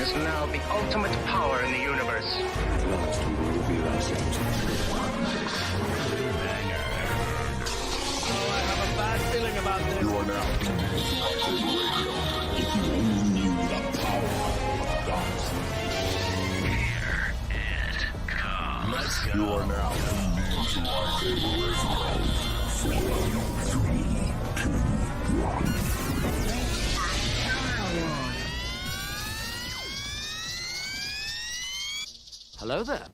is now the ultimate power in the universe. At last we will reveal ourselves. I have a bad feeling about this. You are now tuned into Lightsaber Radio. If you only knew the power of Darth Vader. Here it comes. Let's go. You are now tuned into Lightsaber Radio. 4, 3, 2, 1. Hello there.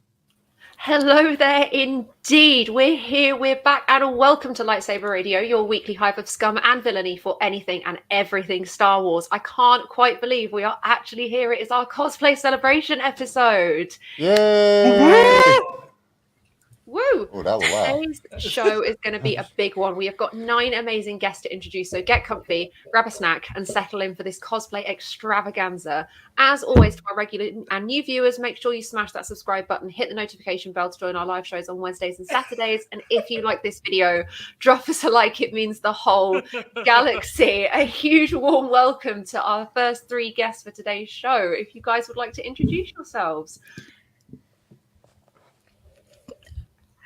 Hello there indeed. We're here, we're back, and welcome to Lightsaber Radio, your weekly hive of scum and villainy for anything and everything Star Wars. I can't quite believe we are actually here. It is our cosplay celebration episode. Yay! Woo! Oh, that was loud. Today's show is going to be a big one. We have got 9 amazing guests to introduce, so get comfy, grab a snack, and settle in for this cosplay extravaganza. As always, to our regular and new viewers, make sure you smash that subscribe button, hit the notification bell to join our live shows on Wednesdays and Saturdays. And if you like this video, drop us a like. It means the whole galaxy. A huge warm welcome to our first 3 guests for today's show. If you guys would like to introduce yourselves.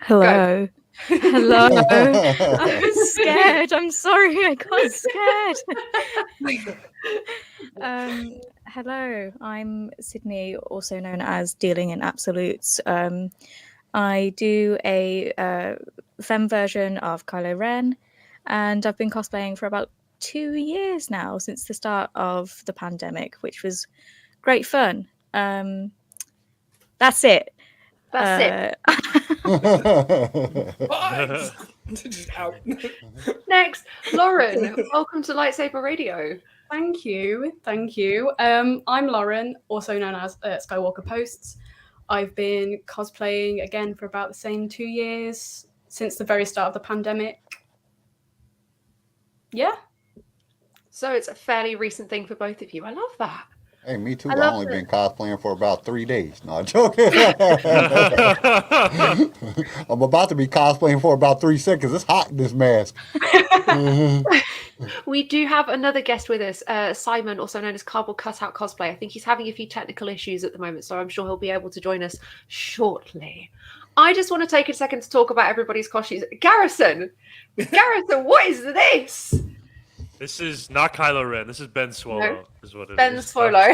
Hello. Hello. I'm scared. I'm sorry. I got scared. Hello. I'm Sydney, also known as Dealing in Absolutes. I do a femme version of Kylo Ren, and I've been cosplaying for about 2 years now, since the start of the pandemic, which was great fun. That's it. That's it. Just out. Next, Lauren, welcome to Lightsaber Radio. Thank you. I'm Lauren, also known as Skywalker Posts. I've been cosplaying again for about the same 2 years, since the very start of the pandemic. Yeah. So it's a fairly recent thing for both of you. I love that. Hey, me too. I I've love only it. been cosplaying for about 3 days. No, I'm joking. I'm about to be cosplaying for about 3 seconds. It's hot in this mask. We do have another guest with us, Simon, also known as Cardboard Cutout Cosplay. I think he's having a few technical issues at the moment, so I'm sure he'll be able to join us shortly. I just want to take a second to talk about everybody's costumes. Garrison, what is this? This is not Kylo Ren. This is Ben Swallow, No. is what it Ben is. Swallow.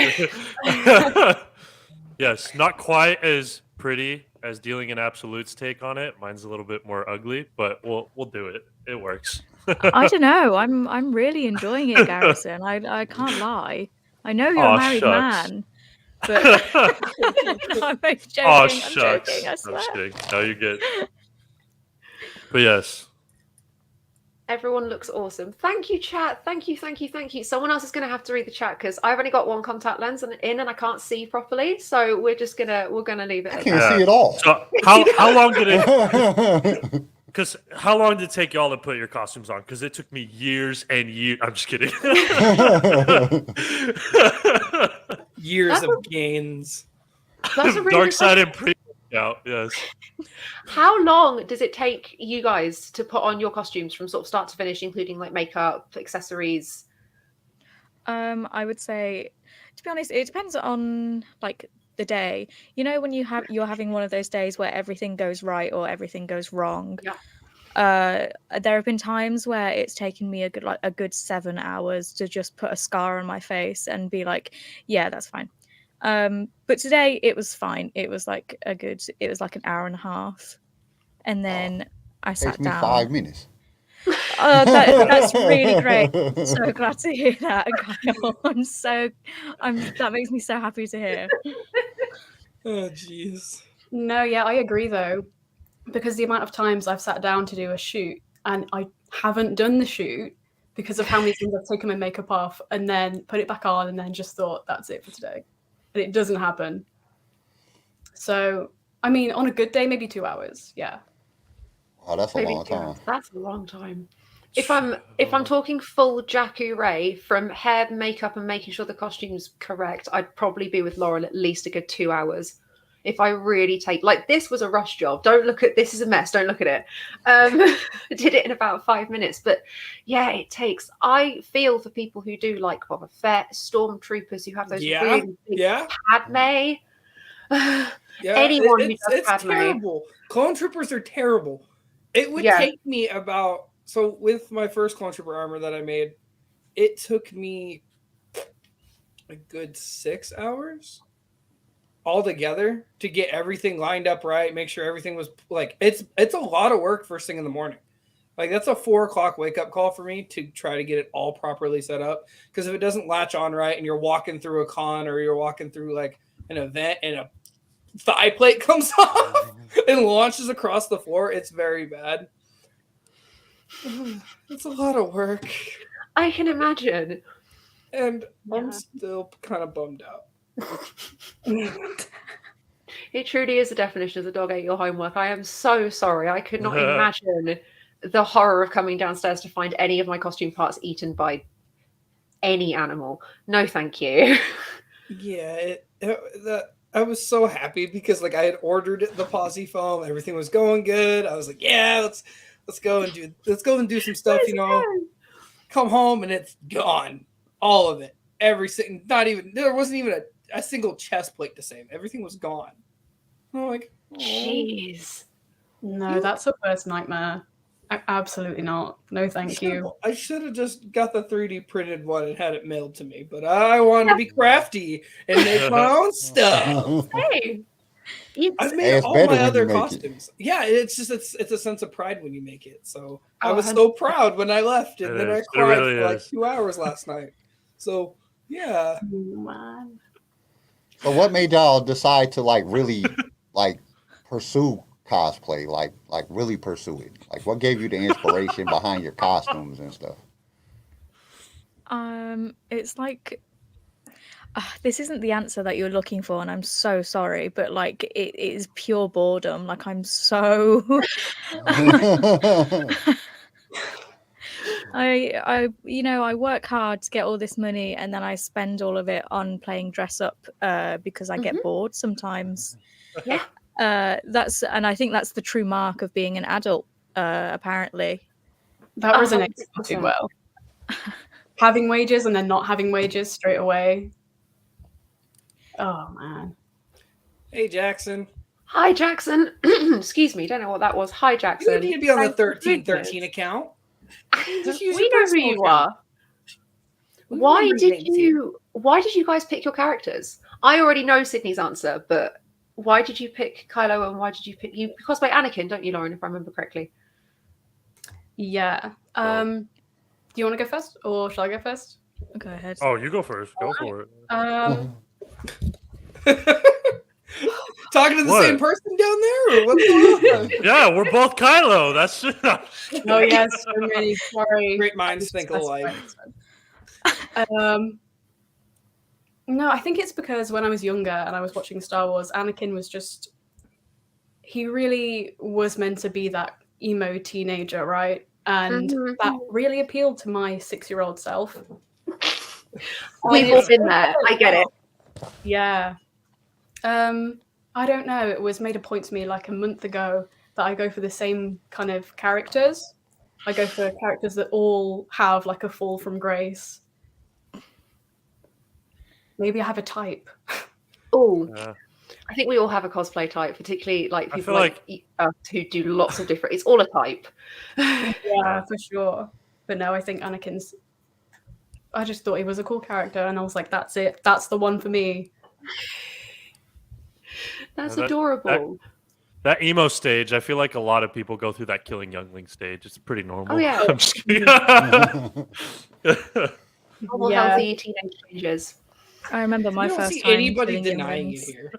Yes, not quite as pretty as Dealing in Absolute's take on it. Mine's a little bit more ugly, but we'll do it. It works. I don't know. I'm really enjoying it, Garrison. I can't lie. I know you're a married man, but I'm both joking. Oh, I'm shucks. joking. I I'm swear. just kidding. No, you're good. But yes. Everyone looks awesome. Thank you, chat. Thank you. Someone else is going to have to read the chat because I've only got one contact lens and I can't see properly. So we're gonna leave it. I at can't that. see it all. So how long did it? Because how long did it take y'all to put your costumes on? Because it took me years and years. I'm just kidding. Years of gains. That's a really Dark good side question. and pre out. Yes. How long does it take you guys to put on your costumes from sort of start to finish, including like makeup, accessories? I would say, to be honest, it depends on like the day. You know, when you're having one of those days where everything goes right or everything goes wrong. Yeah. There have been times where it's taken me a good 7 hours to just put a scar on my face and be like, yeah, that's fine. But today it was fine. It was like an hour and a half, and then I sat Takes me down. 5 minutes. That's really great. So glad to hear that, Kyle. That makes me so happy to hear. Oh, jeez. No, yeah, I agree though, because the amount of times I've sat down to do a shoot and I haven't done the shoot because of how many times I've taken my makeup off and then put it back on and then just thought that's it for today. And it doesn't happen. So, I mean, on a good day, maybe 2 hours. Yeah. Oh, that's a Maybe long 2 time. hours. That's a long time. If I'm talking full Jakku Ray from hair, makeup, and making sure the costume's correct, I'd probably be with Laurel at least a good 2 hours. if I really take, like, this was a rush job. Don't look at this is a mess. Don't look at it. Did it in about 5 minutes. But yeah, it takes. I feel for people who do like Boba Fett, Stormtroopers who have those really big Padme. Anyone who does Padme. Terrible. Clone Troopers are terrible. It would take me about, so with my first Clone Trooper armor that I made, it took me a good 6 hours altogether to get everything lined up right, make sure everything was like, it's a lot of work first thing in the morning. Like, that's a 4 o'clock wake up call for me to try to get it all properly set up. Because if it doesn't latch on right and you're walking through a con or you're walking through like an event and a thigh plate comes off and launches across the floor, it's very bad. It's a lot of work. I can imagine. And I'm still kind of bummed out. It truly is the definition of the dog ate your homework. I am so sorry. I could not imagine the horror of coming downstairs to find any of my costume parts eaten by any animal. No, thank you. Yeah, I was so happy because like I had ordered the posi foam, everything was going good. I was like, yeah, let's go and do some stuff, you know. Come home and it's gone, all of it, everything. There wasn't even a single chest plate to save. Everything was gone. I'm like, jeez. No, that's a worst nightmare. Absolutely not. No, thank you. I should have just got the 3D printed one and had it mailed to me, but I wanted to be crafty and make my own stuff. Hey, I've made all my other costumes. Yeah, it's just it's a sense of pride when you make it. So I was so proud when I left, and then I cried for like 2 hours last night. So yeah. So what made y'all decide to like really like pursue cosplay, like really pursue it? Like, what gave you the inspiration behind your costumes and stuff? It's like this isn't the answer that you're looking for, and I'm so sorry, but like it is pure boredom. Like, I'm so I work hard to get all this money, and then I spend all of it on playing dress up because I get bored sometimes. Yeah. I think that's the true mark of being an adult, apparently. That resonates too well. Having wages and then not having wages straight away. Oh man. Hey Jackson. Hi Jackson. Excuse me, don't know what that was. Hi Jackson. You need to be on the 1313 account. We know who you are. Why did you guys pick your characters? I already know Sydney's answer, but why did you pick Kylo and why did you pick you cosplay Anakin, don't you, Lauren, if I remember correctly? Yeah. Do you want to go first or shall I go first? Go ahead. Oh, you go first. Go for it. Talking to the same person down there? Or what's going on? Yeah, we're both Kylo. That's Oh yes, so many. Sorry. Great minds think alike. No, I think it's because when I was younger and I was watching Star Wars, Anakin was he really was meant to be that emo teenager, right? And that really appealed to my 6-year-old self. We've all been there. I get it. Yeah. I don't know. It was made a point to me like a month ago that I go for the same kind of characters. I go for characters that all have like a fall from grace. Maybe I have a type. Oh, I think we all have a cosplay type, particularly like people like us who do lots of different. It's all a type. Yeah, for sure. But no, I think Anakin's. I just thought he was a cool character, and I was like, "That's it. That's the one for me." That's adorable. That emo stage, I feel like a lot of people go through that killing youngling stage. It's pretty normal. Oh yeah. I'm just kidding. Normal, healthy teenage changes. I remember my first see time. Anybody denying it here?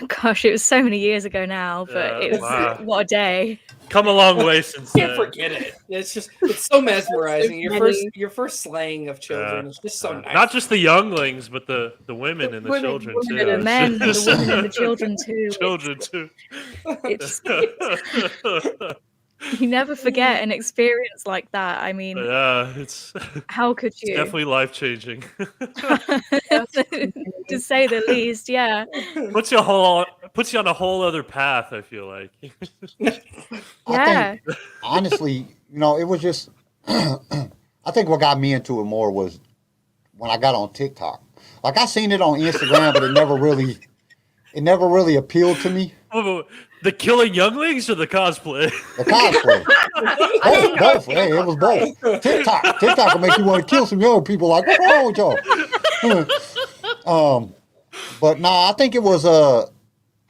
Gosh, it was so many years ago now, but it was what a day. Come a long way since then. Can't forget it. It's so mesmerizing. Your first slaying of children is just so nice. Not just the younglings, but the women and the children too. The men, and the women, and the children too. Children too. You never forget an experience like that. I mean, yeah, it's how could it's you? definitely life changing. To say the least, yeah. puts you on a whole other path. I feel like. Yeah. I think, honestly, it was just. I think what got me into it more was when I got on TikTok. Like I seen it on Instagram, but it never really appealed to me. The killing younglings or the cosplay? The cosplay. both. Hey, it was both. TikTok will make you want to kill some young people. Like, what's wrong with y'all? But I think it was I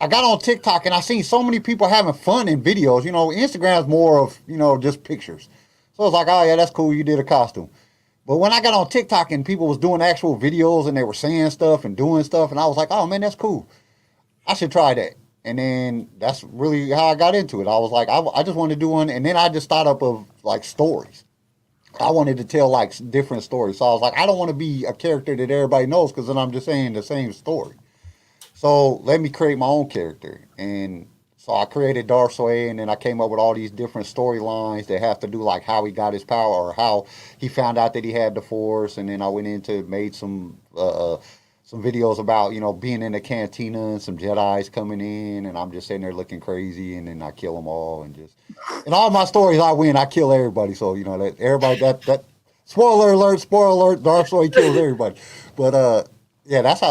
got on TikTok and I seen so many people having fun in videos. Instagram's more of just pictures. So I was like, oh yeah, that's cool. You did a costume. But when I got on TikTok and people was doing actual videos and they were saying stuff and doing stuff, and I was like, oh man, that's cool. I should try that. And then that's really how I got into it. I was like, I just wanted to do one. And then I just thought up of like stories. I wanted to tell like different stories. So I was like, I don't want to be a character that everybody knows because then I'm just saying the same story. So let me create my own character. And so I created Darth Vader, and then I came up with all these different storylines that have to do like how he got his power or how he found out that he had the Force. And then I went into made some videos about, being in the cantina and some Jedis coming in, and I'm just sitting there looking crazy, and then I kill them all, and all my stories I win, I kill everybody. So that everybody that spoiler alert, Darth Vader kills everybody. But yeah, that's.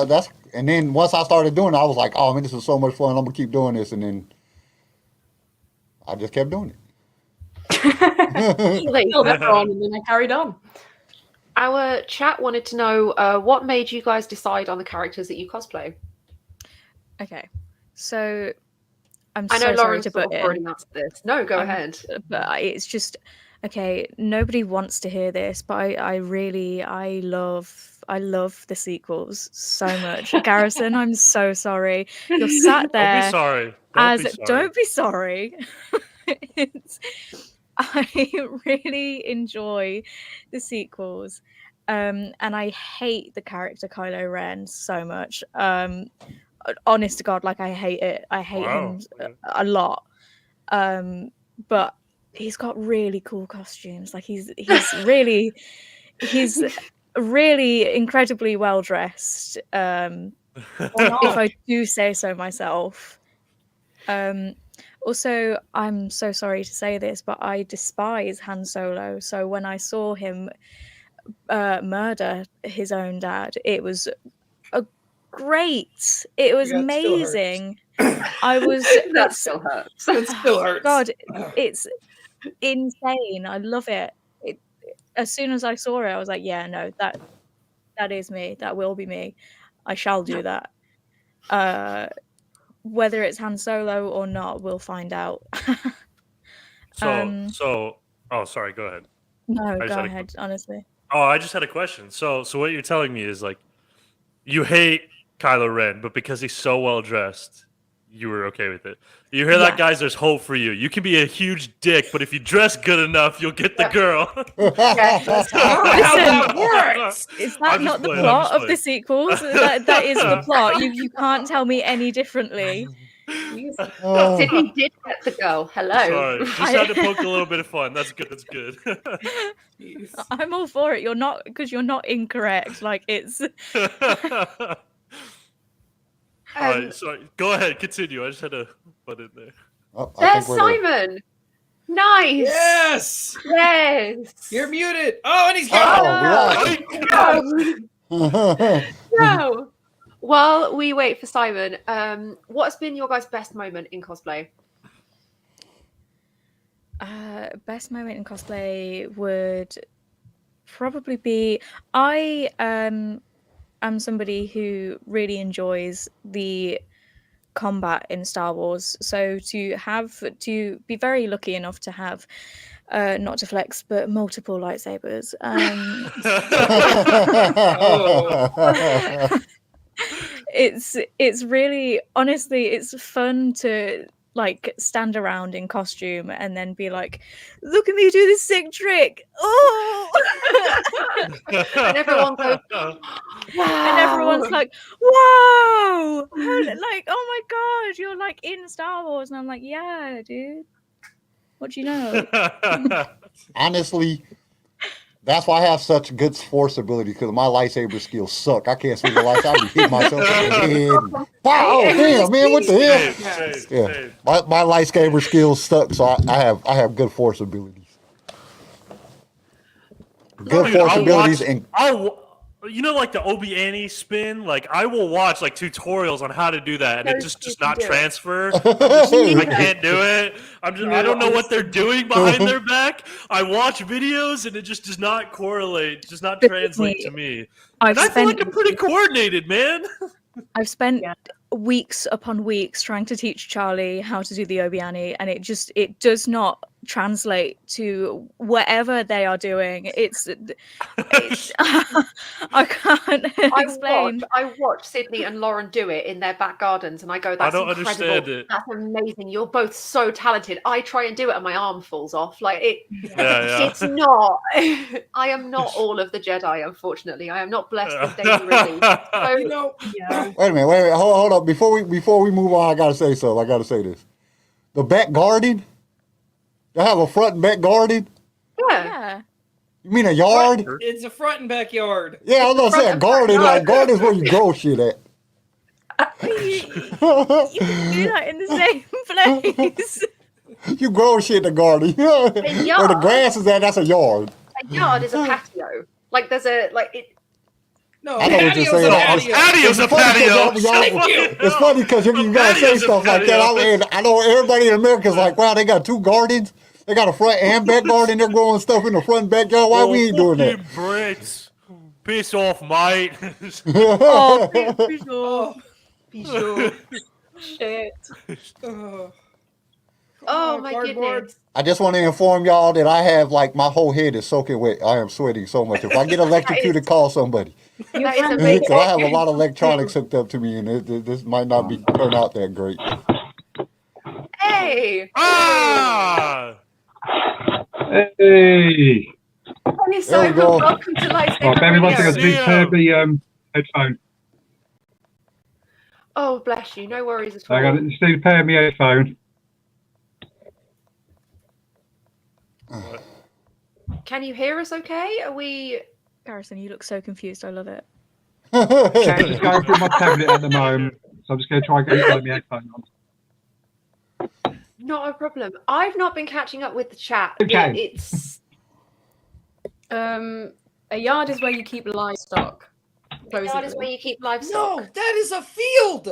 And then once I started doing it, I was like, oh man, this is so much fun. I'm gonna keep doing this, and then I just kept doing it. They killed everyone, and then I carried on. Our chat wanted to know what made you guys decide on the characters that you cosplay. Okay, so I know sorry Lauren's to put in. already answered this. No, go ahead. But it's just okay. Nobody wants to hear this, but I love the sequels so much. Garrison, I'm so sorry. You're sat there. Don't be sorry. Don't be sorry. I really enjoy the sequels. And I hate the character Kylo Ren so much. Honest to God, like I hate it. I hate him a lot. But he's got really cool costumes. Like he's really incredibly well dressed. If I do say so myself. Also, I'm so sorry to say this, but I despise Han Solo. So when I saw him murder his own dad, it was great. It was amazing. That still hurts. It still hurts. God, it's insane. I love it. As soon as I saw it, I was like, yeah, no, that is me. That will be me. I shall do that. Whether it's Han Solo or not, we'll find out. Sorry, go ahead. No, go ahead, honestly. Oh, I just had a question. So what you're telling me is like, you hate Kylo Ren, but because he's so well dressed, you were okay with it. You hear that, guys? There's hope for you. You can be a huge dick, but if you dress good enough, you'll get the girl. That's how that works. Is that not the plot of the sequels? That is the plot. You can't tell me any differently. Sydney did get the girl. Hello. Sorry, just had to poke a little bit of fun. That's good. That's good. I'm all for it. You're not incorrect. Like it's. All right, sorry. Go ahead, continue. I just had to put it there. There's Simon. Nice. Yes. You're muted. Oh, and he's gone. No. While we wait for Simon, what's been your guys' best moment in cosplay? Best moment in cosplay would probably be I am somebody who really enjoys the combat in Star Wars. So to be very lucky enough to have not to flex, but multiple lightsabers. It's really, honestly, it's fun to like stand around in costume and then be like, look at me do this sick trick. Oh, and everyone goes, wow. And everyone's like, wow, like, oh my God, you're like in Star Wars. And I'm like, yeah, dude. What do you know? Honestly, that's why I have such good force ability, because my lightsaber skills suck. I can't swing the lightsaber. I be hitting myself in the head. Wow, damn, man, what the hell? Yeah, my lightsaber skills suck, so I have good force abilities. Good force abilities and you know, like the Obi-Wan spin. Like I will watch like tutorials on how to do that, and it just does not transfer. I can't do it. I don't know what they're doing behind their back. I watch videos, and it just does not correlate. Does not translate to me. I feel like I'm pretty coordinated, man. I've spent weeks upon weeks trying to teach Charlie how to do the Obi-Wan, and it does not translate to whatever they are doing. It's I can't explain. I watch Sydney and Lauren do it in their back gardens, and I go, "That's incredible! Understand it. That's amazing! You're both so talented." I try and do it, and my arm falls off. Like it, it's not. I am not all of the Jedi, unfortunately. I am not blessed with daily release. So, Wait a minute, hold up. Before we move on, I gotta say something. I gotta say this. The back garden. They have a front and back garden. Yeah. You mean a yard? It's a front and backyard. Yeah, I was gonna say a garden. Like garden is where you grow shit at. You can do that in the same place. You grow shit in the garden. Where the grass is at, that's a yard. A yard is a patio. Like there's a it. No, I know what you're saying. Patio's a patio. It's funny because you gotta say stuff like that. I know everybody in America is like, wow, they got two gardens. They got a front and back garden. They're growing stuff in the front and backyard. Why we ain't doing that? Bricks. Piss off, mate. Piss off. Shit. Oh my goodness. I just want to inform y'all that I have like my whole head is soaking wet. I am sweating so much. If I get electrocuted, call somebody. That is amazing. I have a lot of electronics hooked up to me, and this might not turn out that great. Hey. Ah. Hey! Hey, Simon, welcome to Lightsaber Bear me one Radio. second, please turn the headphone. Oh, bless you. No worries at all. I got to still pair me headphone. Can you hear us okay? Are we... Garrison, you look so confused. I love it. Okay, just going through my tablet at the moment, so I'm just going to try and get my headphone on. Not a problem. I've not been catching up with the chat. Okay. It's... A yard is where you keep livestock. A yard is where you keep livestock. No, that is a field.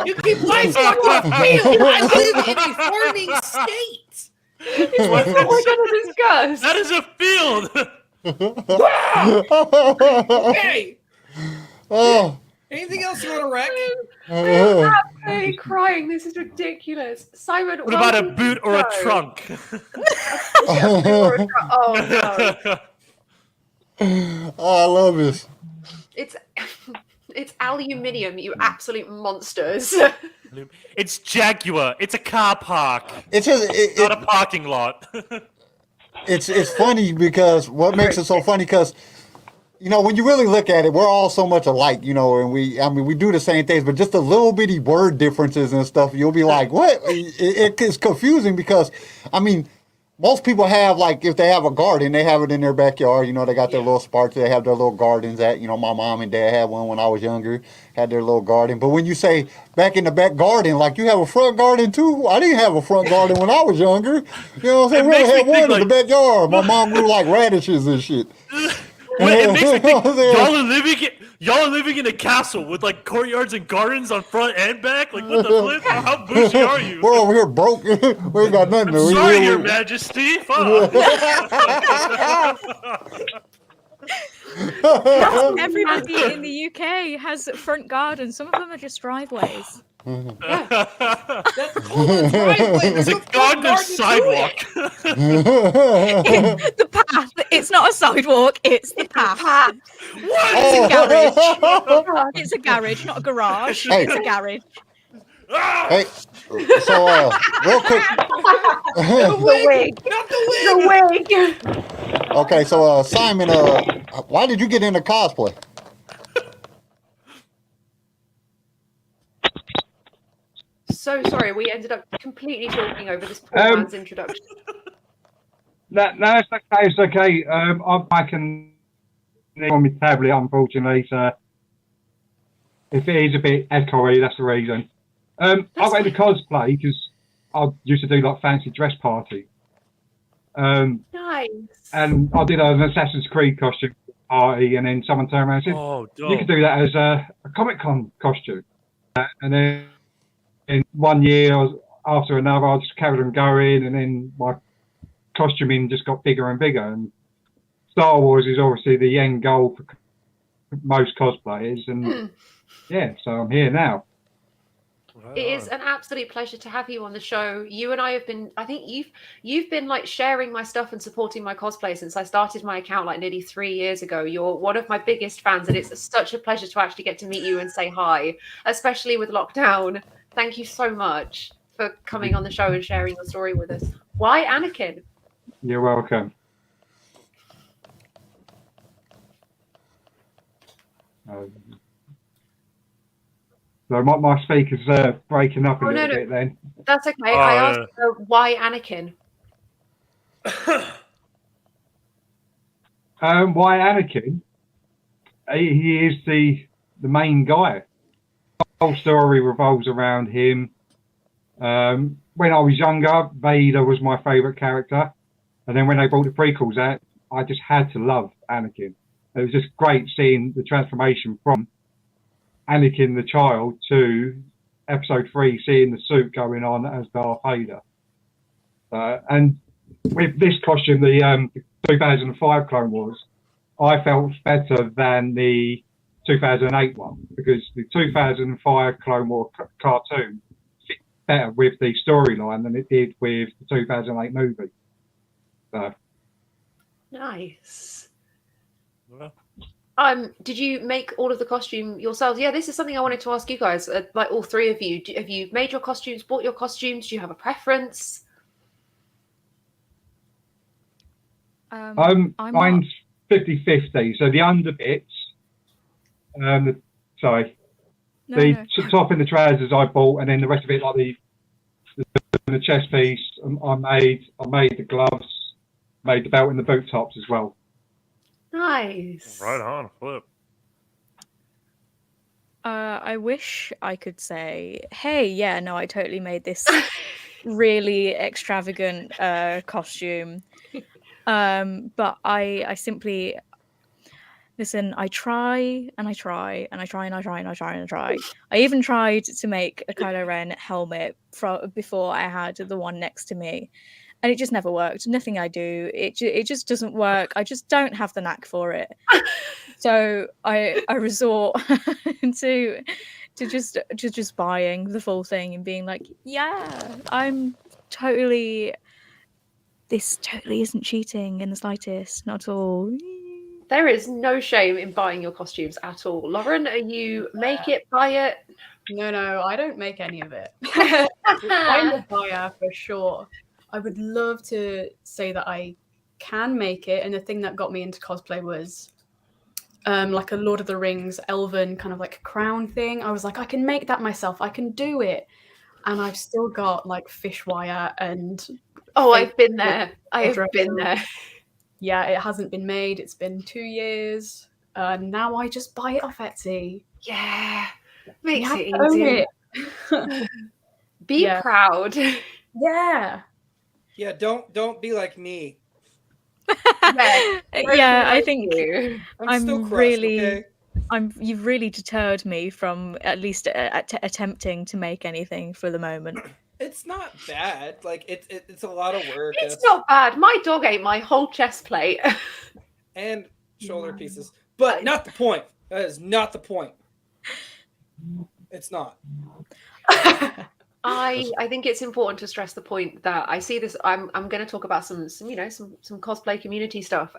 You keep livestock in a field. I live in a farming state. It's what we're going to discuss. That is a field. Wow. Okay. Oh. Anything else you want to wreck? I'm absolutely crying. This is ridiculous. Simon, what about a boot or a trunk? Oh, no. Oh, I love this. It's aluminium, you absolute monsters. It's Jaguar. It's a car park. It's just not a parking lot. It's funny because what makes it so funny because you know when you really look at it, we're all so much alike, you know, and we do the same things, but just the little bitty word differences and stuff, you'll be like, what? It's confusing because I mean. Most people have, like, if they have a garden, they have it in their backyard. You know, they got their little spots. They have their little gardens at, you know, my mom and dad had one when I was younger, had their little garden. But when you say back in the back garden, like, you have a front garden, too? I didn't have a front garden when I was younger. You know what I'm saying? We only had one in the backyard. My mom grew, like, radishes and shit. It makes me think y'all are living in a castle with like courtyards and gardens on front and back. Like what the flip? How bougie are you? We're over here broke. We ain't got nothing. I'm sorry, Your Majesty. Fuck. Everybody in the UK has front gardens. Some of them are just driveways. That's called a driveway. It's a garden sidewalk. The path. It's not a sidewalk. It's the path. What? It's a garage. It's a garage, not a garage. Hey. It's a garage. Hey, so real quick. The wig. Not the wig. The wig. Okay, so Simon, why did you get into cosplay? so sorry. We ended up completely talking over this poor man's introduction. No, it's okay. It's okay. I'm back and on my tablet, unfortunately. So if it is a bit echoey, that's the reason. I went to cosplay because I used to do like fancy dress party. Nice. And I did an Assassin's Creed costume party, and then someone turned around and said, "You could do that as a Comic-Con costume." And then in 1 year, after another, I just carried on going, and then my costuming just got bigger and bigger. And Star Wars is obviously the end goal for most cosplayers, and yeah, so I'm here now. It is an absolute pleasure to have you on the show. You and I have been, I think you've been like sharing my stuff and supporting my cosplay since I started my account like nearly 3 years ago. You're one of my biggest fans, and it's such a pleasure to actually get to meet you and say hi, especially with lockdown. Thank you so much for coming on the show and sharing your story with us. Why Anakin? You're welcome. So my speaker's breaking up a little bit then. That's okay. I asked why Anakin? Why Anakin? He is the main guy. The whole story revolves around him. When I was younger, Vader was my favourite character. And then when they brought the prequels out, I just had to love Anakin. It was just great seeing the transformation from Anakin the child to episode 3, seeing the suit going on as Darth Vader. And with this costume, the 2005 Clone Wars, I felt better than the 2008 one, because the 2005 Clone War cartoon fit better with the storyline than it did with the 2008 movie. So. Nice. Well. Did you make all of the costume yourselves? Yeah, this is something I wanted to ask you guys, like all three of you. Have you made your costumes, bought your costumes? Do you have a preference? Mine's 50-50. So the underbits, the top and the trousers I bought, and then the rest of it, like the chest piece, I made the gloves, made the belt and the boot tops as well. Nice. Right on, flip. I wish I could say, hey, yeah, no, I totally made this really extravagant costume. But I simply, listen, I try and I try and I try and I try and I try and I try. I even tried to make a Kylo Ren helmet before I had the one next to me. And it just never worked. Nothing I do, it just doesn't work. I just don't have the knack for it. So I resort to just buying the full thing and being like, yeah, this totally isn't cheating in the slightest, not at all. There is no shame in buying your costumes at all. Lauren, are you make it, buy it? No, I don't make any of it. I'm a buyer for sure. I would love to say that I can make it, and the thing that got me into cosplay was like a Lord of the Rings elven kind of like crown thing. I was like, I can make that myself. I can do it. And I've still got like fish wire and... Oh, I've been there. I have been there. Yeah, it hasn't been made. It's been 2 years. Now I just buy it off Etsy. Yeah. Makes it easy. Be proud. Yeah. Yeah, don't be like me. Yeah, I think you've really deterred me from at least attempting to make anything for the moment. It's not bad. Like it's a lot of work. It's not bad. My dog ate my whole chest plate and shoulder pieces, but not the point. That is not the point. It's not. I think it's important to stress the point that I see this. I'm going to talk about some cosplay community stuff.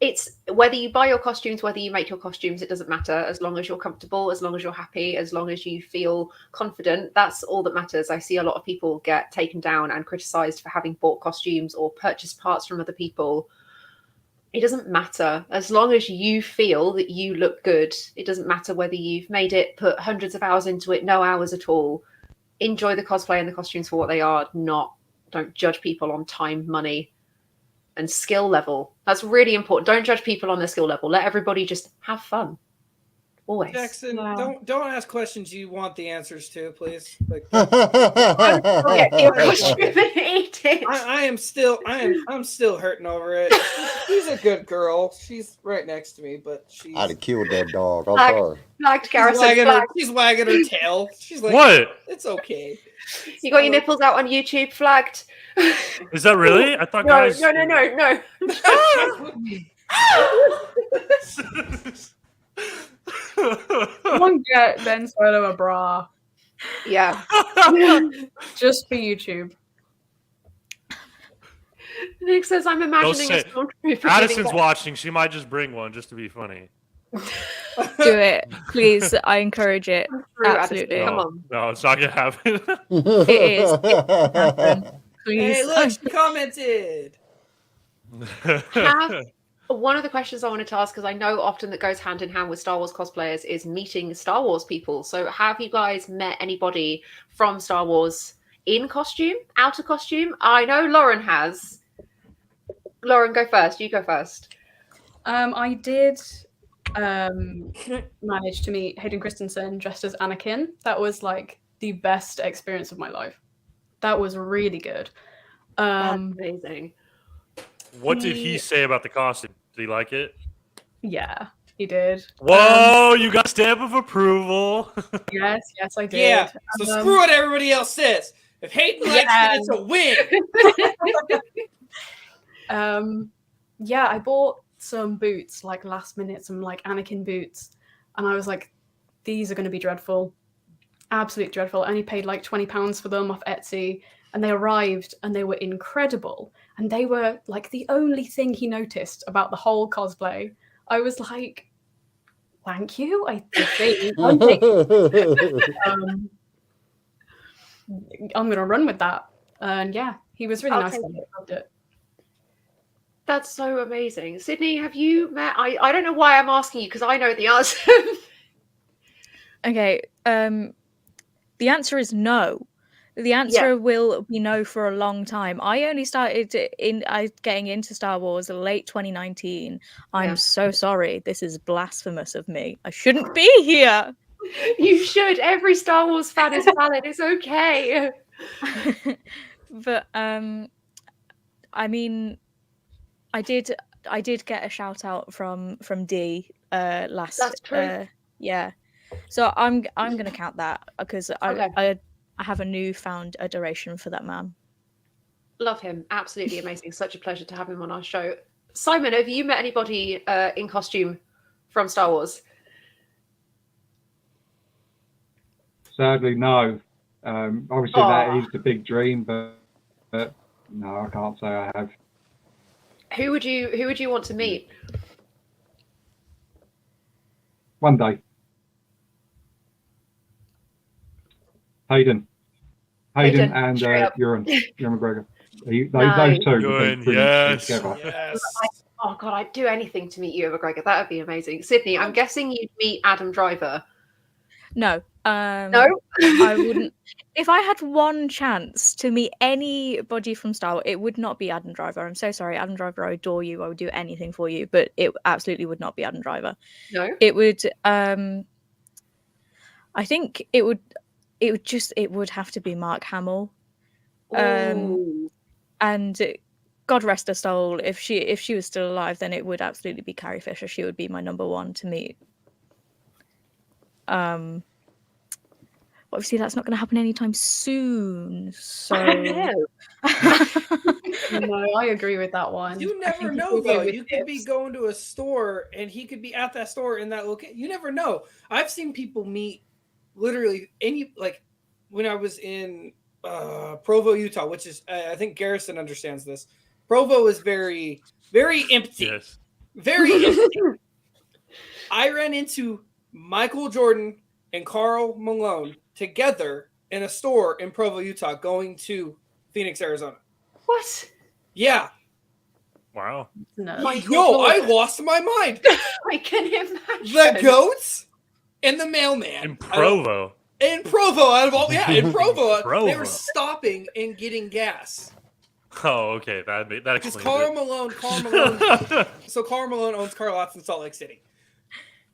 It's whether you buy your costumes, whether you make your costumes, it doesn't matter, as long as you're comfortable, as long as you're happy, as long as you feel confident. That's all that matters. I see a lot of people get taken down and criticized for having bought costumes or purchased parts from other people. It doesn't matter. As long as you feel that you look good, it doesn't matter whether you've made it, put hundreds of hours into it, no hours at all. enjoy the cosplay and the costumes for what they are. Don't judge people on time, money, and skill level. That's really important. Don't judge people on their skill level. Let everybody just have fun. Always. Jackson, don't ask questions you want the answers to, please. Like, I'm still hurting over it. She's a good girl. She's right next to me, but she's. I'd have killed that dog. I'm sorry. She's wagging her tail. She's like, what? It's okay. You got your nipples out on YouTube, flagged. Is that really? I thought guys. No. Someone get Ben Solo a bra. Yeah. Just for YouTube. Nick says, I'm imagining a Stormtrooper. Addison's watching. She might just bring one just to be funny. Do it, please. I encourage it. Absolutely. No, Come on. No, it's not going to happen. It is. Please. Hey, look, she commented. One of the questions I wanted to ask, because I know often that goes hand in hand with Star Wars cosplayers, is meeting Star Wars people. So have you guys met anybody from Star Wars in costume, out of costume? I know Lauren has. Lauren, go first. You go first. I did manage to meet Hayden Christensen dressed as Anakin. That was like the best experience of my life. That was really good. That's amazing. What did he say about the costume? Did he like it? Yeah, he did. Whoa, you got stamp of approval. Yes, I did. Yeah, so screw what everybody else says. If Hayden likes it, it's a win. Yeah, I bought some boots, like last minute, some like Anakin boots. And I was like, these are going to be dreadful. Absolutely dreadful. I only paid like £20 for them off Etsy. And they arrived and they were incredible. And they were like the only thing he noticed about the whole cosplay. I was like, thank you. I'm going to run with that. And yeah, he was really nice. I loved it. That's so amazing. Sydney, have you met? I don't know why I'm asking you, because I know the answer. Okay. The answer is no. The answer will be no for a long time. I only started getting into Star Wars late 2019. I'm so sorry. This is blasphemous of me. I shouldn't be here. You should. Every Star Wars fan is valid. It's okay. But I mean, I did get a shout out from D last. That's true. Yeah. So I'm gonna count that because I have a newfound adoration for that man. Love him. Absolutely amazing. Such a pleasure to have him on our show. Simon, have you met anybody in costume from Star Wars? Sadly, no. Obviously, that is the big dream, but no, I can't say I have. Who would you want to meet? One day. Hayden and Ewan McGregor. Those two would be together. Yes. Oh God, I'd do anything to meet Ewan McGregor. That would be amazing. Sydney, I'm guessing you'd meet Adam Driver. No. No? I wouldn't. If I had one chance to meet anybody from Star Wars, it would not be Adam Driver. I'm so sorry, Adam Driver. I adore you. I would do anything for you, but it absolutely would not be Adam Driver. No. It would. I think it would have to be Mark Hamill. And God rest her soul. If she was still alive, then it would absolutely be Carrie Fisher. She would be my number one to meet. Obviously that's not going to happen anytime soon. So no, I agree with that one. You never know, though. You could be going to a store and he could be at that store in that location. You never know. I've seen people meet literally when I was in Provo, Utah, which is I think Garrison understands this. Provo is very, very empty. Yes. Very empty. I ran into Michael Jordan and Karl Malone together in a store in Provo, Utah, going to Phoenix, Arizona. What? Yeah. Wow. No. I lost my mind. I can imagine. The goats and the mailman. In Provo. In Provo, out of all, in Provo, Provo. they were stopping and getting gas. Oh, okay. That Because explains Carl it. Malone, so Carl Malone owns car lots in Salt Lake City,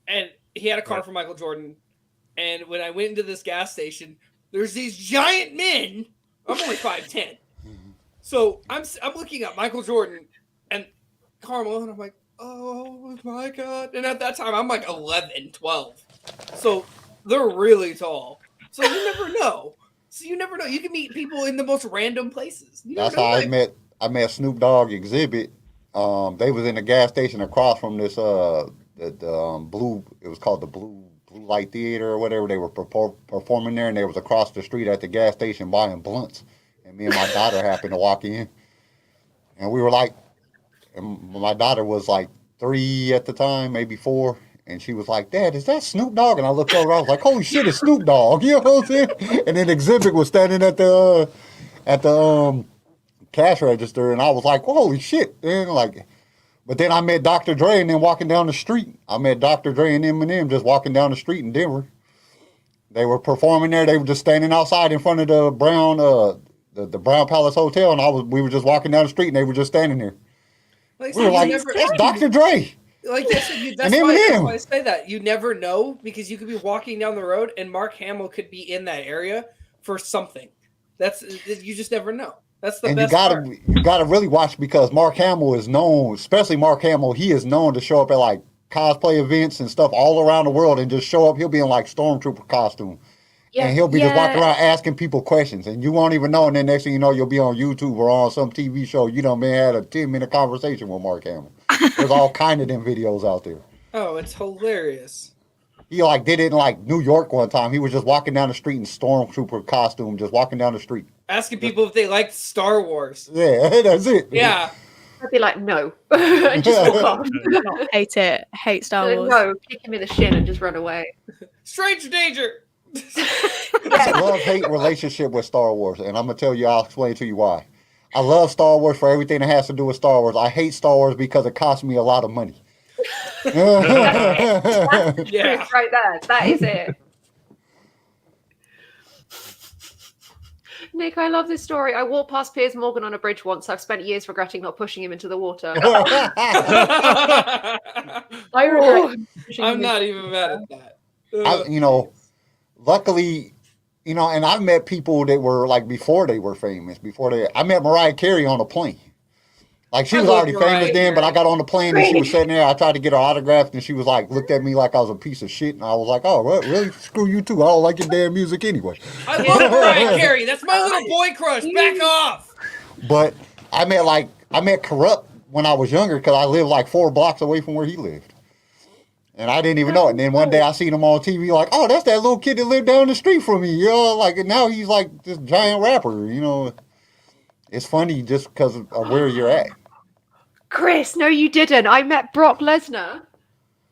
and he had a car for Michael Jordan. And when I went into this gas station, there's these giant men. I'm only 5'10", so I'm looking at Michael Jordan and Carl Malone. I'm like, oh my god! And at that time, I'm like 11, 12, so they're really tall. So you never know. You can meet people in the most random places. That's how I met Snoop Dogg Exhibit. They was in the gas station across from this blue. It was called the Blue Light Theater or whatever. They were performing there, and they was across the street at the gas station buying blunts. And me and my daughter happened to walk in, and we were like, and my daughter was like 3 at the time, maybe 4. And she was like, Dad, is that Snoop Dogg? And I looked over, I was like, holy shit, it's Snoop Dogg. You know what I'm saying? And then Exhibit was standing at the cash register, and I was like, holy shit. And but then I met Dr. Dre and then walking down the street. I met Dr. Dre and Eminem just walking down the street in Denver. They were performing there. They were just standing outside in front of the Brown Palace Hotel, and we were just walking down the street, and they were just standing there. We were like, it's Dr. Dre. Like that's why I say that. You never know, because you could be walking down the road and Mark Hamill could be in that area for something. You just never know. That's the best part. You gotta really watch, because Mark Hamill is known, especially Mark Hamill, he is known to show up at like cosplay events and stuff all around the world and just show up. He'll be in like Stormtrooper costume. Yeah, and he'll be just walking around asking people questions, and you won't even know. And then next thing you know, you'll be on YouTube or on some TV show. You done had a 10-minute conversation with Mark Hamill. There's all kind of them videos out there. Oh, it's hilarious. He did it in like New York one time. He was just walking down the street in Stormtrooper costume, just walking down the street. Asking people if they liked Star Wars. Yeah, that's it. Yeah. I'd be like, no. And just walk off. Hate Star Wars. No, kick him in the shin and just run away. Stranger danger. I love-hate relationship with Star Wars, and I'm going to tell you, I'll explain to you why. I love Star Wars for everything that has to do with Star Wars. I hate Star Wars because it costs me a lot of money. That's the truth right there. That is it. Nick, I love this story. I walked past Piers Morgan on a bridge once. I've spent years regretting not pushing him into the water. I regret. I'm not even mad at that. Luckily, and I've met people that were like before they were famous. I met Mariah Carey on a plane. Like she was already famous then, but I got on the plane and she was sitting there. I tried to get her autographed, and she was like, looked at me like I was a piece of shit, and I was like, oh, what, really? Screw you too. I don't like your damn music anyway. I love Mariah Carey. That's my little boy crush. Back off. But I met Corrupt when I was younger, because I lived like 4 blocks away from where he lived. And I didn't even know it. And then one day I seen him on TV, like, oh, that's that little kid that lived down the street from me. And now he's like this giant rapper, It's funny just because of where you're at. Chris, no, you didn't. I met Brock Lesnar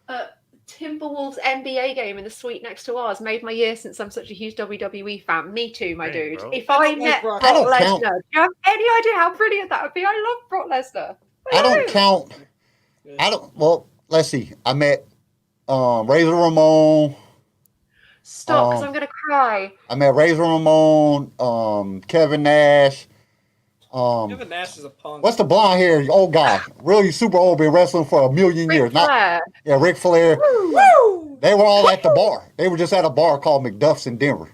at Timberwolves NBA game in the suite next to ours. Made my year since I'm such a huge WWE fan. Me too, my dude. Bro. If I met Brock Lesnar, do you have any idea how brilliant that would be? I love Brock Lesnar. I don't count. Well, let's see. I met Razor Ramon. Stop, because I'm going to cry. I met Razor Ramon, Kevin Nash. Kevin Nash is a punk. What's the blonde hair old guy? Really super old, been wrestling for a million years. Ric Flair. Woo! They were all at the bar. They were just at a bar called McDuff's in Denver.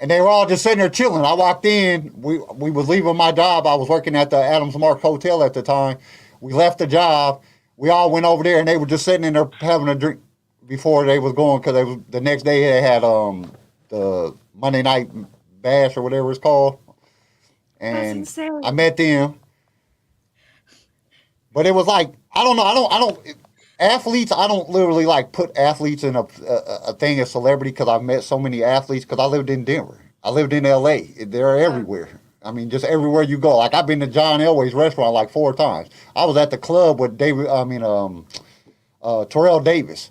And they were all just sitting there chilling. I walked in. We was leaving my job. I was working at the Adams Mark Hotel at the time. We left the job. We all went over there, and they were just sitting in there having a drink before they was going, because the next day they had the Monday Night Bash or whatever it's called. And I met them. But it was like, I don't know. Athletes, I don't literally like put athletes in a thing of celebrity, because I've met so many athletes, because I lived in Denver. I lived in LA. They're everywhere. I mean, just everywhere you go. Like, I've been to John Elway's restaurant like 4 times. I was at the club with Terrell Davis.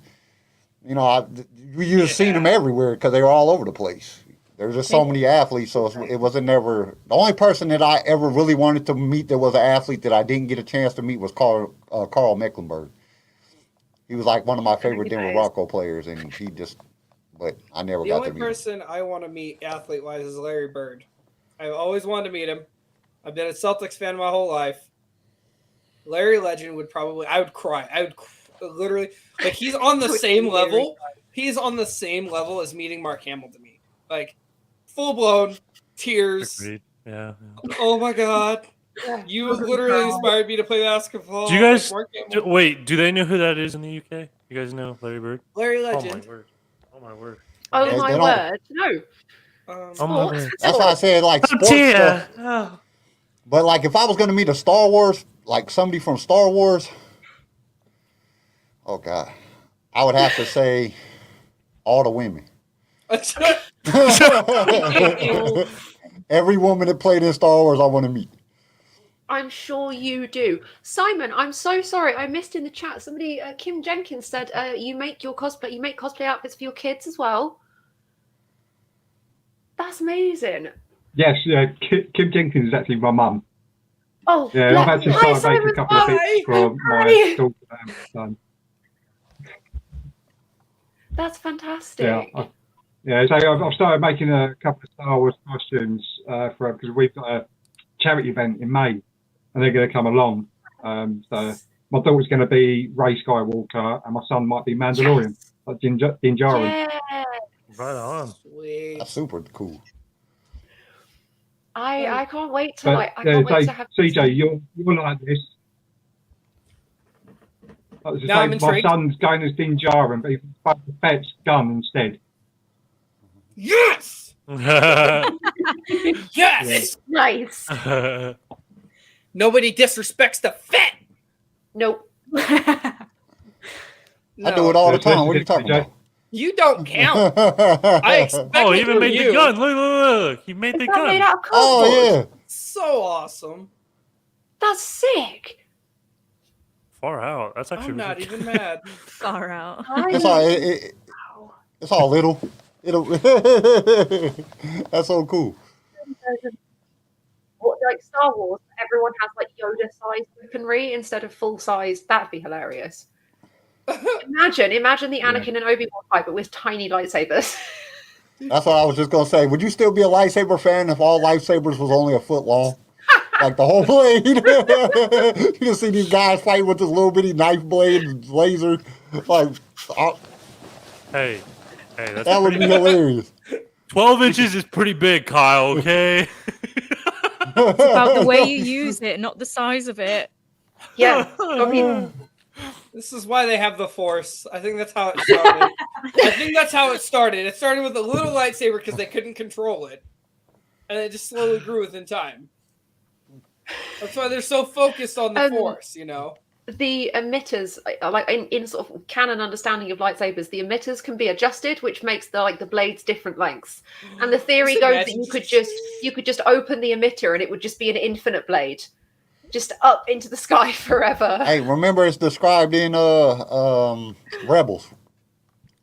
You just seen them everywhere, because they were all over the place. There's just so many athletes, so it wasn't never. The only person that I ever really wanted to meet that was an athlete that I didn't get a chance to meet was Carl Mecklenburg. He was like one of my favorite Denver Bronco players, and he just but I never The got only to meet him. person I want to meet athlete-wise is Larry Bird. I've always wanted to meet him. I've been a Celtics fan my whole life. Larry Legend would probably... I would cry. I would literally... Like, he's on the same level. He's on the same level as meeting Mark Hamill to me. Like, full-blown tears. Agreed. Yeah. Oh, my God. You literally inspired me to play basketball. Do you guys... Like Mark Hamill. wait, do they know who that is in the UK? You guys know Larry Bird? Larry Oh, Legend. my word. Oh, my word. Oh They my don't- word! No. Oh, my word. That's why I said like sports stuff. Oh. But like if I was gonna meet a Star Wars, like somebody from Star Wars, oh God, I would have to say all the women. Every woman that played in Star Wars, I want to meet. I'm sure you do. Simon, I'm so sorry. I missed in the chat. Somebody, Kim Jenkins said, you make cosplay outfits for your kids as well. That's amazing. Yes, Kim Jenkins is actually my mum. Oh, Yeah, I've actually started making a couple of bits for my daughter and son. That's fantastic. Yeah, so I've started making a couple of Star Wars costumes for because we've got a charity event in May, and they're going to come along. So my daughter's going to be Rey Skywalker, and my son might be Mandalorian, like Din Djarin. Yeah. Right on. Sweet. That's super cool. I can't wait to But, I can't wait to have CJ, you're like this. I was just Now I'm saying, my intrigued. son's going as Din Djarin, but he's got the Fett's gun instead. Yes! Yes! Nice. Nobody disrespects the Fett. Nope. I do it all the time. What are you talking about? You don't count. I expect Oh, he it even from made you. the gun. Look. He made the Is that made gun. out of cardboard? Oh yeah. So awesome. That's sick. Far out. That's actually I'm not really even mad. Far out. It's all it's all little. It'll that's so cool. What, like Star Wars, everyone has like Yoda-sized weaponry instead of full-size. That'd be hilarious. Imagine the Anakin and Obi-Wan fight, but with tiny lightsabers. That's what I was just gonna say. Would you still be a lightsaber fan if all lightsabers was only a foot long? Like the whole blade. You just see these guys fight with this little bitty knife blade and laser. Like Hey, that's that would be hilarious. 12 inches is pretty big, Kyle, okay? It's about the way you use it, not the size of it. Yeah. I mean, This is why they have the Force. I think that's how it started. It started with a little lightsaber because they couldn't control it. And it just slowly grew within time. That's why they're so focused on the Force, you know? the emitters, like in sort of canon understanding of lightsabers, the emitters can be adjusted, which makes the blades different lengths. And the theory goes that you could just open the emitter and it would just be an infinite blade, just up into the sky forever. Hey, remember it's described in Rebels.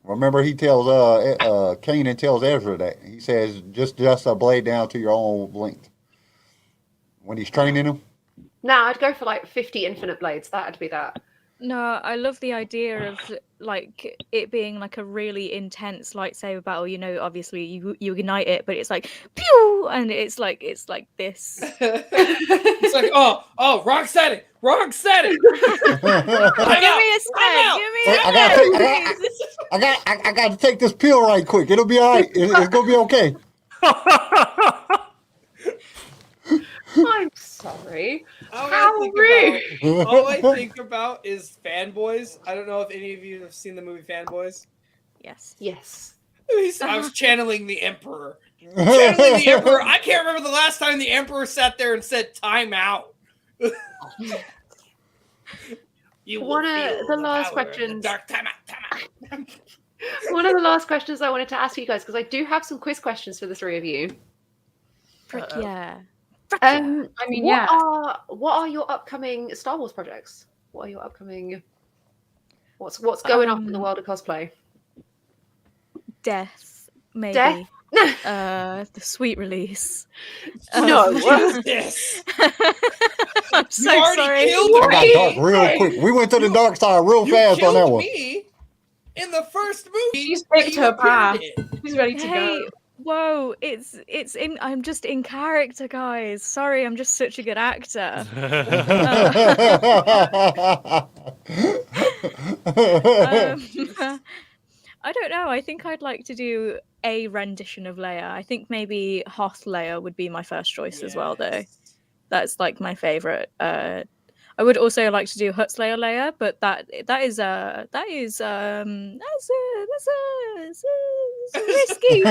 Remember he tells Kanan tells Ezra that he says just a blade down to your own length when he's training him. No, I'd go for like 50 infinite blades. That'd be that. No, I love the idea of like it being like a really intense lightsaber battle. You know, obviously you ignite it, but it's like pew, and it's like this. It's like oh, wrong setting. I got to take this pill right quick. It'll be all right. It's gonna be okay. I'm sorry. All I think about is Fanboys. I don't know if any of you have seen the movie Fanboys. Yes. I was channeling the Emperor. I can't remember the last time the Emperor sat there and said "time out." One of the last questions. One of the last questions I wanted to ask you guys, because I do have some quiz questions for the three of you. Frick yeah. What are your upcoming Star Wars projects? What are your upcoming? What's going on in the world of cosplay? Death, maybe. Death? The sweet release. No. Yes. I'm so sorry. I got dark real quick. We went to the dark side real fast on that one. Me. In the first movie, She's picked her path. appeared She's ready to Hey, go. whoa, it's in. I'm just in character, guys. Sorry, I'm just such a good actor. I don't know. I think I'd like to do a rendition of Leia. I think maybe Hoth Leia would be my first choice as well, though. That's like my favorite. I would also like to do Hut's Leia, but that's risky.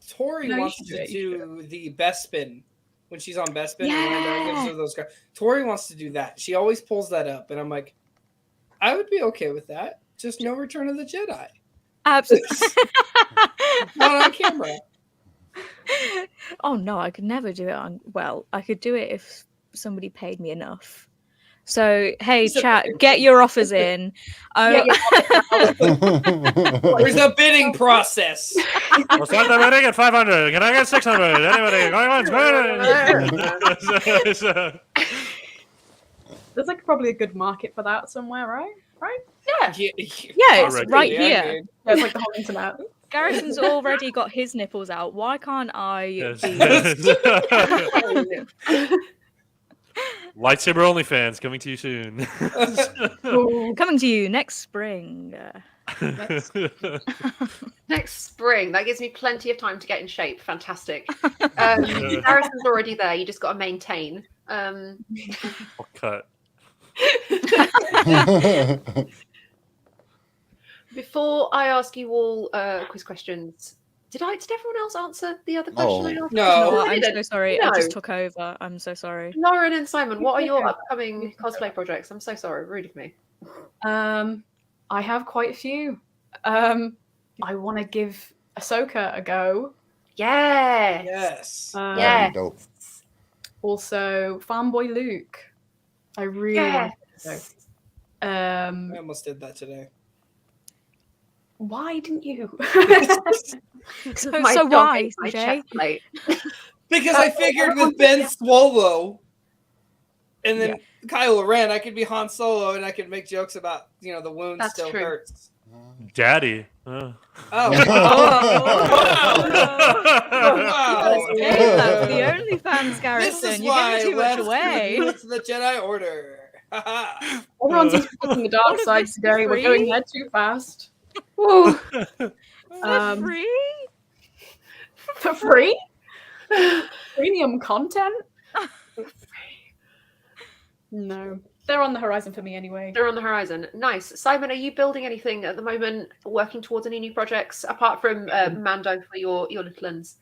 Tori No, wants you to should do the Bespin when she's on Bespin. Yeah. Gives her those guys. Tori wants to do that. She always pulls that up, and I'm like, I would be okay with that. Just no Return of the Jedi. Absolutely. Not on camera. Oh no, I could never do it on. Well, I could do it if somebody paid me enough. So hey, chat, get your offers in. There's a bidding process. We'll start the bidding at 500. Can I get 600? Anybody going once? There's like probably a good market for that somewhere, right? Right? Yeah. Yeah, it's right here. Yeah, it's like the whole internet. Garrison's already got his nipples out. Why can't I? Yes. do Lightsaber OnlyFans coming to you soon. Coming to you next spring. Next spring. That gives me plenty of time to get in shape. Fantastic. Garrison's already there. You just got to maintain. I'll cut. Before I ask you all quiz questions, did everyone else answer the other question I asked? No, I I'm didn't. so sorry. No. I just took over. I'm so sorry. Lauren and Simon, what are your upcoming cosplay projects? I'm so sorry, rude of me. I have quite a few. I want to give Ahsoka a go. Yeah. Yes. Yeah. Also, Fanboy Luke. I really want to go. I almost did that today. Why didn't you? So My dog why, ate my CJ? chest plate. Because I figured with Ben Swallow and then Kylo Ren, I could be Han Solo and I could make jokes about, the wound That's still true. hurts. Daddy. Oh. Wow. That's the OnlyFans, Garrison. This is You're why giving too much away. to the Jedi Order. Everyone's just picking the dark What is side this, today. We're free? going there too fast. Woo. For free? For free? Premium content? No. They're on the horizon for me anyway. They're on the horizon. Nice. Simon, are you building anything at the moment, working towards any new projects, apart from Mando for your little ones?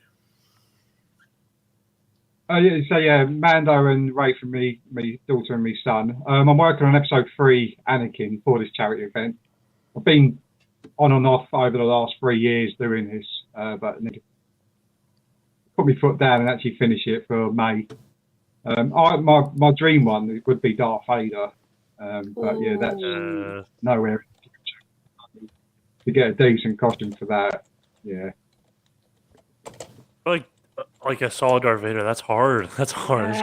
Mando and Ray for me daughter and me son. I'm working on episode 3, Anakin, for this charity event. I've been on and off over the last 3 years doing this, but I need to put my foot down and actually finish it for May. My dream one would be Darth Vader, but yeah, that's nowhere to get a decent costume for that. Yeah, like a solid Darth Vader. That's hard. That's hard.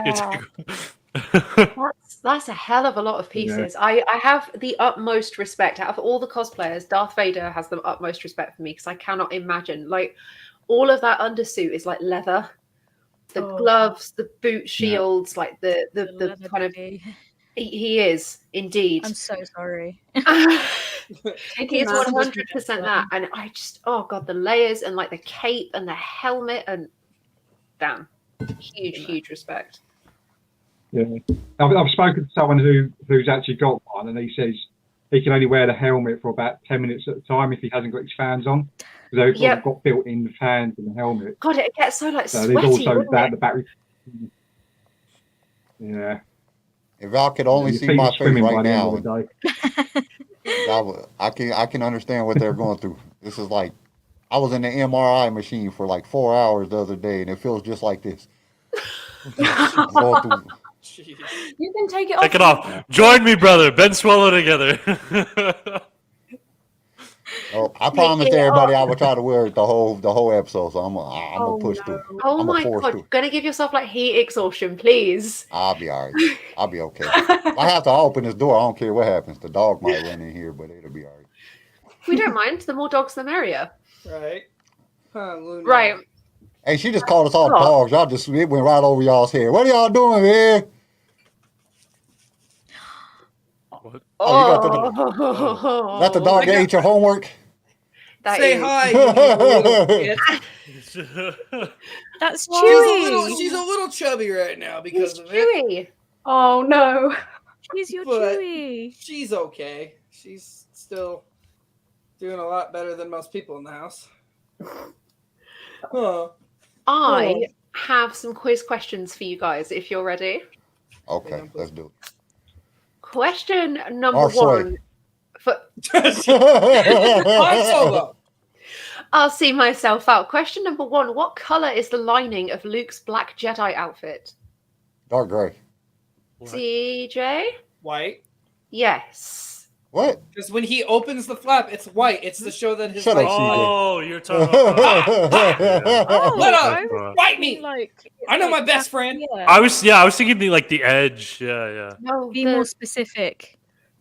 That's a hell of a lot of pieces. Yeah. I have the utmost respect out of all the cosplayers. Darth Vader has the utmost respect for me because I cannot imagine, like, all of that undersuit is like leather. The gloves, the boot shields, like the kind of he is indeed. I'm so sorry. He is 100% that, and I just the layers and like the cape and the helmet and damn, huge respect. Yeah, I've spoken to someone who's actually got one, and he says he can only wear the helmet for about 10 minutes at a time if he hasn't got his fans on. They've got built-in fans in the helmet. God, it gets so like sweaty. There's also that the battery. Yeah. If y'all could only see my face right now, I can understand what they're going through. This is like, I was in the MRI machine for like 4 hours the other day, and it feels just like this. Going through. You can take it off. Take it off. Join me, brother. Ben Swallow together. Oh, I promised everybody I would try to wear it the whole episode, so I'm gonna push through. Oh I'm my force god, through. gonna give yourself like heat exhaustion, please. I'll be all right. I'll be okay. I have to open this door. I don't care what happens. The dog might run in here, but it'll be all right. We don't mind. The more dogs, the merrier. Right. Right. Hey, she just called us all dogs. It went right over y'all's head. What are y'all doing here? What? Oh, you got that the dog that ate your homework? Say hi. You little kid. That's Chewy. She's a little chubby right now because of Chewy. it. Oh no. She's your But Chewy. she's okay. She's still doing a lot better than most people in the house. Huh. I have some quiz questions for you guys if you're ready. Okay, let's do it. Question number Our one. Han Solo. I'll see myself out. Question number one. What color is the lining of Luke's black Jedi outfit? Dark gray. CJ? White. Yes. What? Because when he opens the flap, it's white. It's to show that his Shut up, Oh, you're talking about. Let up! Fight me! I know my best friend. I was thinking the edge. Yeah. No, Be more specific.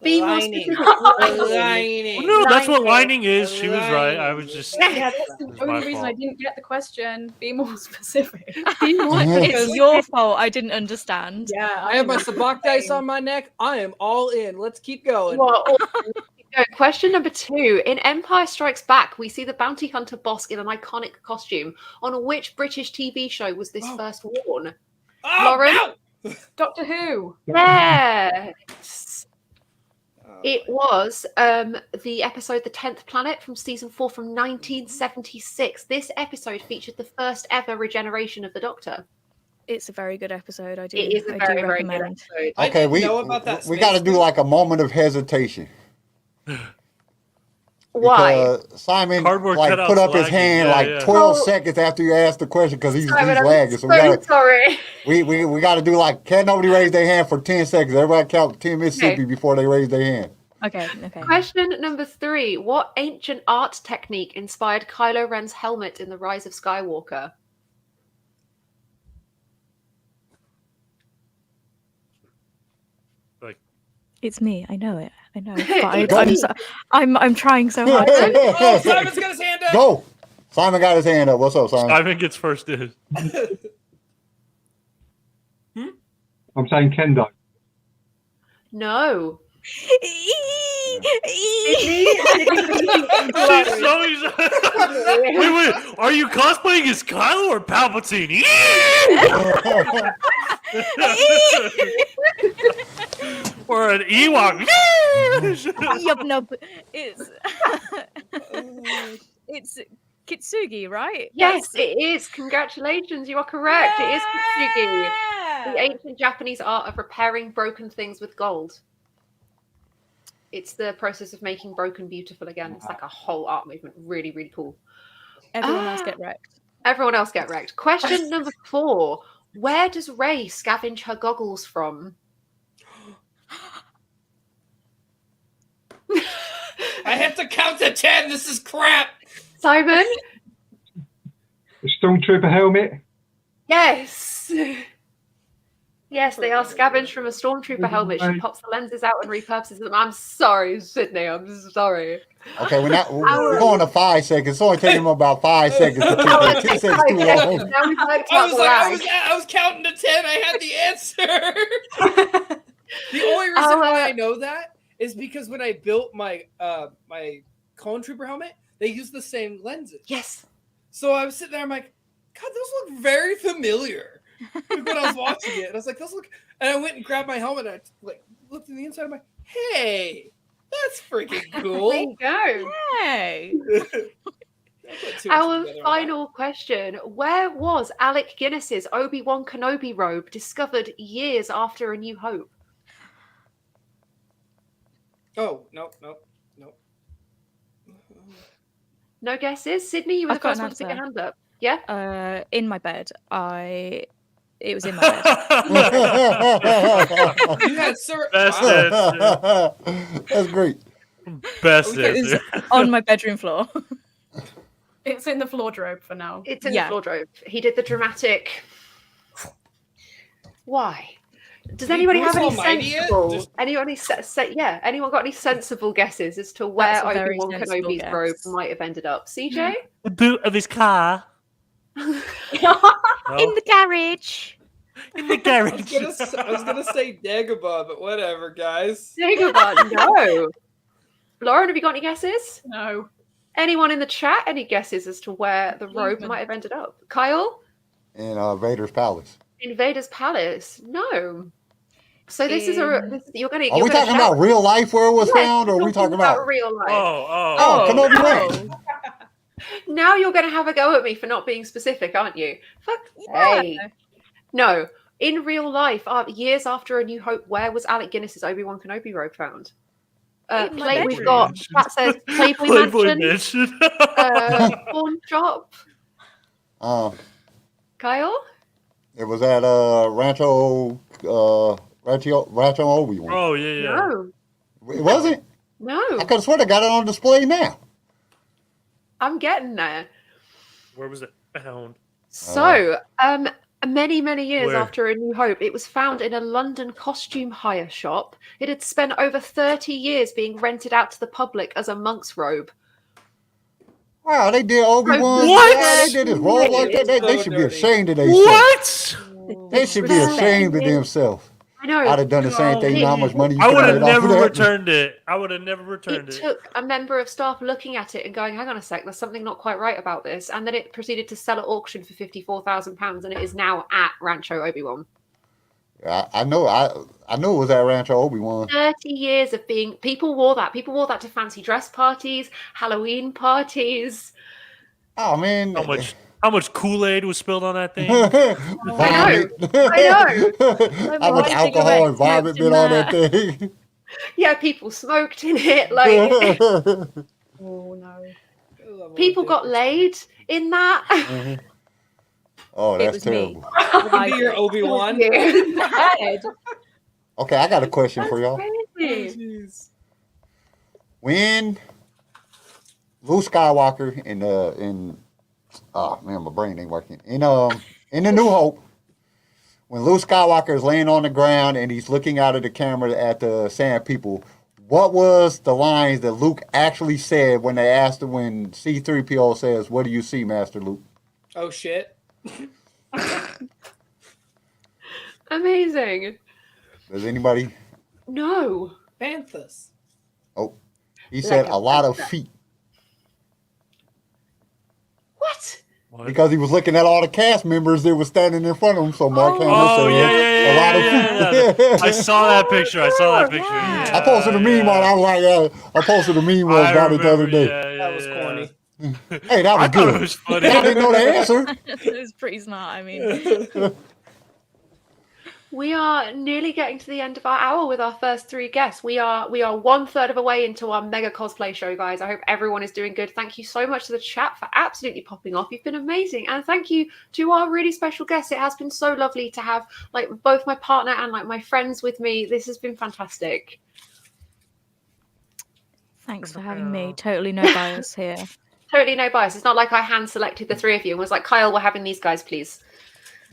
Be more Lining. specific. Lining. No, that's what lining is. She was right. I was just. Yeah, that's the my only reason I fault. didn't get the question. Be more specific. It's your fault. I didn't understand. Yeah, I have my sabak dice on my neck. I am all in. Let's keep going. Question number two. In Empire Strikes Back, we see the bounty hunter Bosk in an iconic costume. On which British TV show was this first worn? Lauren? Doctor Who. Yes. It was the episode The 10th Planet from season 4 from 1976. This episode featured the first ever regeneration of the Doctor. It's a very good episode. I do. It is a very, very good episode. Okay, we got to do like a moment of hesitation. Why? Because Simon Cardboard put cutouts up his lagging. hand Yeah, 12 seconds after you asked the question because he's Simon, I'm lagging. So so sorry. we got to do can't nobody raise their hand for 10 seconds. Everybody count 10 Mississippi before they raise their hand. Okay. Question number three. What ancient art technique inspired Kylo Ren's helmet in The Rise of Skywalker? It's me. I know it. I know. But I'm trying so hard. Oh, Simon's got his hand up. Go. Simon got his hand up. What's up, Simon? Simon gets first in. I'm saying kendo. No. Wait. Are you cosplaying as Kylo or Palpatine? Or an Ewok? Yup, no, it's Kitsugi, right? Yes, it is. Congratulations, you are correct. It is Kitsugi, the ancient Japanese art of repairing broken things with gold. It's the process of making broken beautiful again. It's like a whole art movement. Really, really cool. Everyone else get wrecked. Everyone else get wrecked. Question number 4. Where does Rey scavenge her goggles from? I have to count to 10. This is crap. Simon? The Stormtrooper helmet. Yes. Yes, they are scavenged from a Stormtrooper helmet. She pops the lenses out and repurposes them. I'm sorry, Sydney. I'm sorry. Okay, we're going to 5 seconds. It's only taking them about 5 seconds to keep 10 seconds too long. I was counting to 10. I had the answer. The only reason why I know that is because when I built my my Clone Trooper helmet, they used the same lenses. Yes. So I was sitting there, I'm like, God, those look very familiar. When I was watching it, and I was like, those look. And I went and grabbed my helmet, and I looked in the inside. I'm like, hey, that's freaking cool. There you go. Hey. Our final question. Where was Alec Guinness's Obi-Wan Kenobi robe discovered years after A New Hope? Oh, no. No guesses? Sydney, you were I've the got first an one to pick a answer. hand up. Yeah? In my bed. It was in my bed. You had That's great. Best Okay, It's answer. on my bedroom floor. It's in the wardrobe for now. It's in Yeah. the wardrobe. He did the dramatic. Why? Does anybody have any Bruce Almighty it? sensible? Just- Anyone got any sensible guesses as to where That's a very Obi-Wan sensible Kenobi's guess. robe might have ended up? CJ? The boot of his car. In the garage. In the I garage. was gonna say Dagobah, but whatever, guys. Dagobah, no. Lauren, have you got any guesses? No. Anyone in the chat? Any guesses as to where the robe might have ended up? Kyle? In Vader's palace. In Vader's palace? No. So this is you're gonna. Are you're we gonna talking shout- about real life where it was Yes, found, or are we're we talking about? real life? Oh, Kenobi no. Ren. Now you're going to have a go at me for not being specific, aren't you? Fuck. Yeah. Hey. No. In real life, years after A New Hope, where was Alec Guinness's Obi-Wan Kenobi robe found? In my We've bedroom. got that says Playboy, Playboy Mansion, Mansion. pawn shop. Kyle. It was at Rancho Obi-Wan. Oh yeah. No. It wasn't. No. I could have sworn I got it on display now. I'm getting there. Where was it found? So, many years Where? after A New Hope, it was found in a London costume hire shop. It had spent over 30 years being rented out to the public as a monk's robe. Wow, they did Obi-Wan. What? They did his robe like that. They should be ashamed of themselves. What? They should be ashamed of themselves. I know. I'd have done the same thing. You know how much money you I could would have have made off never of that? returned it. I would have never returned It it. took a member of staff looking at it and going, hang on a sec, there's something not quite right about this. And then it proceeded to sell at auction for £54,000 and it is now at Rancho Obi-Wan. I know it was at Rancho Obi-Wan. 30 years of being, people wore that. People wore that to fancy dress parties, Halloween parties. Oh, man. How much Kool-Aid was spilled on that thing? Vomit. I know. How much alcohol and vomit been on that thing? Yeah, people smoked in it. Like, Oh no. people got laid in that. Oh, It that's was me. terrible. Look at your Obi-Wan. Okay, I got a question for y'all. Jeez. When Luke Skywalker in oh man, my brain ain't working. In The New Hope, when Luke Skywalker is laying on the ground and he's looking out of the camera at the Sand People, what was the lines that Luke actually said when they asked him when C-3PO says, "What do you see, Master Luke?" Oh shit. Amazing. Does anybody? No. Banthas. Oh, he said Like a lot of feet What? because he was looking at all the cast members that were standing in front of him. So Mark Hamill Oh, said a lot of feet. I saw that picture. I I posted a meme on. I was like, I posted a meme on about it the other day. That was corny. Hey, that was I thought good. it was funny. I didn't know the answer. It was pretty smart. I mean, We are nearly getting to the end of our hour with our first three guests. We are 1/3 of a way into our mega cosplay show, guys. I hope everyone is doing good. Thank you so much to the chat for absolutely popping off. You've been amazing, and thank you to our really special guests. It has been so lovely to have like both my partner and like my friends with me. This has been fantastic. thanks for having me. Totally no bias here. Totally no bias. It's not like I hand selected the three of you and was like, Kyle, we're having these guys, please.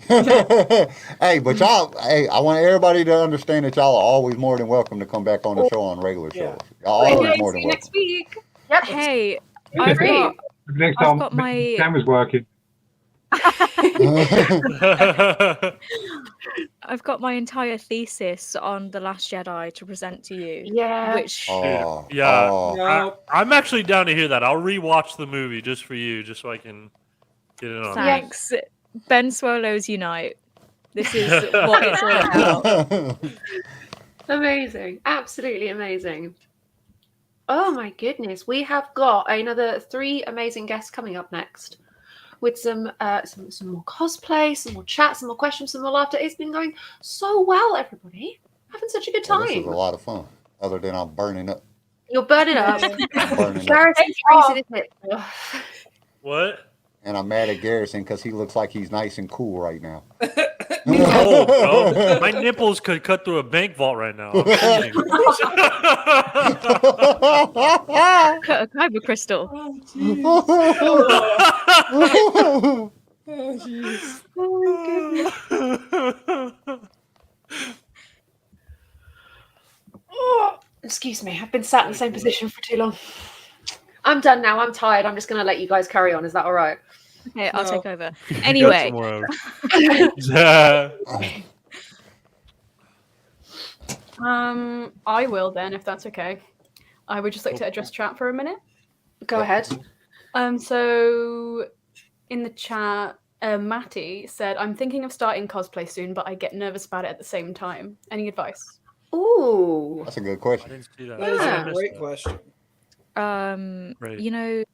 Hey, but y'all, I want everybody to understand that y'all are always more than welcome to come back on the show on regular shows. Y'all always Okay, more see than you next welcome. week. Yep. Hey, I've got, Next I've time got the my- camera's working. I've got my entire thesis on The Last Jedi to present to you. Yeah. Which Oh, Yeah. oh. No. I'm actually down to hear that. I'll rewatch the movie just for you, just so I can get it on. thanks. Ben Swallows Unite. This is what it's all about. Amazing. Absolutely amazing. Oh my goodness. We have got another 3 amazing guests coming up next with some more cosplay, some more chat, some more questions, some more laughter. It's been going so well, everybody. Having such a good Yeah, this is time. a lot of fun. Other than I'm burning up. You're burning up. I'm burning up. Garrison Tracy, isn't it? Ugh. What? And I'm mad at Garrison because he looks like he's nice and cool right now. Oh, bro. My nipples could cut through a bank vault right now. I'm kidding. Cut a kyber crystal. Oh, jeez. Oh, excuse me. I've been sat in the same position for too long. I'm done now. I'm tired. I'm just going to let you guys carry on. Is that all right? Okay, I'll take over. You got Anyway, some more. I will then, if that's okay. I would just like to address chat for a minute. Go ahead. So in the chat, Matty said, "I'm thinking of starting cosplay soon, but I get nervous about it at the same time. Any advice?" Ooh, That's a good I question. didn't see that. That is Yeah. a great question. Right. you know,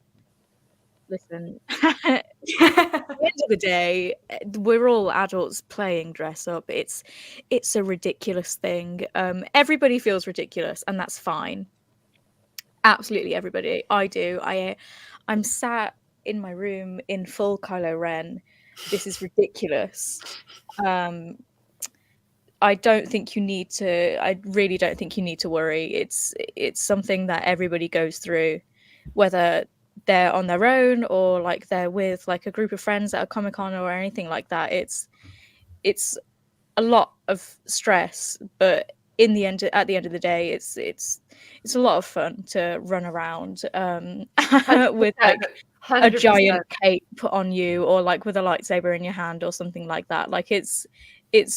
listen. At the end of the day, we're all adults playing dress up. It's a ridiculous thing. Everybody feels ridiculous, and that's fine. Absolutely, everybody. I do. I'm sat in my room in full Kylo Ren. This is ridiculous. I don't think you need to. I really don't think you need to worry. It's something that everybody goes through, whether they're on their own or like they're with like a group of friends at a Comic-Con or anything like that. It's a lot of stress, but at the end of the day, it's a lot of fun to run around with like a 100%. giant cape put on you, or like with a lightsaber in your hand or something like that. Like it's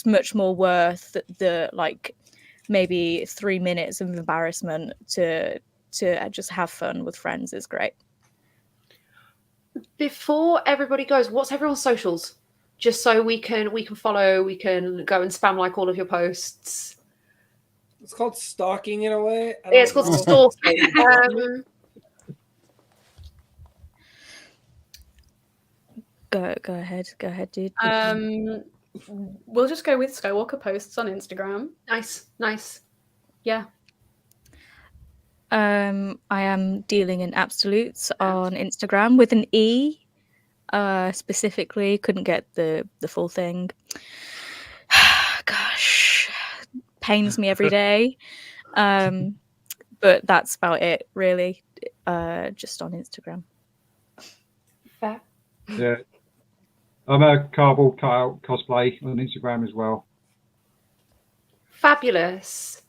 much more worth the like maybe 3 minutes of embarrassment to just have fun with friends is great. Before everybody goes, what's everyone's socials? Just so we can follow, we can go and spam like all of your posts. It's called stalking in a way. I don't It's called know. stalking. Go ahead, dude. We'll just go with Skywalker posts on Instagram. Nice. Yeah. I am dealing in absolutes on Instagram with an E. Specifically, couldn't get the full thing. Gosh, pains me every day. But that's about it, really. Just on Instagram. Fair. Yeah. I'm a cardboard cutout cosplay on Instagram as well. Fabulous.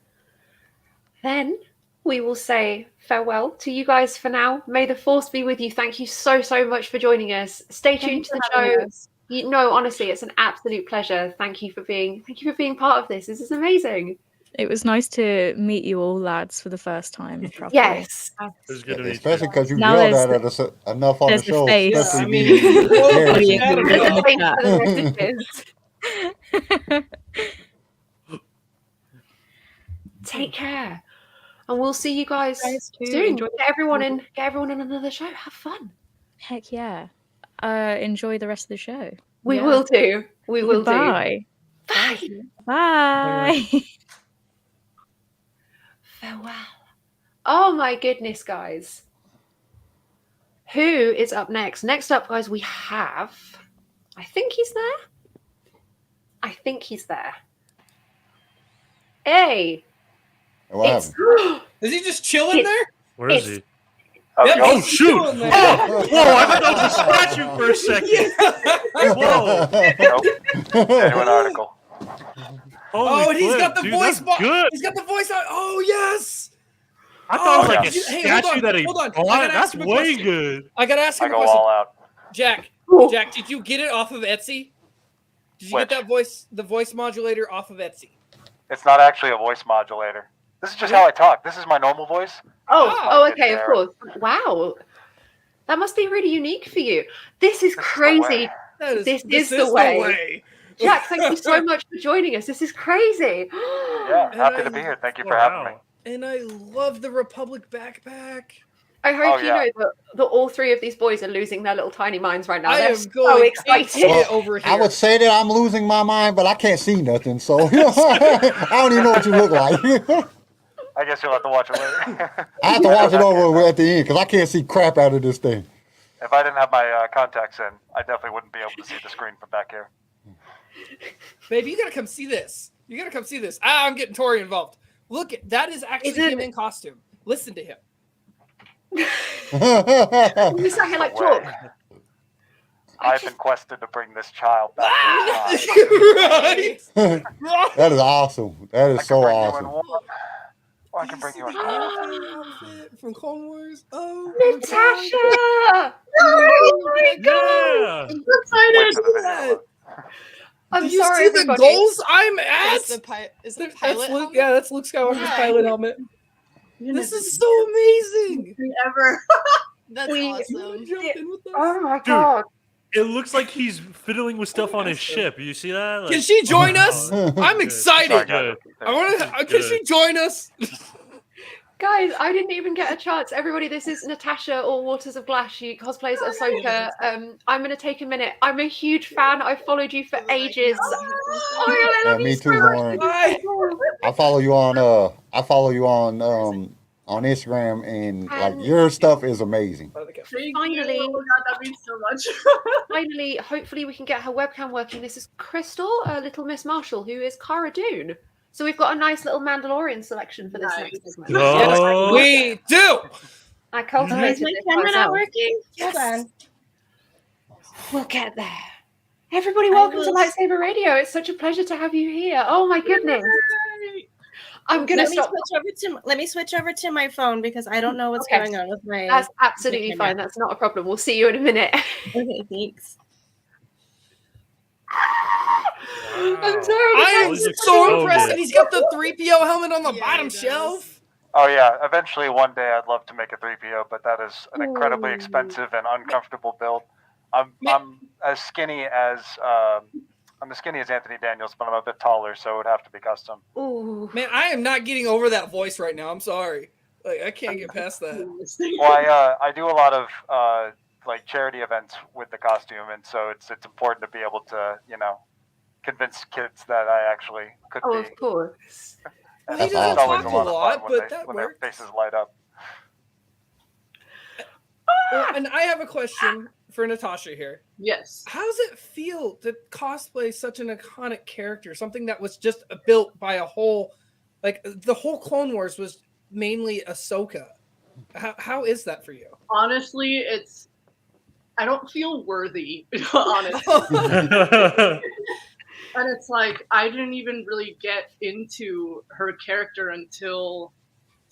Then we will say farewell to you guys for now. May the force be with you. Thank you so much for joining us. Stay tuned to the show. Honestly, it's an absolute pleasure. Thank you for being part of this. This is amazing. It was nice to meet you all, lads, for the first time. Properly. Yes. It was good to meet you. Especially because you Now yelled there's at us enough on the there's the show. face. Especially Yeah, I me. mean, Garrison. Take care. And we'll see you guys too. soon. Enjoy- Get everyone in another show. Have fun. Heck yeah. Enjoy the rest of the show. We Yeah. will do. We will do. Bye. Bye. Bye. Farewell. Oh my goodness, guys. Who is up next? Next up, guys, we have... I think he's there. Hey. What It's... happened? Is he just chilling It's- there? Where is he? Yep, Oh, he's shoot! chilling there. Oh, whoa! I thought that was a statue for a second. Whoa! Genuine article. Holy And he's flip, got the dude, voice. that's good. He's got the voice on. Oh yes. I thought it was like a Hey, hold statue on, that he hold on. I bought. gotta That's ask him a way question. good. I gotta ask I him a go question. all out. Jack, did you get it off of Etsy? Did you Which? get the voice modulator off of Etsy? It's not actually a voice modulator. This is just how I talk. This is my normal voice. Oh, Good okay, of there. course. Wow. That must be really unique for you. This is This is the crazy. way. This is the way. Jack, thank you so much for joining us. This is crazy. Yeah, And happy I- to be here. Thank you Oh, for having me. wow. And I love the Republic backpack. I hope you yeah. know that all three of these boys are losing their little tiny minds right now. I They're am so going excited. apeshit over here. I would say that I'm losing my mind, but I can't see nothing, so I don't even know what you look like. I guess you'll have to watch it later. I have to watch it over at the end because I can't see crap out of this thing. If I didn't have my contacts in, I definitely wouldn't be able to see the screen from back here. Babe, you gotta come see this. You gotta come see this. I'm getting Tori involved. Look, that is actually him in costume. Listen to him. You sat here like talk. I've been quested to bring this child back. Right. That is awesome. That is so awesome. I can bring you in. Outfit from Clone Wars. Oh, Natasha! Oh my god! I'm so excited. I'm Do you sorry, see the everybody. goals I'm at? Is the pilot That's helmet? Luke, yeah, that's Luke Skywalker's Yeah. pilot helmet. This is so amazing. Ever. That's awesome. Jump in with us. Oh my Dude. god. It looks like he's fiddling with stuff on his ship. You see that? Can she join us? I'm Good. excited. Good. I want to. Can she join us? Guys, I didn't even get a chance. Everybody, this is Natasha or Waters of Glass. She cosplays Ahsoka. I'm going to take a minute. I'm a huge fan. I've followed you for ages. Oh my God, I Yeah, love me you too, so much. Lauren. Bye. I follow you on on Instagram, and like your stuff is amazing. Finally, oh God, that means so much. finally, hopefully we can get her webcam working. This is Crystal, Little Miss Marshall, who is Cara Dune. So we've got a nice little Mandalorian selection for this next segment. Oh. We do. I cultivated Is my this camera not myself. working? Hold on. We'll get there. Everybody, welcome to Lightsaber Radio. It's such a pleasure to have you here. Oh my goodness. I'm gonna stop. Let me switch over to my phone because I don't know what's Okay. going on with my. That's absolutely fine. That's not a problem. We'll see you in a minute. Okay, thanks. I'm sorry. I am These look so so impressed good. that he's got the 3PO helmet on the bottom he does. shelf. Oh yeah, eventually one day I'd love to make a 3PO, but that is an incredibly expensive and uncomfortable build. I'm as skinny as Anthony Daniels, but I'm a bit taller, so it would have to be custom. Ooh. Man, I am not getting over that voice right now. I'm sorry. Like I can't get past that. Well, I do a lot of like charity events with the costume, and so it's important to be able to convince kids that I actually could Oh, be. of course. Well, That's he doesn't awesome. talk a lot, but that when their works. faces light up. Well, and I have a question for Natasha here. Yes. How does it feel to cosplay such an iconic character? Something that was just built by a whole, like the whole Clone Wars was mainly Ahsoka. How is that for you? Honestly, I don't feel worthy, honestly. And it's like, I didn't even really get into her character until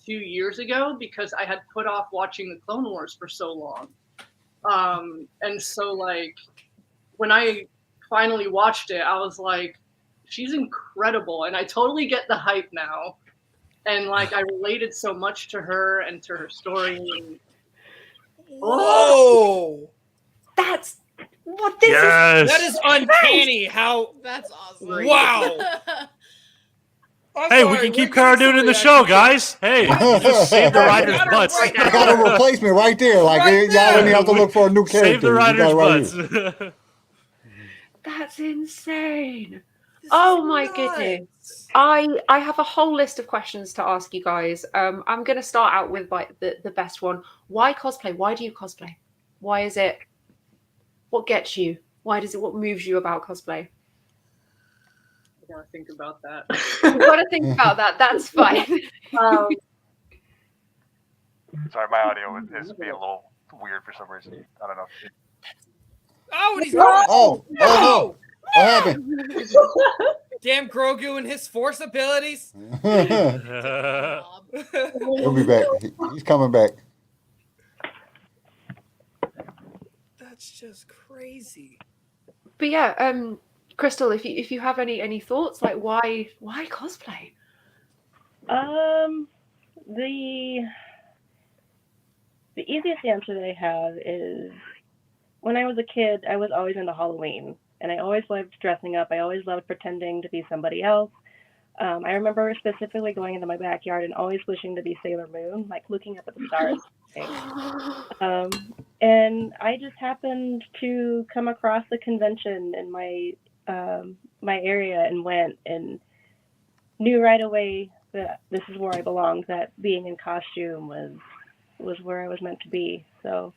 2 years ago because I had put off watching the Clone Wars for so long. And so like, when I finally watched it, I was like, she's incredible. And I totally get the hype now. And like, I related so much to her and to her story. And, Whoa! That's what this Yes. That is uncanny. How? That's awesome. Wow. Hey, we can keep Cara Dune in the show, guys. Hey, just save the writers' butts. I got a replacement right there. Like Right y'all there. don't even have to look for a new character. Save the You got writers' it right butts. here. That's insane. Oh my goodness. I have a whole list of questions to ask you guys. I'm going to start out with like the best one. Why cosplay? Why do you cosplay? Why is it? What gets you? What moves you about cosplay? I gotta think about that. You've got to think about that. That's fine. Sorry, my audio is being a little weird for some reason. I don't know. Oh, and he's Oh no! What happened? Damn Grogu and his force abilities. He'll be back. He's coming back. That's just crazy. But yeah, Crystal, if you have any thoughts, like why cosplay? The easiest answer that I have is when I was a kid, I was always into Halloween, and I always loved dressing up. I always loved pretending to be somebody else. I remember specifically going into my backyard and always wishing to be Sailor Moon, like looking up at the stars. And I just happened to come across the convention in my area and went and knew right away that this is where I belonged, that being in costume was where I was meant to be. So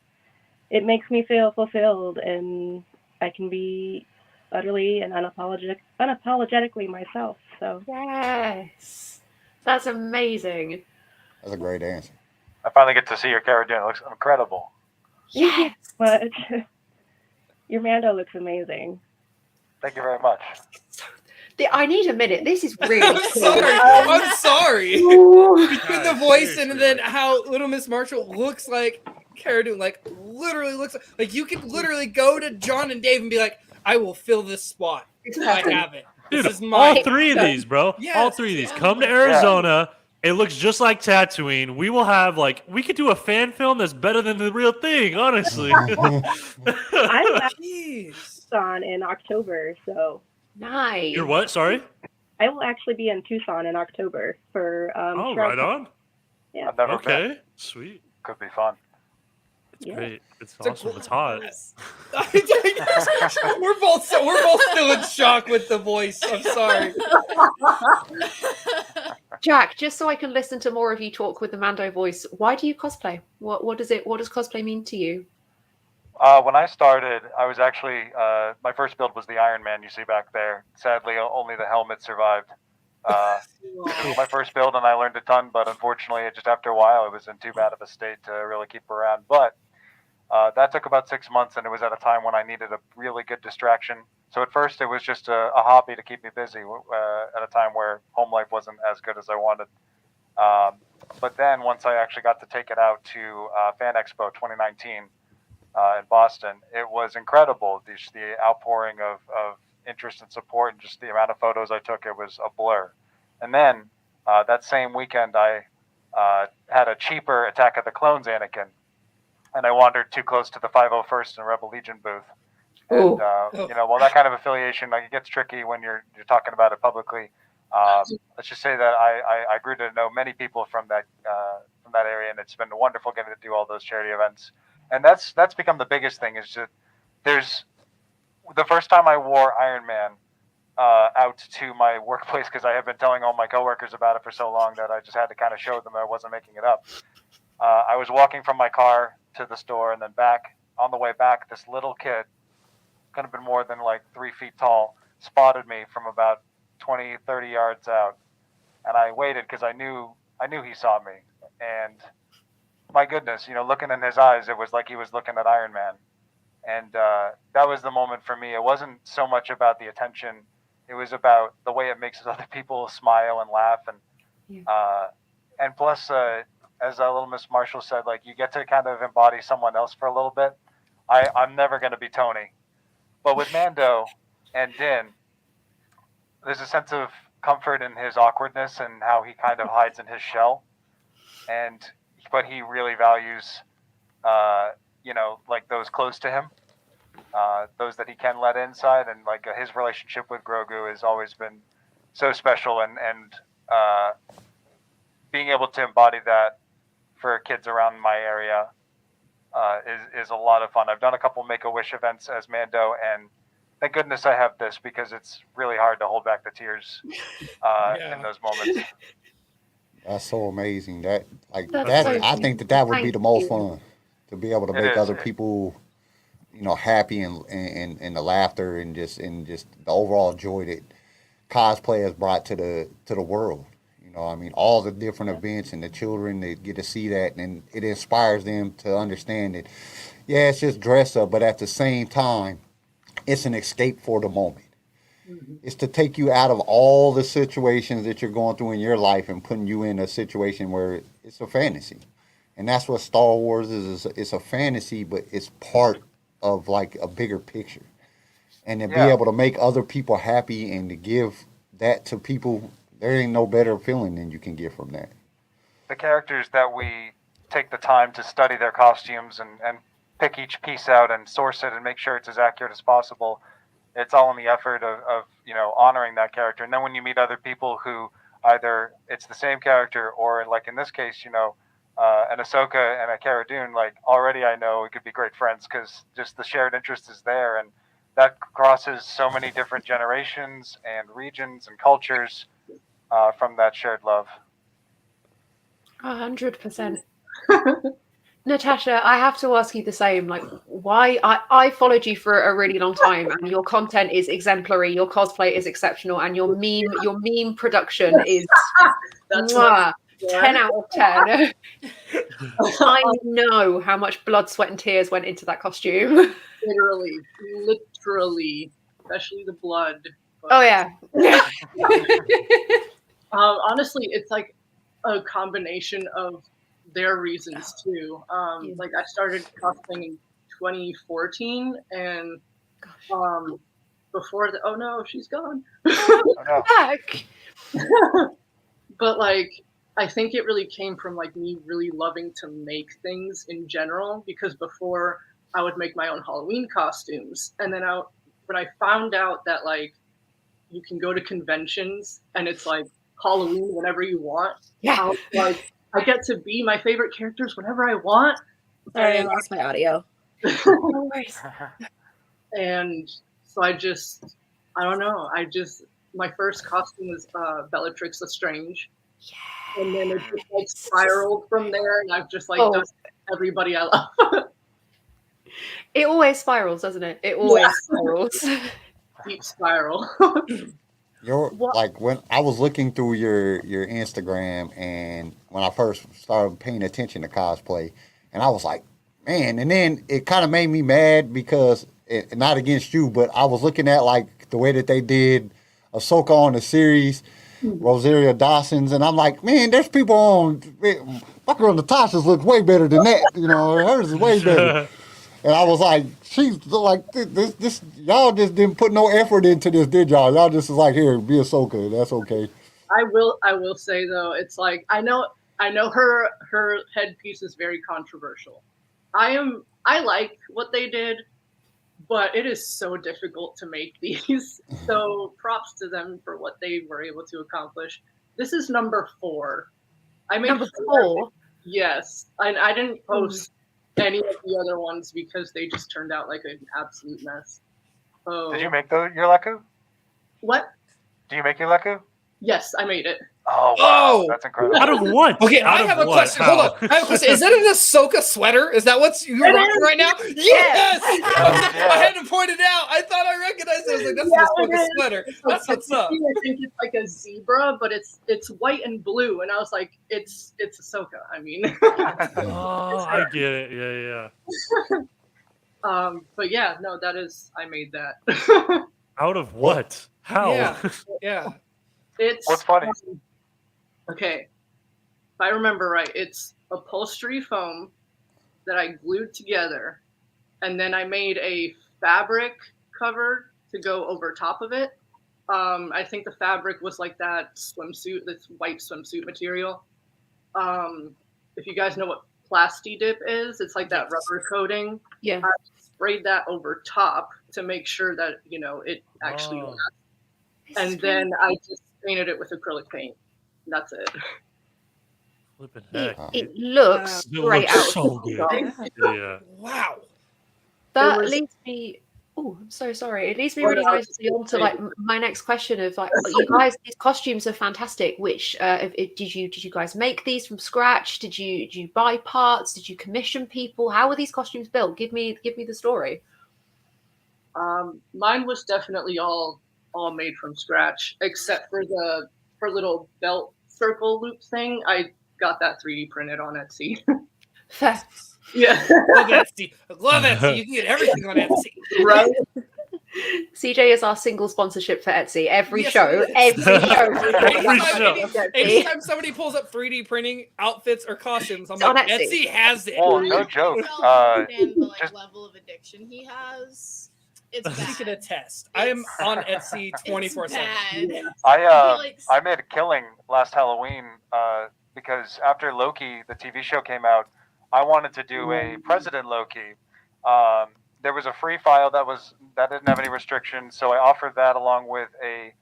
it makes me feel fulfilled, and I can be utterly and unapologetically myself. So yes, that's amazing. That's a great answer. I finally get to see your Cara Dune. It looks incredible. Yes. But your Mando looks amazing. Thank you very much. I need a minute. This is really cool. I'm sorry. Between the voice and then how Little Miss Marshall looks like Cara Dune, like literally looks like you could literally go to John and Dave and be like, I will fill this spot. I have it. Dude, This is all mine. 3 of these, bro. Yes. All 3 of these. Come to Arizona. It looks just like Tatooine. We will have we could do a fan film that's better than the real thing, honestly. I'm actually Tucson in October, so nice. You're what? Sorry? I will actually be in Tucson in October for Oh, Shroud right on. Yeah. I've never Okay, been. sweet. Could be fun. It's great. It's a awesome. It's hot. we're both still in shock with the voice. I'm sorry. Jack, just so I can listen to more of you talk with the Mando voice, why do you cosplay? What does cosplay mean to you? When I started, I was actually my first build was the Iron Man you see back there. Sadly, only the helmet survived. It was my first build, and I learned a ton. But unfortunately, just after a while, it was in too bad of a state to really keep around. But that took about 6 months, and it was at a time when I needed a really good distraction. So at first, it was just a hobby to keep me busy at a time where home life wasn't as good as I wanted. But then once I actually got to take it out to Fan Expo 2019 in Boston, it was incredible. The outpouring of interest and support, and just the amount of photos I took, it was a blur. And then that same weekend, I had a cheaper Attack of the Clones Anakin, and I wandered too close to the 501st and Rebel Legion booth. And well, that kind of affiliation, it gets tricky when you're talking about it publicly. Let's just say that I grew to know many people from that area, and it's been wonderful getting to do all those charity events. And that's become the biggest thing. Is that there's the first time I wore Iron Man out to my workplace, because I have been telling all my coworkers about it for so long that I just had to kind of show them that I wasn't making it up. I was walking from my car to the store, and then back on the way back, this little kid, could have been more than 3 feet tall, spotted me from about 20, 30 yards out. And I waited because I knew he saw me. And my goodness, looking in his eyes, it was like he was looking at Iron Man. And that was the moment for me. It wasn't so much about the attention. It was about the way it makes other people smile and laugh. And plus, as little Miss Marshall said, you get to kind of embody someone else for a little bit. I'm never going to be Tony. But with Mando and Din, there's a sense of comfort in his awkwardness and how he kind of hides in his shell. But he really values, those close to him, those that he can let inside. And his relationship with Grogu has always been so special. And being able to embody that for kids around my area is a lot of fun. I've done a couple Make-A-Wish events as Mando, and thank goodness I have this, because it's really hard to hold back the tears in those moments. That's so amazing. That's so I think that would be the most you. fun, to be able to make other people, happy, and the laughter and just the overall joy that cosplay has brought to the world. All the different events and the children that get to see that, and it inspires them to understand that, yeah, it's just dress up, but at the same time, it's an escape for the moment. Mm-hmm. It's to take you out of all the situations that you're going through in your life and putting you in a situation where it's a fantasy. And that's what Star Wars is. It's a fantasy, but it's part of a bigger picture. And to be able to make other people happy and to give that to people, there ain't no better feeling than you can get from that. The characters that we take the time to study their costumes and pick each piece out and source it and make sure it's as accurate as possible, it's all in the effort of honoring that character. And then when you meet other people who either it's the same character or, in this case, an Ahsoka and a Cara Dune, already I know we could be great friends because just the shared interest is there. And that crosses so many different generations and regions and cultures from that shared love. 100%. Natasha, I have to ask you the same. Like, why? I followed you for a really long time, and your content is exemplary. Your cosplay is exceptional, and your meme production is mwah, 10 out of 10. I know how much blood, sweat, and tears went into that costume. Literally, especially the blood. Oh yeah. Honestly, it's like a combination of their reasons too. Like I started cosplaying in 2014, and before the oh no, she's gone. Back. But like I think it really came from like me really loving to make things in general, because before I would make my own Halloween costumes, and then when I found out that like you can go to conventions and it's like Halloween whenever you want. Yeah. I was like, I get to be my favorite characters whenever I want. Sorry, I lost my audio. No worries. And so I don't know. My first costume was Bellatrix Lestrange. Yeah. And then it just like spiraled from there, and I've just like done everybody I love. It always spirals, doesn't it? It always spirals. Deep spiral. Like when I was looking through your Instagram, and when I first started paying attention to cosplay, and I was like, man, and then it kind of made me mad because not against you, but I was looking at like the way that they did Ahsoka on the series, Rosario Dawson's, and I'm like, man, there's people on my girl Natasha's looks way better than that, you know, hers is way better. And I was like, she's like, this y'all just didn't put no effort into this, did y'all? Y'all just was like, here, be Ahsoka. That's okay. I will say though, it's like I know her headpiece is very controversial. I like what they did, but it is so difficult to make these. So props to them for what they were able to accomplish. This is number 4. I made number 4. Yes, I didn't post any of the other ones because they just turned out like an absolute mess. Oh. Did you make your Leku? What? Do you make your Leku? Yes, I made it. Oh, wow. That's incredible. Out of what? Okay, Out I of have a what? question. How? Hold on. I have a question. Is that an Ahsoka sweater? Is that what you're rocking right now? Yes! I had to point it out. I thought I recognized it. I was like, that's an Ahsoka sweater. That's what's up. I think it's like a zebra, but it's white and blue. And I was like, it's Ahsoka. I mean. Oh, I get it. Yeah. But yeah, no, I made that. Out of what? How? Yeah. It's what's funny? Okay, if I remember right, it's upholstery foam that I glued together, and then I made a fabric cover to go over top of it. I think the fabric was like that swimsuit, this white swimsuit material. If you guys know what Plasti Dip is, it's like that rubber coating. Yeah. I sprayed that over top to make sure that, it actually lasts. And then I just painted it with acrylic paint. That's it. It looks great out. So good. Yeah. Wow. That leads me. Oh, I'm so sorry. It leads me really nicely on to like my next question of like, you guys, these costumes are fantastic. Which did you guys make these from scratch? Did you buy parts? Did you commission people? How were these costumes built? Give me the story. Mine was definitely all made from scratch, except for the little belt circle loop thing. I got that 3D printed on Etsy. Fair. Yeah. Love Etsy. Love Etsy. You can get everything on Etsy. Right? CJ is our single sponsorship for Etsy. Every show. Anytime somebody pulls up 3D printing outfits or costumes, I'm like, Etsy has it. Oh, no joke. The level of addiction he has. It's bad. He can attest. I am on Etsy 24/7. I made a killing last Halloween because after Loki, the TV show came out, I wanted to do a President Loki. There was a free file that didn't have any restrictions, so I offered that along with a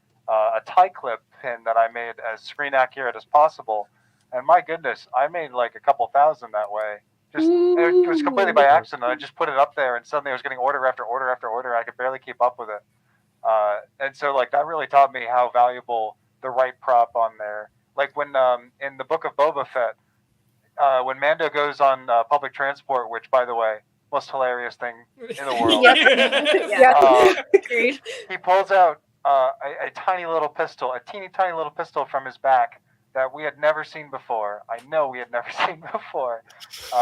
tie clip pin that I made as screen accurate as possible. And my goodness, I made like a couple thousand that way. It was completely by accident. I just put it up there, and suddenly I was getting order after order after order. I could barely keep up with it. And so, like, that really taught me how valuable the right prop on there. Like when in the Book of Boba Fett, when Mando goes on public transport, which, by the way, most hilarious thing in the world. Agreed. He pulls out a tiny little pistol, a teeny tiny little pistol from his back that we had never seen before. I know we had never seen before,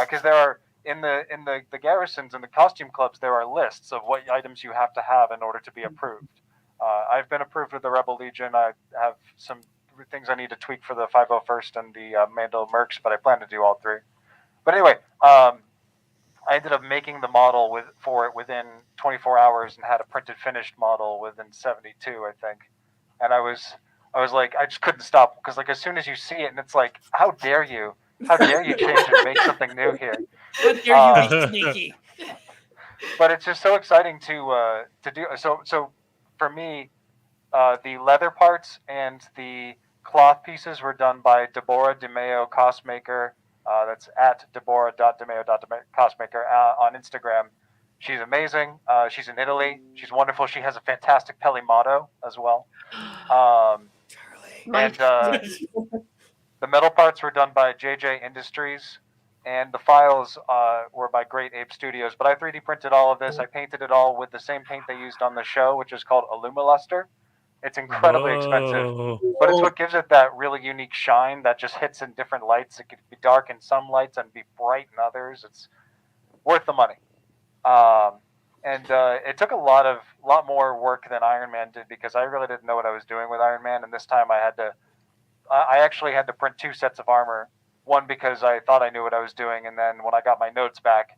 because there are in the garrisons and the costume clubs, there are lists of what items you have to have in order to be approved. I've been approved with the Rebel Legion. I have some things I need to tweak for the 501st and the Mando Mercs, but I plan to do all three. But anyway, I ended up making the model for it within 24 hours and had a printed finished model within 72, I think. And I was like, I just couldn't stop, because like as soon as you see it, and it's like, how dare you change and make something new here? How dare you be sneaky? But it's just so exciting to do. So for me, the leather parts and the cloth pieces were done by Deborah DeMeo Cosmaker. That's at Deborah.DeMeo.Cosmaker on Instagram. She's amazing. She's in Italy. She's wonderful. She has a fantastic Pellimato as well. And the metal parts were done by JJ Industries, and the files were by Great Ape Studios. But I 3D printed all of this. I painted it all with the same paint they used on the show, which is called Illumoluster. It's incredibly expensive, but it's what gives it that really unique shine that just hits in different lights. It could be dark in some lights and be bright in others. It's worth the money. And it took a lot more work than Iron Man did, because I really didn't know what I was doing with Iron Man. And this time I actually had to print 2 sets of armor. One, because I thought I knew what I was doing. And then when I got my notes back,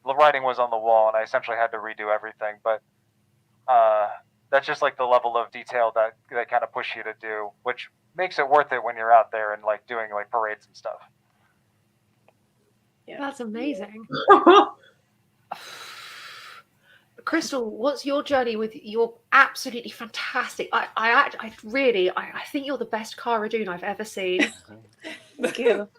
the writing was on the wall and I essentially had to redo everything. But, that's just like the level of detail that they kind of push you to do, which makes it worth it when you're out there and like doing like parades and stuff. Yeah, that's amazing. Crystal, what's your journey with your absolutely fantastic? I think you're the best Cara Dune I've ever seen. Thank you.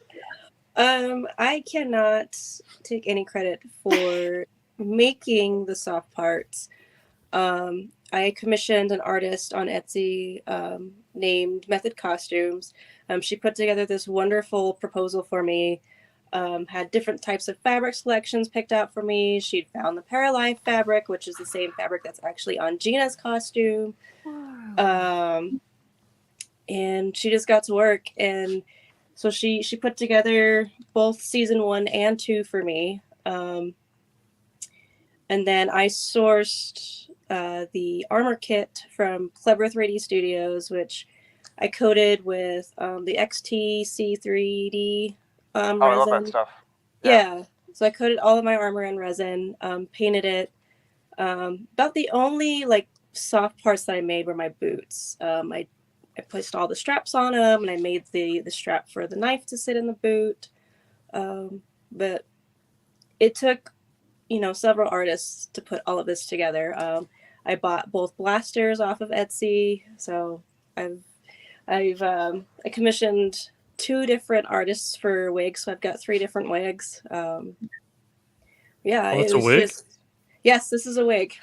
I cannot take any credit for making the soft parts. I commissioned an artist on Etsy named Method Costumes. She put together this wonderful proposal for me, had different types of fabric selections picked out for me. She'd found the Paralife fabric, which is the same fabric that's actually on Gina's costume. Wow. And she just got to work. And so she put together both season 1 and 2 for me. And then I sourced the armor kit from Clever 3D Studios, which I coated with the XTC3D resin. I love that stuff. Yeah. So I coated all of my armor in resin, painted it. About the only like soft parts that I made were my boots. I placed all the straps on them, and I made the strap for the knife to sit in the boot. But it took several artists to put all of this together. I bought both blasters off of Etsy, so I commissioned 2 different artists for wigs, so I've got 3 different wigs. Yeah, it's a wig. Yes, this is a wig.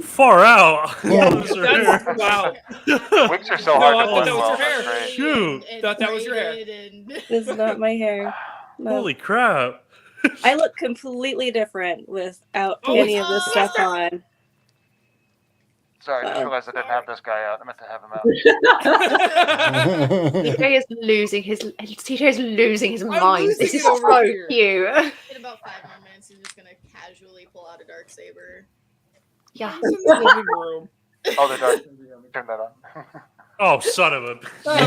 Far out. Wow. Wigs are so hard to blend that was well. your hair. That's great. Shoot. Thought that was your hair. This is not my hair. No. Holy crap. I look completely different without any of this stuff on. Sorry, I just realized I didn't have this guy out. I meant to have him out. TJ is losing his mind. This is so cute. In about 5 more minutes, he's just gonna casually pull out a Darksaber. Yeah. In the living room. Oh, the dark. Turn that on. Oh, son of a. Come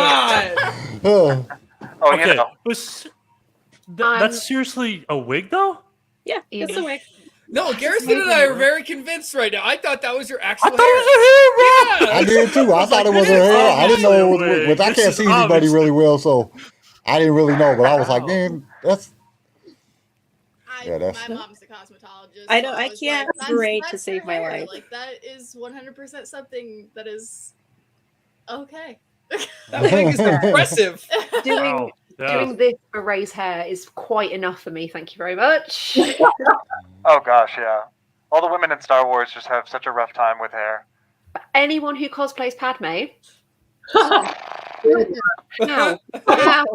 on. Oh, Okay. you know. That's seriously a wig, though? Yeah, it's a wig. No, Garrison and I are very convinced right now. I thought that was your actual hair. I did too. I thought it was her hair. I didn't know it was. I can't see anybody really well, so I didn't really know. But I was like, man, that's. My mom's a cosmetologist. I know. So I can't like, braid that's to save her my hair. life. Like that is 100% something that is okay. That wig is impressive. Doing this for Ray's hair is quite enough for me. Thank you very much. Oh gosh, yeah. All the women in Star Wars just have such a rough time with hair. Anyone who cosplays Padme, How? How?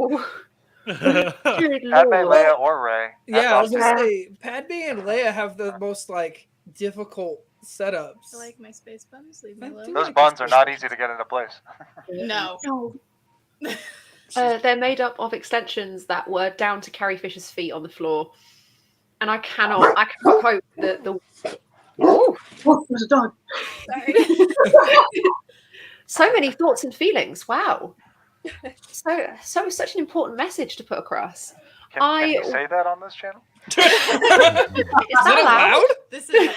Good Padme, lord. Leia, or Rey. Yeah, I was gonna say Padme and Leia have the most like difficult setups. I like my space buns. Leave me alone. Those buns are not easy to get into place. No. They're made up of extensions that were down to Carrie Fisher's feet on the floor, and I cannot cope with the. Oh, there's a dog. Sorry. So many thoughts and feelings. Wow. So such an important message to put across. Can we say that on this channel? Is that allowed? This is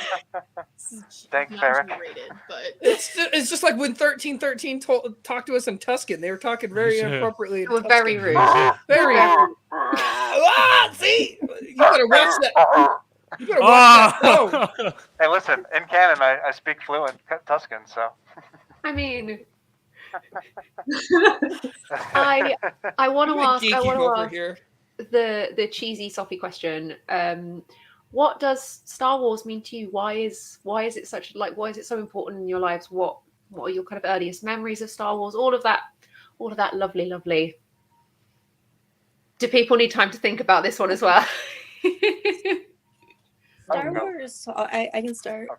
Thank not Ferric. G-rated, but It's just like when 1313 talked to us in Tuscan. They were talking very inappropriately. They were very rude. Very rude. See, you better watch that. You better watch that. Oh. Hey, listen. In canon, I speak fluent Tuscan, so. I mean, I want to ask. I want to ask here. the cheesy, soppy question. What does Star Wars mean to you? Why is it such why is it so important in your lives? What are your kind of earliest memories of Star Wars? All of that lovely. Do people need time to think about this one as well? Star Wars, I can start.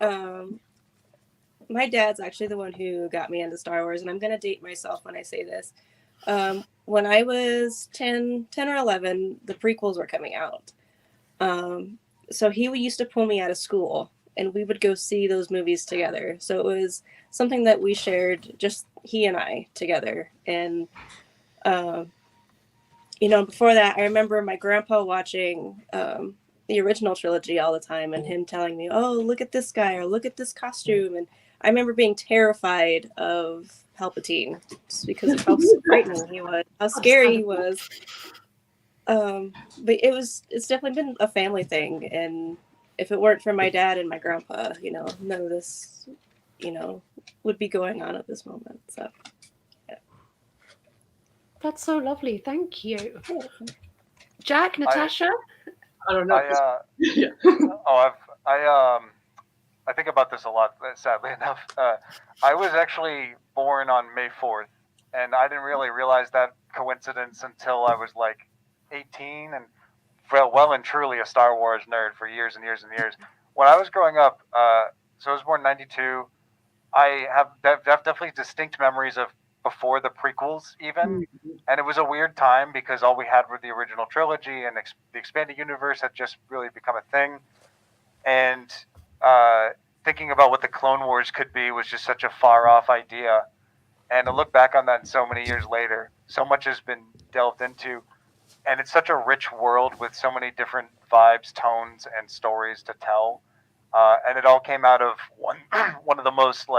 My dad's actually the one who got me into Star Wars, and I'm going to date myself when I say this. When I was 10 or 11, the prequels were coming out. So he used to pull me out of school, and we would go see those movies together. So it was something that we shared, just he and I together. And, before that, I remember my grandpa watching the original trilogy all the time, and him telling me, oh, look at this guy, or look at this costume. And I remember being terrified of Palpatine just because of how frightening he was, how scary he was. But it's definitely been a family thing. And if it weren't for my dad and my grandpa, none of this, would be going on at this moment. So, yeah. That's so lovely. Thank you. Jack, Natasha? I don't know. I think about this a lot, sadly enough. I was actually born on May 4th, and I didn't really realize that coincidence until I was like 18 and well and truly a Star Wars nerd for years and years and years. When I was growing up, so I was born in 92, I have definitely distinct memories of before the prequels even, and it was a weird time because all we had were the original trilogy, and the expanded universe had just really become a thing. And thinking about what the Clone Wars could be was just such a far-off idea. And to look back on that so many years later, so much has been delved into. And it's such a rich world with so many different vibes, tones, and stories to tell. And it all came out of one of the most,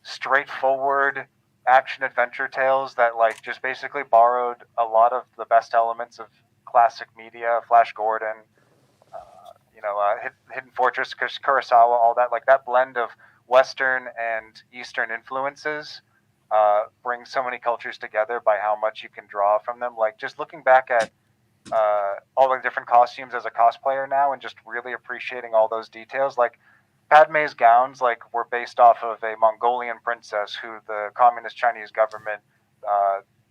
straightforward action-adventure tales that, just basically borrowed a lot of the best elements of classic media, Flash Gordon, Hidden Fortress, Kurosawa, all that. That blend of Western and Eastern influences brings so many cultures together by how much you can draw from them. Just looking back at all the different costumes as a cosplayer now and just really appreciating all those details. Padme's gowns were based off of a Mongolian princess who the communist Chinese government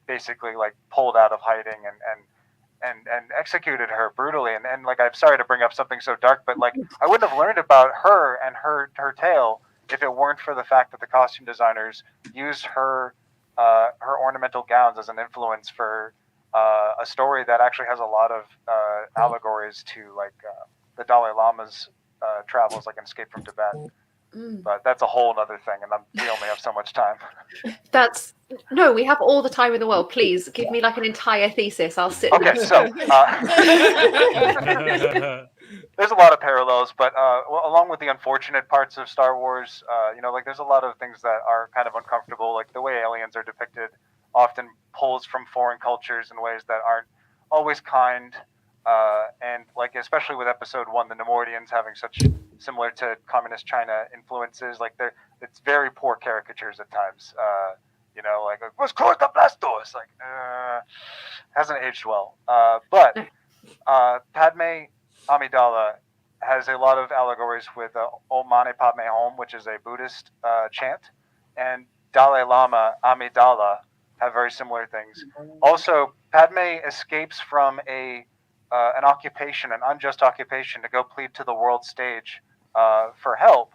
basically pulled out of hiding and executed her brutally. And I'm sorry to bring up something so dark, but I wouldn't have learned about her and her tale if it weren't for the fact that the costume designers used her ornamental gowns as an influence for a story that actually has a lot of allegories to the Dalai Lama's travels, like an Escape from Tibet. But that's a whole other thing, and we only have so much time. No, we have all the time in the world. Please give me an entire thesis. I'll sit. Okay, so there's a lot of parallels, but along with the unfortunate parts of Star Wars, there's a lot of things that are kind of uncomfortable, like the way aliens are depicted often pulls from foreign cultures in ways that aren't always kind. And especially with Episode 1, the Nemoidians having such similar to communist China influences, it's very poor caricatures at times. Let's close the blast doors. Hasn't aged well. But Padme Amidala has a lot of allegories with Om Mani Padme Hum, which is a Buddhist chant, and Dalai Lama Amidala, have very similar things. Also, Padme escapes from an occupation, an unjust occupation, to go plead to the world stage for help.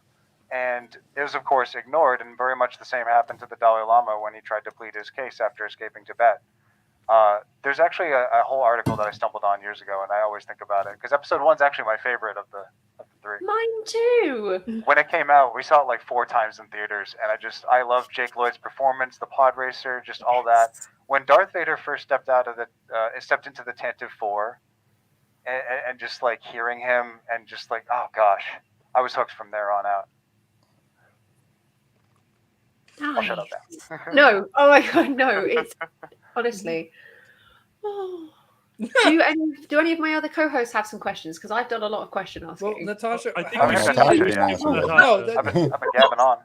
And it was, of course, ignored, and very much the same happened to the Dalai Lama when he tried to plead his case after escaping Tibet. There's actually a whole article that I stumbled on years ago, and I always think about it, because episode 1's actually my favorite of the 3. Mine too. When it came out, we saw it like 4 times in theaters, and I love Jake Lloyd's performance, the pod racer, just all that. When Darth Vader first stepped into the Tantive 4, and just like hearing him, and just like, oh gosh, I was hooked from there on out. I'll shut up now. No, oh my god, no! It's honestly. Do any of my other co-hosts have some questions? Because I've done a lot of question asking. Well, Natasha, I think I've been gabbing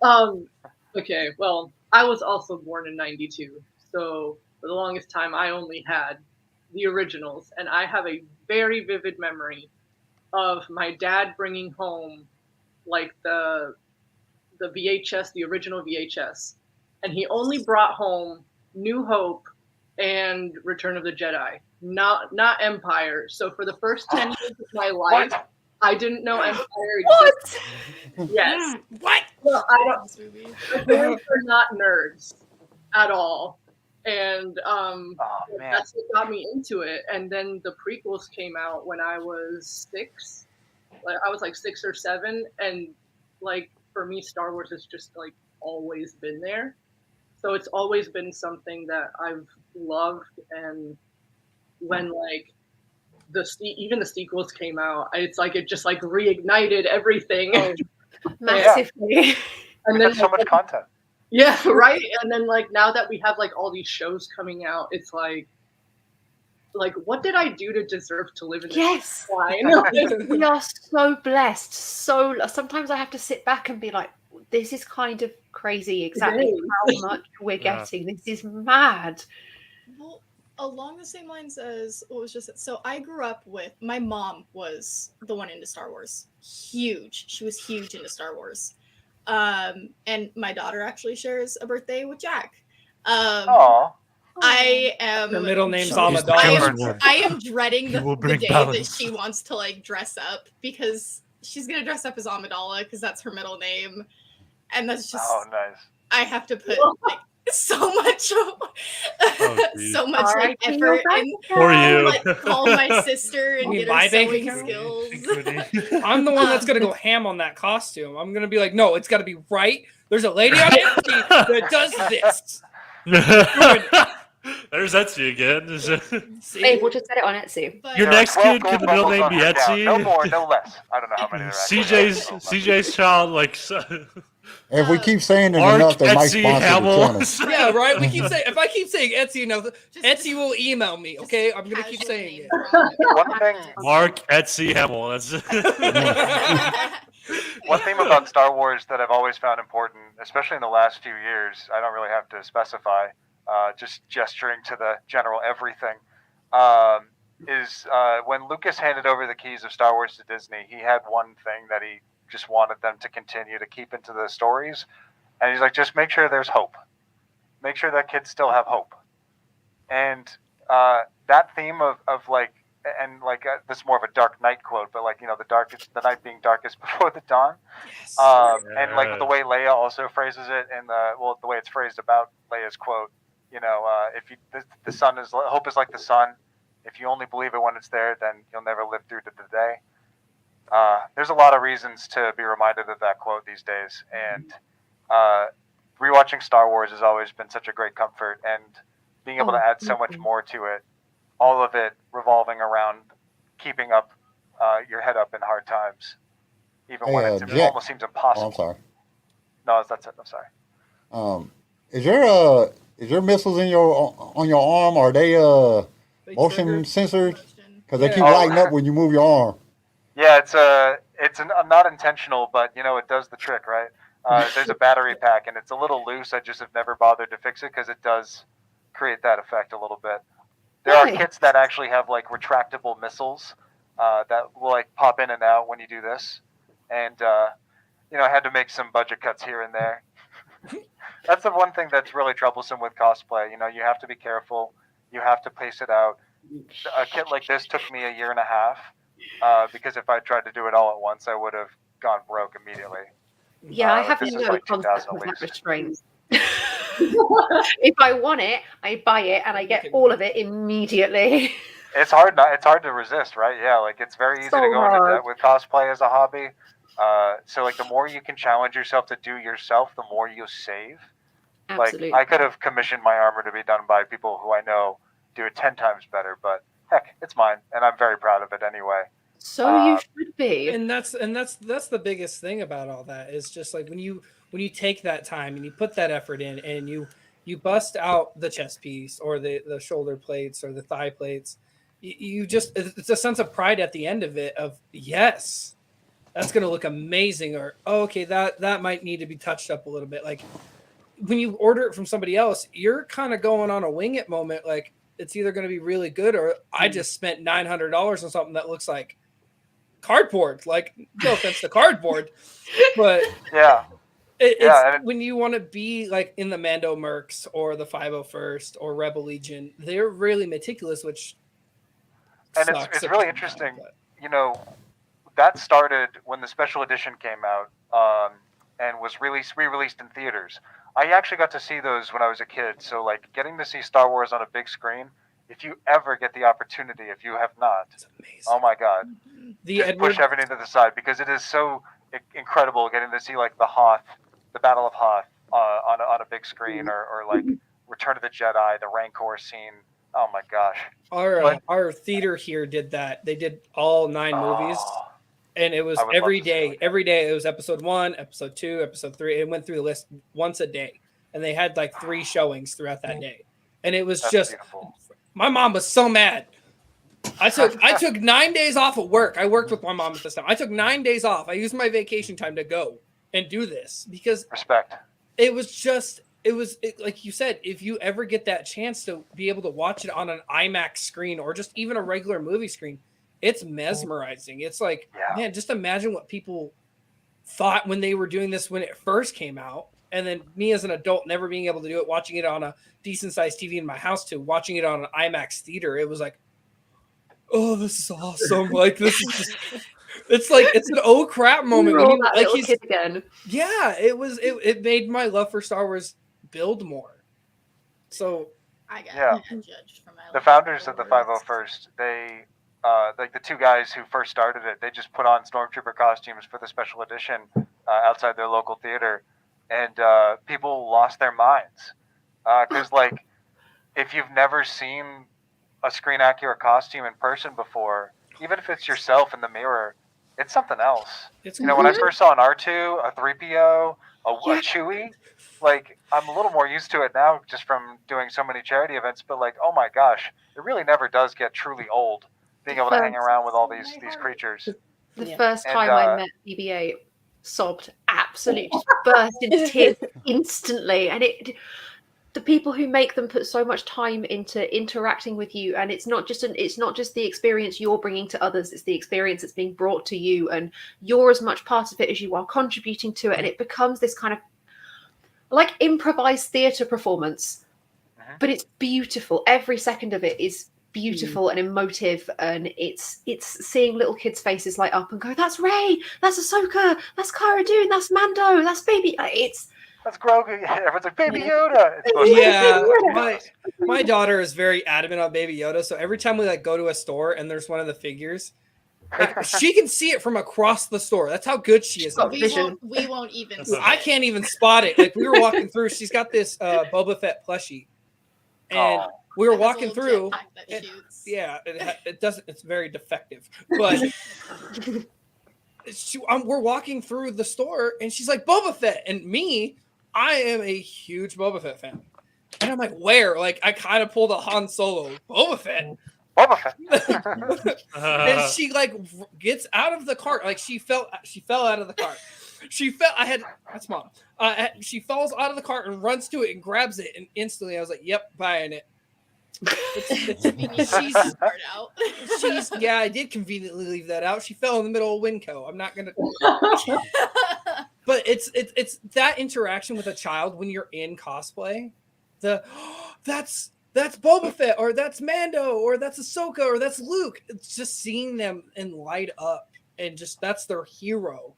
on. Okay, well, I was also born in '92, so for the longest time I only had the originals, and I have a very vivid memory of my dad bringing home like the VHS, the original VHS, and he only brought home New Hope and Return of the Jedi, not Empire. So for the first 10 years of my life, I didn't know Empire existed. Yes. What? Well, my parents are not nerds at all. And that's what got me into it. And then the prequels came out when I was 6. I was like 6 or 7, and like for me, Star Wars has just like always been there. So it's always been something that I've loved. And when like even the sequels came out, it's like it just like reignited everything. Massively. And then so much content. Yeah, right. And then like now that we have like all these shows coming out, it's like what did I do to deserve to live in this line? We are so blessed. So sometimes I have to sit back and be like, this is kind of crazy exactly how much we're getting. This is mad. Well, along the same lines as what was just so I grew up with my mom was the one into Star Wars. Huge. She was huge into Star Wars. And my daughter actually shares a birthday with Jack. I am. Her middle name's Amidala. I am dreading the day that she wants to like dress up, because she's gonna dress up as Amidala because that's her middle name, and that's just. Oh, nice. I have to put like so much, so much like effort in for you. Like, call my sister and get her sewing skills. I'm the one that's gonna go ham on that costume. I'm gonna be like, no, it's got to be right. There's a lady on Etsy that does this. There's Etsy again. Hey, we'll just set it on Etsy. Your next kid, could the middle name be Etsy? No more, no less. I don't know how many there are. CJ's child, like. If we keep saying it enough, they might sponsor the channel. Yeah, right. We keep saying, if I keep saying Etsy enough, Etsy will email me. Okay, I'm gonna keep saying it. One thing, Mark Etsy Hamill. That's one thing about Star Wars that I've always found important, especially in the last few years. I don't really have to specify. Just gesturing to the general everything, is when Lucas handed over the keys of Star Wars to Disney, he had one thing that he just wanted them to continue to keep into the stories. And he's like, just make sure there's hope. Make sure that kids still have hope. And that theme of like, and like, this is more of a Dark Knight quote, but like, the night being darkest before the dawn. Yes. And like the way Leia also phrases it, and the way it's phrased about Leia's quote, if the sun is, hope is like the sun. If you only believe it when it's there, then you'll never live through to the day. There's a lot of reasons to be reminded of that quote these days, and rewatching Star Wars has always been such a great comfort, and being able to add so much more to it, all of it revolving around keeping up your head up in hard times, even when it almost seems impossible. Oh, I'm sorry. No, that's it. I'm sorry. Is your missiles on your arm? Are they motion sensors? Because they keep lighting up when you move your arm. Yeah, it's not intentional, but it does the trick, right? There's a battery pack, and it's a little loose. I just have never bothered to fix it because it does create that effect a little bit. There are kits that actually have like retractable missiles that will like pop in and out when you do this, and I had to make some budget cuts here and there. That's the one thing that's really troublesome with cosplay. You know, you have to be careful. You have to pace it out. A kit like this took me 1.5 years because if I tried to do it all at once, I would have gone broke immediately. Yeah, I have this no is like concept 2000 of at that least. restraint. If I want it, I buy it and I get all of it immediately. It's hard to resist, right? Yeah, like it's very easy So to go into hard. debt with cosplay as a hobby. So like the more you can challenge yourself to do yourself, the more you save. Absolutely. Like I could have commissioned my armor to be done by people who I know do it 10 times better, but heck, it's mine, and I'm very proud of it anyway. So you should be. And that's the biggest thing about all that is just like when you take that time and you put that effort in and you bust out the chest piece or the shoulder plates or the thigh plates, you just, it's a sense of pride at the end of it of, yes, that's going to look amazing, or oh, okay, that might need to be touched up a little bit. Like when you order it from somebody else, you're kind of going on a wing it moment. Like it's either going to be really good or I just spent $900 on something that looks like cardboard. Like no offense to cardboard, but yeah, it's when you want to be like in the Mando Mercs or the 501st or Rebel Legion, they're really meticulous, which and it's really interesting. You know, that started when the special edition came out and was re-released in theaters. I actually got to see those when I was a kid. So like getting to see Star Wars on a big screen, if you ever get the opportunity, if you have not, oh my God, just push everything to the side because it is so incredible getting to see like the Battle of Hoth on a big screen or like Return of the Jedi, the Rancor scene. Oh my gosh. Our theater here did that. They did all 9 movies. And it was every day. Every day it was episode 1, episode 2, episode 3. It went through the list once a day. And they had like 3 showings throughout that day. And it was beautiful. My mom was so mad. I took 9 days off of work. I worked with my mom at this time. I took 9 days off. I used my vacation time to go and do this because respect. It was like you said, if you ever get that chance to be able to watch it on an IMAX screen or just even a regular movie screen, it's mesmerizing. It's like, man, just imagine what people thought when they were doing this when it first came out. And then me as an adult never being able to do it, watching it on a decent sized TV in my house too, watching it on an IMAX theater, it was like, oh, this is awesome. Like this is just, it's an oh crap moment. When he's kid again. Yeah, it made my love for Star Wars build more. So I got judged for my the founders of the 501st, they like the 2 guys who first started it, they just put on Stormtrooper costumes for the special edition outside their local theater, and people lost their minds because like if you've never seen a screen accurate costume in person before, even if it's yourself in the mirror, it's something else. When I first saw an R2, a 3PO, a Chewie, like I'm a little more used to it now just from doing so many charity events, but like, oh my gosh, it really never does get truly old being able to hang around with all these creatures. The first time I met BB-8, sobbed, absolutely just burst into tears instantly. And the people who make them put so much time into interacting with you, and it's not just the experience you're bringing to others, it's the experience that's being brought to you, and you're as much part of it as you are contributing to it, and it becomes this kind of like improvised theater performance. But it's beautiful. Every second of it is beautiful and emotive, and it's seeing little kids' faces light up and go, that's Rey, that's Ahsoka, that's Cara Dune, that's Mando, that's baby. That's Grogu. Everyone's like, Baby Yoda. Yeah, my daughter is very adamant on Baby Yoda. So every time we like go to a store and there's one of the figures, like, she can see it from across the store. That's how good she is. We won't even see I can't even spot it. Like we were walking through, she's got this Boba Fett plushie, and we were walking through. It doesn't. It's very defective, but. We're walking through the store and she's like, Boba Fett, and me, I am a huge Boba Fett fan, and I'm like, where? Like I kind of pulled a Han Solo, Boba Fett, and she like gets out of the cart, like she fell out of the cart. That's mom. She falls out of the cart and runs to it and grabs it, and instantly I was like, yep, buying it. I did conveniently leave that out. She fell in the middle of Winco. I'm not gonna. But it's that interaction with a child when you're in cosplay. That's Boba Fett, or that's Mando, or that's Ahsoka, or that's Luke. It's just seeing them and light up, and just that's their hero.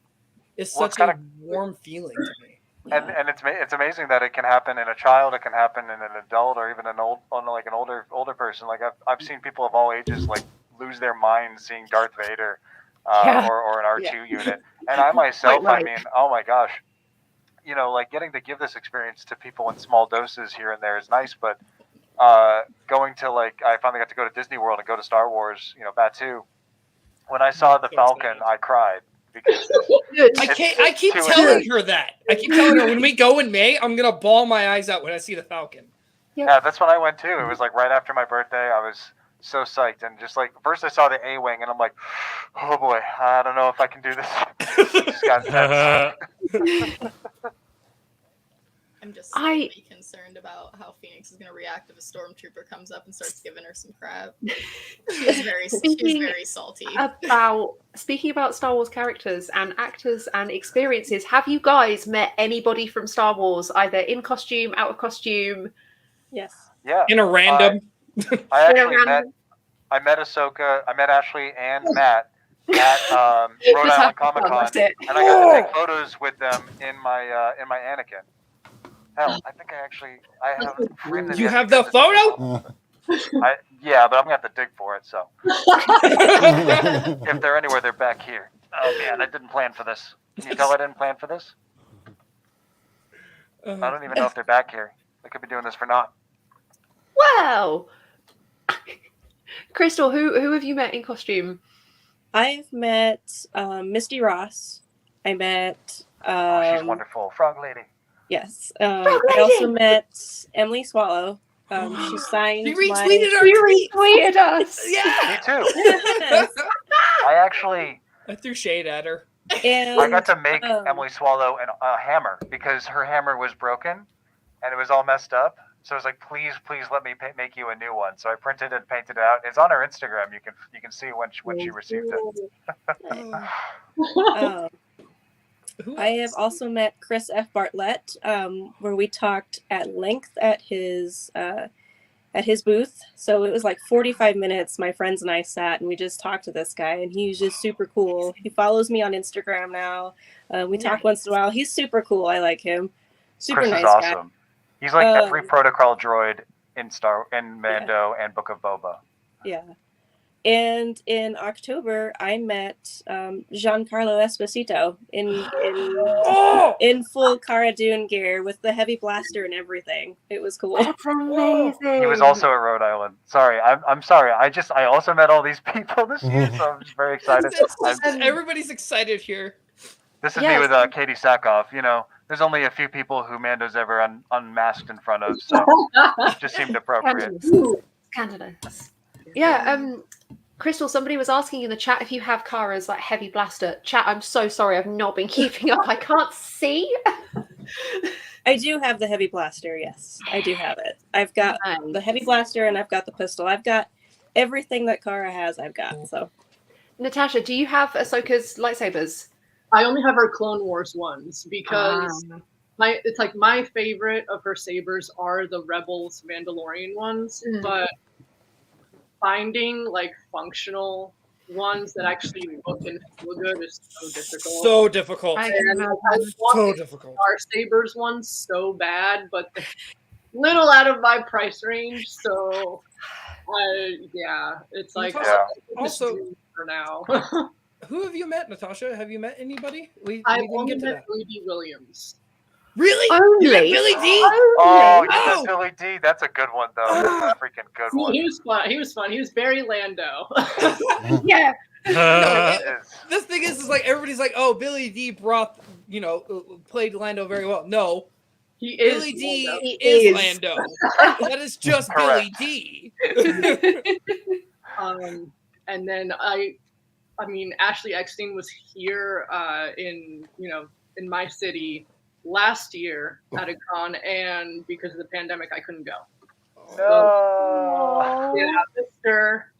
It's such a warm feeling to me. And it's amazing that it can happen in a child, it can happen in an adult, or even an older person. Like I've seen people of all ages like lose their minds seeing Darth Vader, or an R2 unit. And I myself, I mean, oh my gosh, like getting to give this experience to people in small doses here and there is nice, but going to I finally got to go to Disney World and go to Star Wars, Batuu. When I saw the Falcon, I cried. Because I keep telling her that. I keep telling her when we go in May, I'm gonna bawl my eyes out when I see the Falcon. Yeah, that's when I went too. It was right after my birthday. I was so psyched, and just first I saw the A-wing, and I'm like, oh boy, I don't know if I can do this. It just got intense. I'm just really concerned about how Phoenix is going to react if a stormtrooper comes up and starts giving her some crap. She's very salty. Speaking about Star Wars characters and actors and experiences, have you guys met anybody from Star Wars, either in costume, out of costume? Yes. Yeah. In a random. I met Ahsoka. I met Ashley and Matt at Rhode Island Comic Con, and I got to take photos with them in my Anakin. Hell, I think I have framed them. You have the photo? Yeah, but I'm gonna have to dig for it. So if they're anywhere, they're back here. Oh man, I didn't plan for this. Can you tell I didn't plan for this? I don't even know if they're back here. I could be doing this for naught. Wow. Crystal, who have you met in costume? I've met Misty Ross. I met. She's wonderful, Frog Lady. Yes. I also met Emily Swallow. She signed. She retweeted us. Yeah. Me too. I threw shade at her. And I got to make Emily Swallow a hammer because her hammer was broken and it was all messed up. So I was like, please let me make you a new one. So I printed and painted it out. It's on her Instagram. You can see when she received it. I have also met Chris F. Bartlett, where we talked at length at his booth. So it was 45 minutes. My friends and I sat and we just talked to this guy, and he's just super cool. He follows me on Instagram now. We talk once in a while. He's super cool. I like him. Super Chris nice is awesome. guy. He's like every protocol droid in Mando and Book of Boba. Yeah. And in October, I met Giancarlo Esposito in full Cara Dune gear with the heavy blaster and everything. It was cool. That's amazing. He was also at Rhode Island. Sorry, I'm sorry. I also met all these people this year, so I'm just very excited. Everybody's excited here. This is me with Katie Sackhoff. There's only a few people who Mando's ever unmasked in front of, so it just seemed appropriate. Candidates. Yeah, Crystal, somebody was asking in the chat if you have Kara's heavy blaster. Chat, I'm so sorry, I've not been keeping up. I can't see. I do have the heavy blaster, yes. I do have it. I've got the heavy blaster and I've got the pistol. I've got everything that Kara has, I've got. So, Natasha, do you have Ahsoka's lightsabers? I only have her Clone Wars ones because it's my favorite of her sabers are the Rebels Mandalorian ones, but finding functional ones that actually look and feel good is so difficult. So difficult. I want Star Sabers ones so bad, but they're little out of my price range. So, it's also for now. Who have you met, Natasha? Have you met anybody? I've only met Billy Williams. Really? Only? You met Billy D? Oh, you met Billy D? That's a good one, though. That's a freaking good one. He was fun. He was very Lando. Yeah. This thing is everybody's like, oh, Billy D played Lando very well. No. Billy D is Lando. That is just Billy D. And then Ashley Eckstein was here in my city last year at a con, and because of the pandemic, I couldn't go. No. So, sister.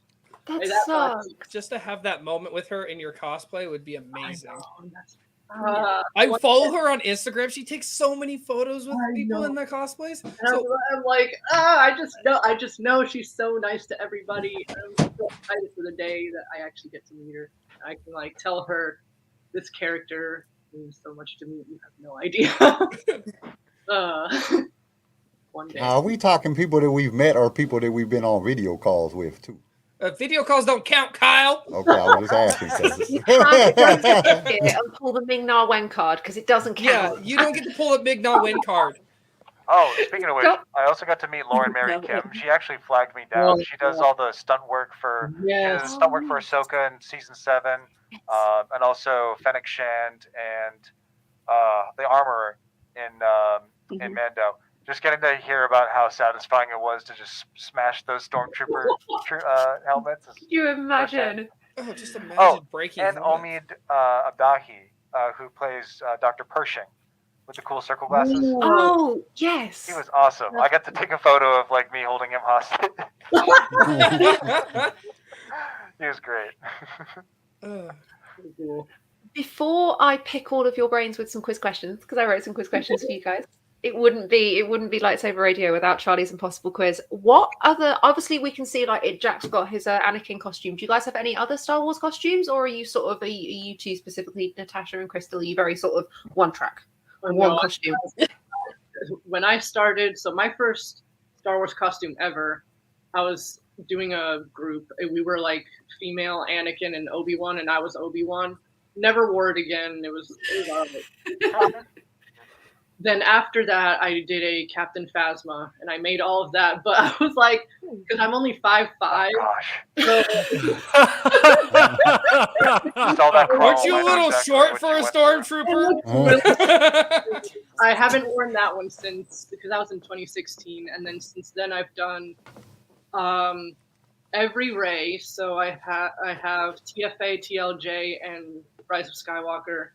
That sucks. Just to have that moment with her in your cosplay would be amazing. I follow her on Instagram. She takes so many photos with people in the cosplays. And I'm like, I just know she's so nice to everybody. I'm so excited for the day that I actually get to meet her. I can like tell her this character means so much to me. You have no idea. One day. Are we talking people that we've met or people that we've been on video calls with too? Video calls don't count, Kyle. Okay, I was just asking. You can't get it and pull the Ming-Na Wen card because it doesn't count. Yeah, you don't get to pull a Ming-Na Wen card. Oh, speaking of which, I also got to meet Lauren Mary Kim. She actually flagged me down. She does all the stunt work for Ahsoka in season 7, and also Fennec Shand and the armorer in Mando. Just getting to hear about how satisfying it was to just smash those Stormtrooper helmets. Could you imagine? Oh, just imagine breaking. And Omid Abdahi, who plays Dr. Pershing with the cool circle glasses. Oh, yes. He was awesome. I got to take a photo of like me holding him hostage. He was great. Before I pick all of your brains with some quiz questions, because I wrote some quiz questions for you guys. It wouldn't be Lightsaber Radio without Charlie's Impossible Quiz. What other? Obviously, we can see Jack's got his Anakin costume. Do you guys have any other Star Wars costumes, or are you are you two specifically, Natasha and Crystal? Are you very sort of one track, one costume? When I started, so my first Star Wars costume ever, I was doing a group. We were like female Anakin and Obi-Wan, and I was Obi-Wan. Never wore it again. It was Then after that, I did a Captain Phasma, and I made all of that. But I was like, because I'm only 5'5". So Aren't you a little short for a Stormtrooper? I haven't worn that one since, because that was in 2016. And then since then, I've done every Rey. So I have TFA, TLJ, and Rise of Skywalker.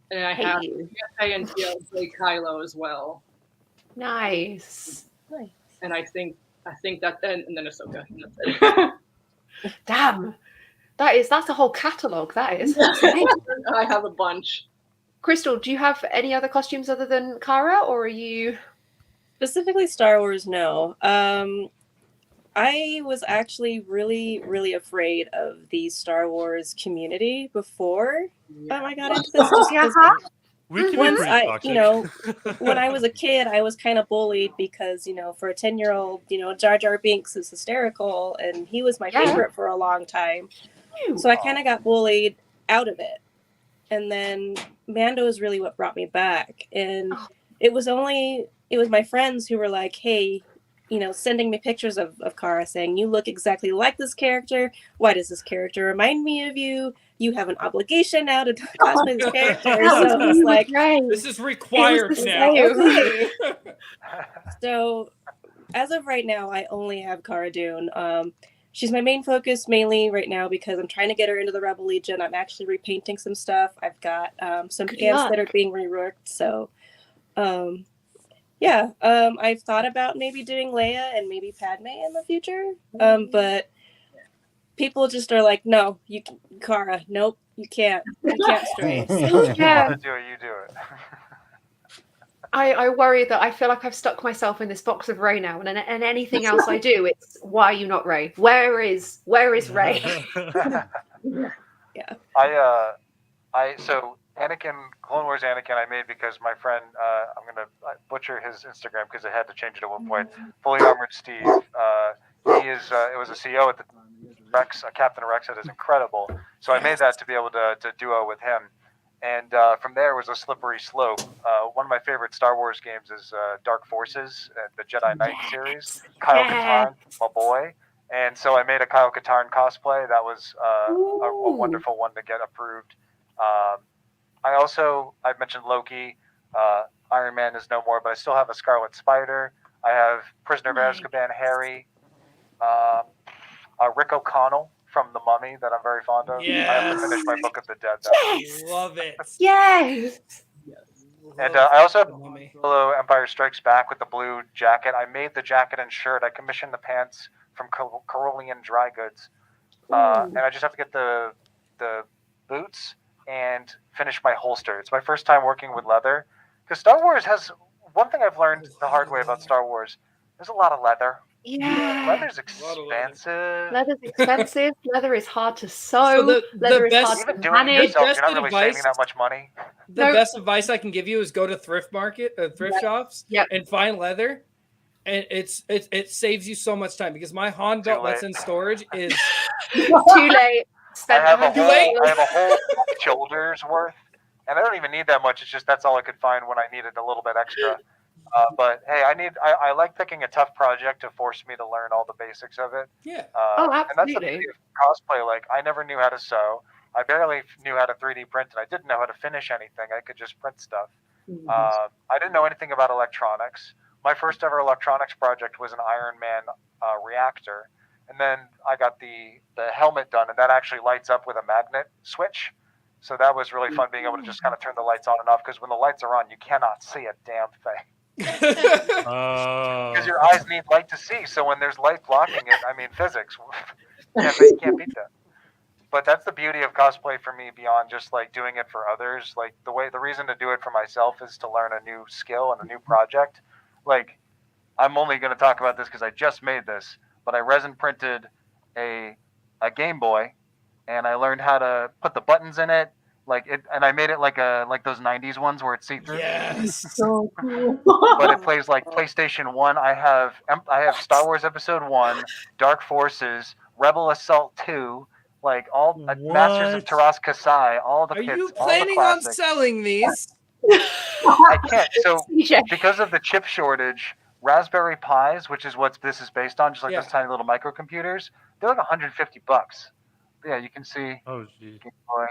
And I have TFA and TLJ Kylo as well. Nice. And I think that then Ahsoka. That's it. Damn. That's a whole catalogue, that is. I have a bunch. Crystal, do you have any other costumes other than Cara, or are you specifically Star Wars? No. I was actually really, really afraid of the Star Wars community before I got into this. Just once when I was a kid, I was kind of bullied because, for a 10-year-old, Jar Jar Binks is hysterical, and he was my favorite for a long time. So I kind of got bullied out of it. And then Mando is really what brought me back. And it was my friends who were like, hey, sending me pictures of Cara saying, you look exactly like this character. Why does this character remind me of you? You have an obligation now to cosplay this character. So it's like, this is required now. Okay. So as of right now, I only have Cara Dune. She's my main focus mainly right now because I'm trying to get her into the Rebel Legion. I'm actually repainting some stuff. I've got some pants that are being reworked. So I've thought about maybe doing Leia and maybe Padme in the future. But people just are like, no, Cara, nope, you can't stray. So, yeah. You do it. I worry that I feel like I've stuck myself in this box of Rey now, and anything else I do, it's why are you not Rey? Where is Rey? Yeah. So Anakin, Clone Wars Anakin, I made because my friend, I'm gonna butcher his Instagram because I had to change it at one point. Fully Armored Steve. It was a CEO at the Rex, Captain Rex. That is incredible. So I made that to be able to duo with him. And from there was a slippery slope. One of my favorite Star Wars games is Dark Forces, the Jedi Knight series. Kyle Katarn, my boy. And so I made a Kyle Katarn cosplay. That was a wonderful one to get approved. I've mentioned Loki. Iron Man is no more, but I still have a Scarlet Spider. I have Prisoner of Azkaban Harry. Rick O'Connell from The Mummy that I'm very fond of. Yes. I have to finish my Book of the Dead. Yes. Love it. Yes. And I also have Solo Empire Strikes Back with the blue jacket. I made the jacket and shirt. I commissioned the pants from Carolean Dry Goods. And I just have to get the boots and finish my holster. It's my first time working with leather. Because Star Wars has one thing I've learned the hard way about Star Wars. There's a lot of leather. Yeah. Leather's expensive. Leather's expensive. Leather is hard to sew. Leather is hard Even to doing it manage. yourself, you're not really saving that much money. The best advice I can give you is go to thrift shops and find leather. And it saves you so much time because my Han belt that's in storage is too late. I have a whole shoulder's worth, and I don't even need that much. It's just that's all I could find when I needed a little bit extra. But hey, I like picking a tough project to force me to learn all the basics of it. Yeah. And that's the beauty of cosplay. Like I never knew how to sew. I barely knew how to 3D print, and I didn't know how to finish anything. I could just print stuff. I didn't know anything about electronics. My first ever electronics project was an Iron Man reactor. And then I got the helmet done, and that actually lights up with a magnet switch. So that was really fun being able to just kind of turn the lights on and off, because when the lights are on, you cannot see a damn thing. Because your eyes need light to see. So when there's light blocking it, I mean, physics, you can't beat that. But that's the beauty of cosplay for me, beyond just like doing it for others. Like the reason to do it for myself is to learn a new skill and a new project. Like, I'm only going to talk about this because I just made this, but I resin printed a Game Boy, and I learned how to put the buttons in it, and I made it like those '90s ones where it's see-through. Yes, so cool. But it plays like PlayStation 1. I have Star Wars Episode 1, Dark Forces, Rebel Assault 2, like all Masters of Taras Kasai, all the kits. Are you all planning the on classics. selling these? I can't. So because of the chip shortage, Raspberry Pis, which is what this is based on, just like those tiny little microcomputers, they're like $150. Yeah, you can see. Oh, geez. Game Boy.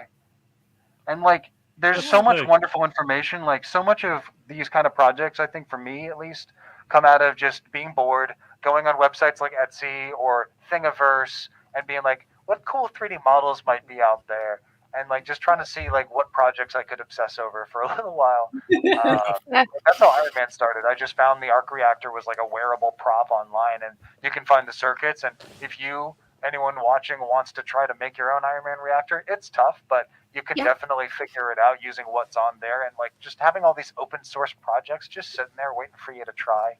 And like, there's so much wonderful information. Like, so much of these kind of projects, I think for me at least, come out of just being bored, going on websites like Etsy or Thingiverse, and being like, what cool 3D models might be out there. And like just trying to see like what projects I could obsess over for a little while. That's how Iron Man started. I just found the arc reactor was like a wearable prop online, and you can find the circuits. And if anyone watching wants to try to make your own Iron Man reactor, it's tough, but you can definitely figure it out using what's on there. And like just having all these open source projects just sitting there waiting for you to try.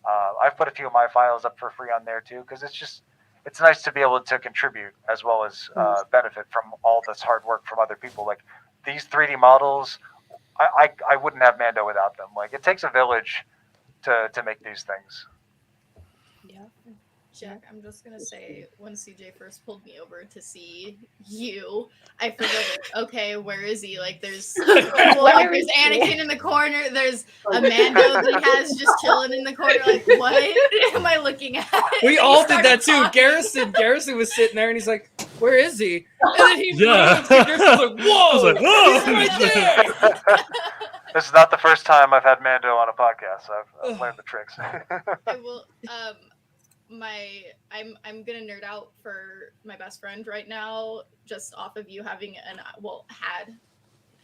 I've put a few of my files up for free on there too, because it's nice to be able to contribute as well as benefit from all this hard work from other people. Like these 3D models, I wouldn't have Mando without them. Like it takes a village to make these things. Yeah. Jack, I'm just gonna say, when CJ first pulled me over to see you, I figured, okay, where is he? Like, there's Anakin in the corner. There's a Mando that he has just chilling in the corner. Like, what am I looking at? We all did that too. Garrison was sitting there, and he's like, "Where is he?" And then he moved. Garrison's like, "Whoa, he's right there." This is not the first time I've had Mando on a podcast. I've learned the tricks. I will. I'm gonna nerd out for my best friend right now, just off of you having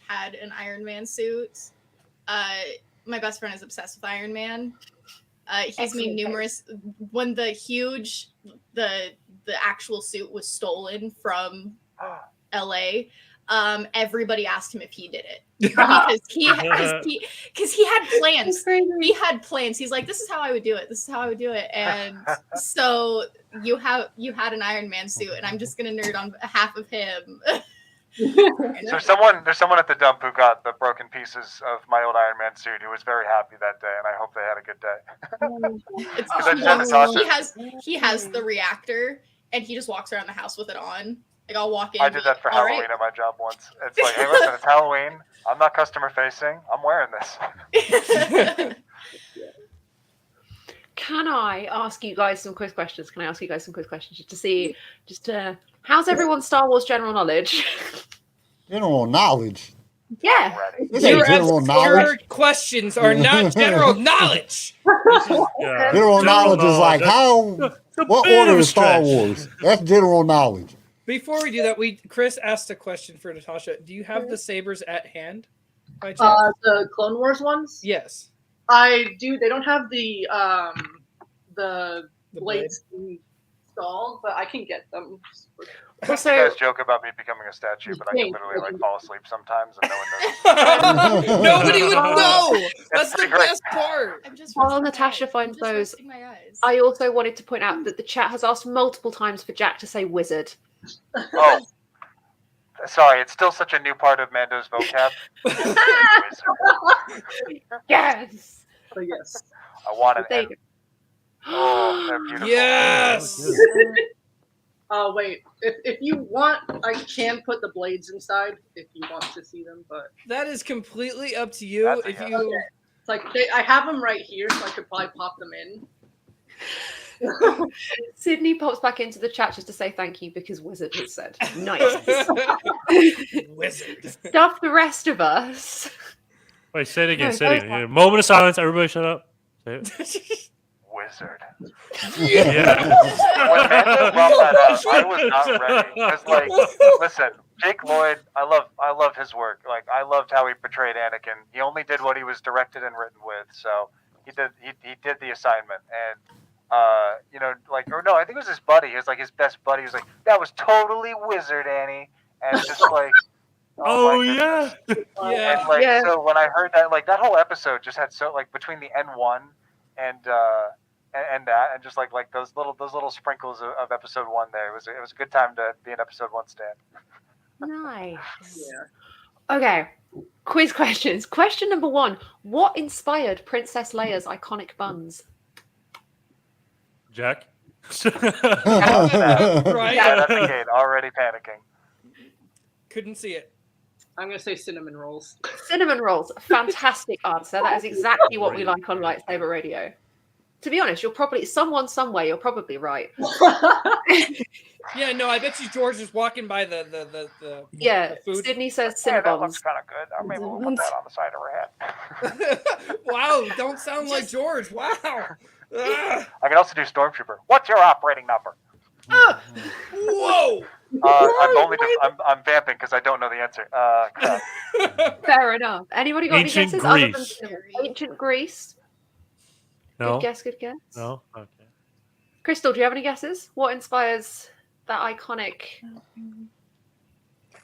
had an Iron Man suit. My best friend is obsessed with Iron Man. He's made numerous. When the actual suit was stolen from LA, everybody asked him if he did it because he had plans. He had plans. He's like, "This is how I would do it. This is how I would do it." And so you had an Iron Man suit, and I'm just gonna nerd on behalf of him. So there's someone at the dump who got the broken pieces of my old Iron Man suit who was very happy that day, and I hope they had a good day. He has the reactor, and he just walks around the house with it on. Like, I'll walk in. I did that for Halloween at my job once. It's like, hey, listen, it's Halloween. I'm not customer facing. I'm wearing this. Can I ask you guys some quiz questions? Just to see, how's everyone's Star Wars general knowledge? General knowledge? Yeah. Your questions are not general knowledge. General knowledge is like what order is Star Wars? That's general knowledge. Before we do that, Chris asked a question for Natasha. Do you have the sabers at hand? By chance? The Clone Wars ones? Yes. I do. They don't have the blades stalled, but I can get them. Also, you guys joke about me becoming a statue, but I can literally fall asleep sometimes and no one knows. Nobody would know. That's the best part. While Natasha finds those, I also wanted to point out that the chat has asked multiple times for Jack to say wizard. Oh, sorry, it's still such a new part of Mando's vocab. Yes. So yes. I want an N. Oh, they're beautiful. Yes. Oh wait, if you want, I can put the blades inside if you want to see them. But that is completely up to you. If you, okay. It's like I have them right here, so I could probably pop them in. Sydney pops back into the chat just to say thank you because Wizard has said nice. Wizard. Stuff the rest of us. Wait, say it again. Say it again. Moment of silence. Everybody, shut up. Say it. Wizard. Yeah. When Mando brought that up, I was not ready. Because, like, listen, Jake Lloyd, I love his work. Like, I loved how he portrayed Anakin. He only did what he was directed and written with, so he did the assignment. And you know, like, or no, I think it was his buddy. He was like his best buddy. He was like, that was totally Wizard, Annie, and just like. Oh yeah. And like, so when I heard that, like, that whole episode just had so, like, between the N1 and that, and just like those little sprinkles of episode 1 there, it was a good time to be an episode 1 stand. Nice. Yeah. Okay. Quiz questions. Question number 1: what inspired Princess Leia's iconic buns? Jack. Right. Yeah, that's the gate. Already panicking. Couldn't see it. I'm gonna say cinnamon rolls. Cinnamon rolls. Fantastic answer. That is exactly what we like on Lightsaber Radio. To be honest, you're probably somewhere. You're probably right. Yeah, no, I bet you George is walking by the food. Sydney says Yeah, Cinnabons. that looks kind of good. Maybe we'll put that on the side of her head. Wow, don't sound like George. Wow. I can also do Stormtrooper. What's your operating number? Whoa. I'm vamping because I don't know the answer. Fair enough. Anybody got Ancient any guesses other than Greece. cinnamon? Ancient Greece? No. Good guess. No. Okay. Crystal, do you have any guesses? What inspires that iconic?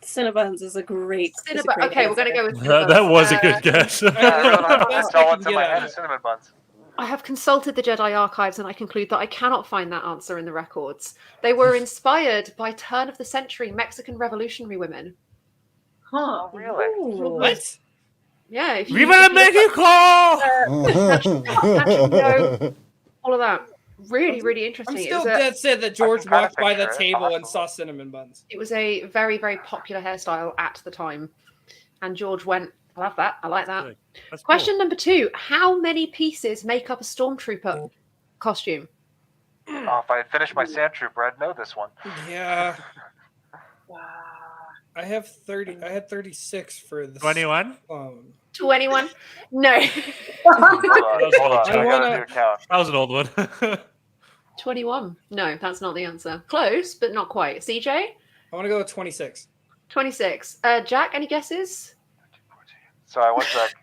Cinnabons is a great. Okay, we're going to go with That Cinnabons. was a good guess. That's all what's in my head is cinnamon buns. I have consulted the Jedi archives and I conclude that I cannot find that answer in the records. They were inspired by turn of the century Mexican revolutionary women. Huh? Really? What? Yeah. If you, Viva Mexico! all of that. Really, really interesting. I'm still dead set that George walked by the table and saw cinnamon buns. It was a very, very popular hairstyle at the time. And George went, I love that. I like that. Question number 2. How many pieces make up a Stormtrooper costume? Oh, if I had finished my Sand Trooper, I'd know this one. Yeah. I have 30. I had 36 for the 21. 21? No. Hold on. I gotta do a count. That was an old one. 21. No, that's not the answer. Close, but not quite. CJ? I want to go with 26. 26. Jack, any guesses? Sorry, 1 sec.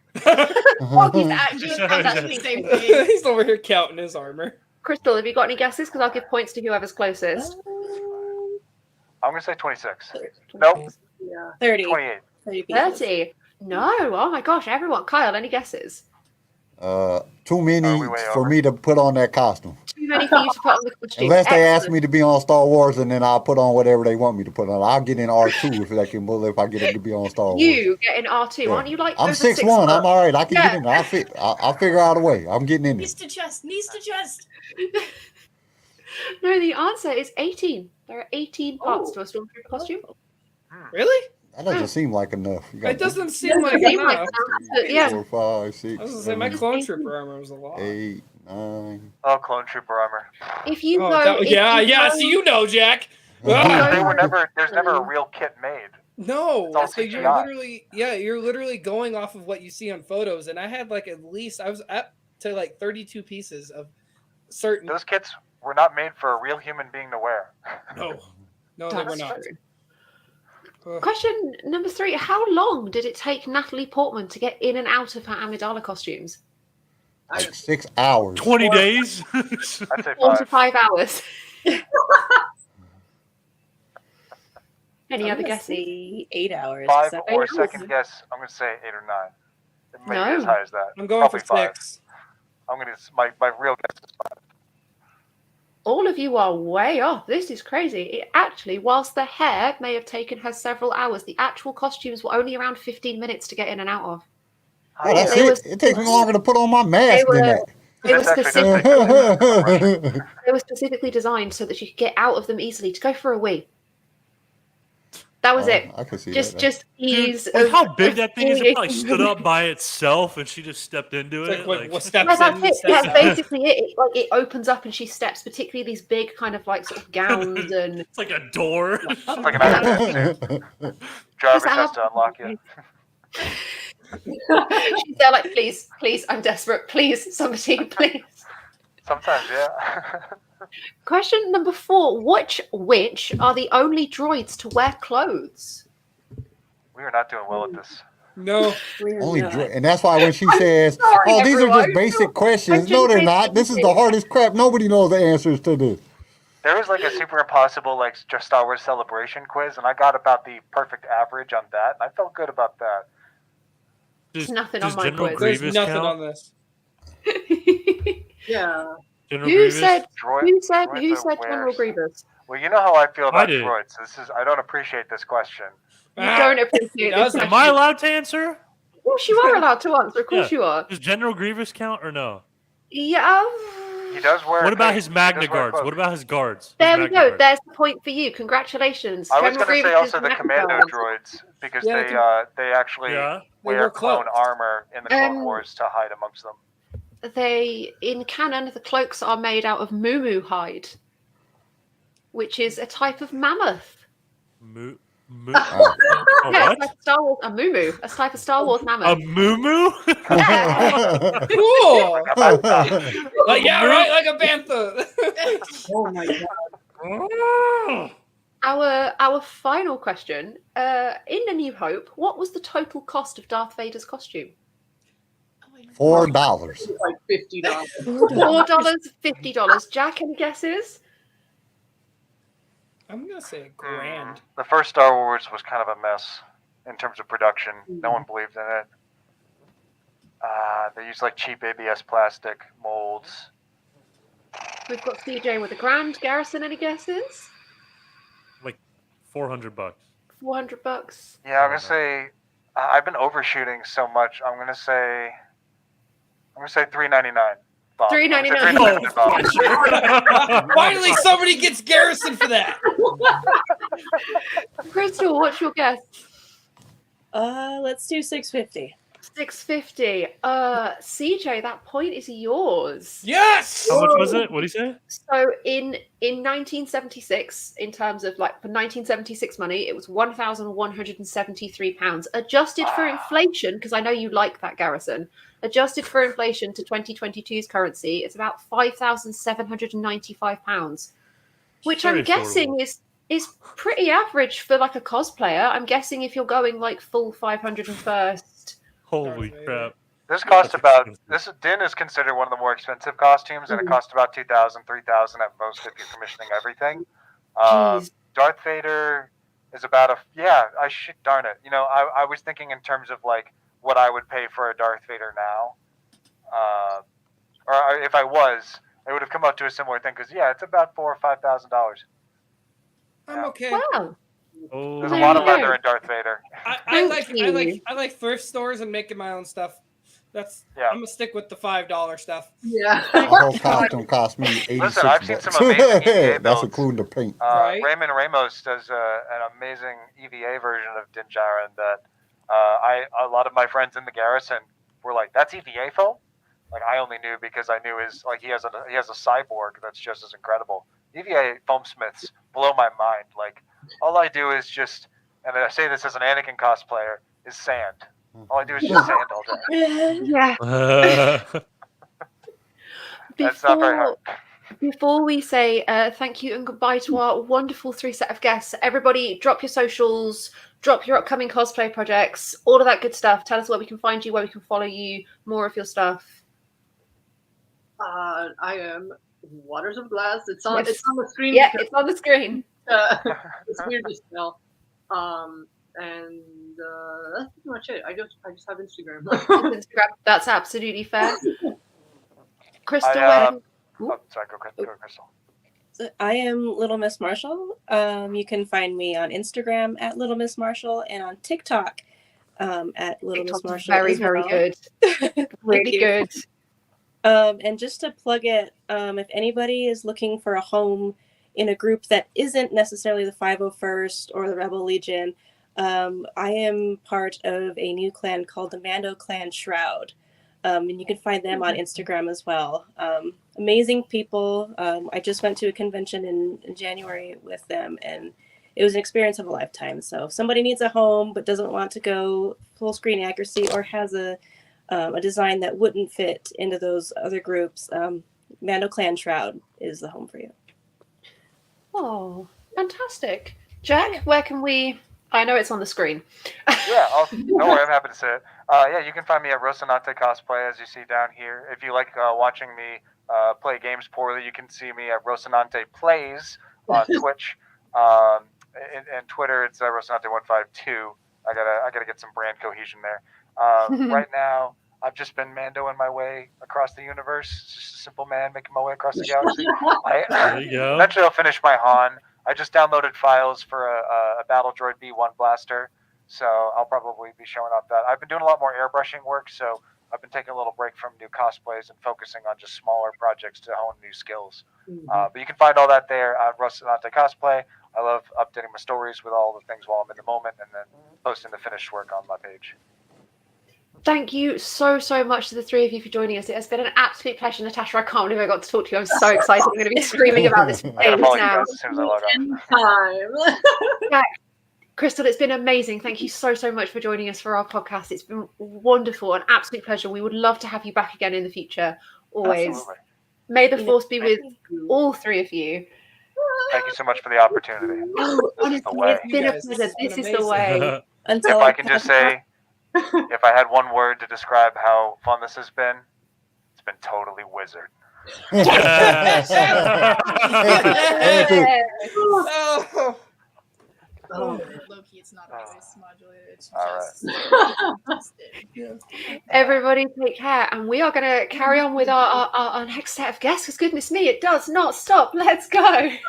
He's actually same thing. He's over here counting his armor. Crystal, have you got any guesses? Because I'll give points to whoever's closest. I'm gonna say 26. Nope. Yeah. 30. 28. 30. No. Oh my gosh, everyone. Kyle, any guesses? Too many for me to put on that costume. Too many for you to put on the costume. Unless they ask Excellent. me to be on Star Wars, and then I'll put on whatever they want me to put on. I'll get in R2 if they can. If I get them to be on Star Wars. You get in R2, Yeah. aren't you? Like I'm over 6'1". 6 I'm all right. I can Yeah. get in there. I'll figure out a way. I'm getting in there. Knees to chest. No, the answer is 18. There are 18 parts to a Stormtrooper costume. Really? That doesn't seem like enough. You got It doesn't seem like Seem like enough. that, yeah. 4, 5, 6, I was gonna say my clone trooper armor was a lot. 8, 9. Oh, clone trooper armor. If you Oh, go, if yeah. you go- So you know, Jack. There's never a real kit made. No, It's all so you're CGI. you're literally going off of what you see on photos, and I had like at least I was up to like 32 pieces of certain. Those kits were not made for a real human being to wear. No, they were That's not. true. Question number 3. How long did it take Natalie Portman to get in and out of her Amidala costumes? Like 6 hours. 20 days. I'd say 4 to 5. 5 hours. Any other guesses? 8 hours. 5 So- or second guess. I'm going to say 8 or 9. It may be as No. high as that. I'm going Probably for 5. 6. I'm going to my real guess is 5. All of you are way off. This is crazy. It actually, whilst the hair may have taken her several hours, the actual costumes were only around 15 minutes to get in and out of. Oh, that's it. It takes me longer to put on my mask than that. They were specifically designed so that you could get out of them easily to go for a wee. That was it. I can see just that. Just ease. Like of- how big of that thing is, it probably being- stood up by itself and she just stepped into it. Like, what Yeah, steps that's in? it. Steps That's out. basically it. It opens up and she steps, particularly these big kind of like sort of gowns and. It's like a door. It's like an Iron Man. Drivers has to unlock you. She's there like, please, I'm desperate. Please, somebody, please. Sometimes, yeah. Question number 4. Which are the only droids to wear clothes? We are not doing well at this. No. Only and that's why when she says, sorry, "Oh, these are everyone. just basic questions," no, they're not. This is the hardest crap. Nobody knows the answers to this. There was like a super impossible just Star Wars Celebration quiz, and I got about the perfect average on that, and I felt good about that. There's nothing does on my General quiz. Grievous There's nothing count? on this. Yeah. General Who Grievous? said Droids are General wares. Grievous? Well, you know how I feel about did. droids. I don't appreciate this question. You don't appreciate this. Am I allowed to answer? Of course you are allowed to answer. Of course Yeah. you are. Does General Grievous count or no? Yeah. He does wear. What about cape. his He Magna does wear Guards? clothes. What about his guards? There His we Magna go. Guards? There's the point for you. Congratulations. I was General going to say Grievous also is the Magna commando Guard. droids because Yeah, they actually Yeah. They wear wear clone cloaks. armor in the Clone Wars to hide amongst them. In canon, the cloaks are made out of muumuu hide, which is a type of mammoth. Moo. Oh. A Yeah, what? it's like Star Wars, a muumuu, a type of Star Wars A mammoth. moo Cool. Like, yeah, Moo- right, like a bantha. Oh my god. Our final question: in A New Hope, what was the total cost of Darth Vader's costume? $4. Like $50. $4, $50. Jack, any guesses? I'm gonna say $1,000. The first Star Wars was kind of a mess in terms of production. No one believed in it. They used like cheap ABS plastic molds. We've got CJ with a grand. Garrison, any guesses? Like $400. $400. Yeah, I'm gonna say I've been overshooting so much. I'm gonna say $3.99. Bob. $3.99. Bob. Finally, somebody gets Garrison for that. Crystal, what's your guess? Let's do $650. $650. CJ, that point is yours. Yes. How much was it? What did he say? So in 1976, in terms of like for 1976 money, it was £1,173. Adjusted for inflation, because I know you like that, Garrison. Adjusted for inflation to 2022's currency, it's about £5,795, which Very I'm guessing is pretty average for like a cosplayer. I'm guessing if you're going like full 501st. Holy crap. This cost about Din is considered one of the more expensive costumes, and it cost about $2,000, $3,000 at most if you're commissioning everything. Darth Vader is about darn it. You know, I was thinking in terms of like what I would pay for a Darth Vader now, or if I was, it would have come out to a similar thing because it's about $4,000 or $5,000. I'm okay. Wow. Oh. There's a lot of leather in Darth Vader. I like thrift stores and making my own stuff. I'm gonna stick with the $5 stuff. Yeah. The whole costume cost me $86. Listen, I've seen some amazing EVA That's builds. including the paint. Raymond Ramos does an amazing EVA version of Din Djarin that a lot of my friends in the garrison were like, "That's EVA foam?" Like I only knew because I knew he has a cyborg that's just as incredible. EVA foam smiths blow my mind. Like all I do is just, and I say this as an Anakin cosplayer, is sand. All I do is just sand all day. Yeah. That's not very hard. Before we say thank you and goodbye to our wonderful 3 set of guests, everybody drop your socials, drop your upcoming cosplay projects, all of that good stuff. Tell us where we can find you, where we can follow you, more of your stuff. I am Waters of Glass. It's on. Yes. It's on the screen. Yeah, because, it's on the screen. it's weird to spell. And that's pretty much it. I just have Instagram. Instagram. That's absolutely fair. Crystal, sorry, go Crystal. I am Little Miss Marshall. You can find me on Instagram at Little Miss Marshall and on TikTok at Little Miss Marshall. Very, very good. Really good. And just to plug it, if anybody is looking for a home in a group that isn't necessarily the 501st or the Rebel Legion, I am part of a new clan called the Mando Clan Shroud. And you can find them on Instagram as well. Amazing people. I just went to a convention in January with them, and it was an experience of a lifetime. So if somebody needs a home but doesn't want to go full screen accuracy or has a design that wouldn't fit into those other groups, Mando Clan Shroud is the home for you. Oh, fantastic. Jack, where can we... I know it's on the screen. Yeah, don't worry, I'm happy to say it. Yeah, you can find me at Rocinante Cosplay, as you see down here. If you like watching me play games poorly, you can see me at Rocinante Plays on Twitch. And Twitter, it's Rocinante152. I gotta get some brand cohesion there. Right now, I've just been Mandoing my way across the universe. Just a simple man making my way across the galaxy. There you go. Eventually, I'll finish my Han. I just downloaded files for a Battle Droid B1 blaster, so I'll probably be showing off that. I've been doing a lot more airbrushing work, so I've been taking a little break from new cosplays and focusing on just smaller projects to hone new skills. But you can find all that there at Rocinante Cosplay. I love updating my stories with all the things while I'm in the moment and then posting the finished work on my page. Thank you so much to the three of you for joining us. It has been an absolute pleasure, Natasha. I can't believe I got to talk to you. I'm so excited. I'm going to be screaming about this for days now. As soon as I log on. Yeah. Crystal, it's been amazing. Thank you so much for joining us for our podcast. It's been wonderful, an absolute pleasure. We would love to have you back again in the future, always. Absolutely. May the force be with all three of you. Thank you so much for the opportunity. Oh, honestly, it's been a pleasure. This is the way. If I can just say, if I had one word to describe how fun this has been, it's been totally wizard. Loki, it's not a voice modulator. It's just. Everybody take care, and we are going to carry on with our next set of guests, because goodness me, it does not stop. Let's go. Is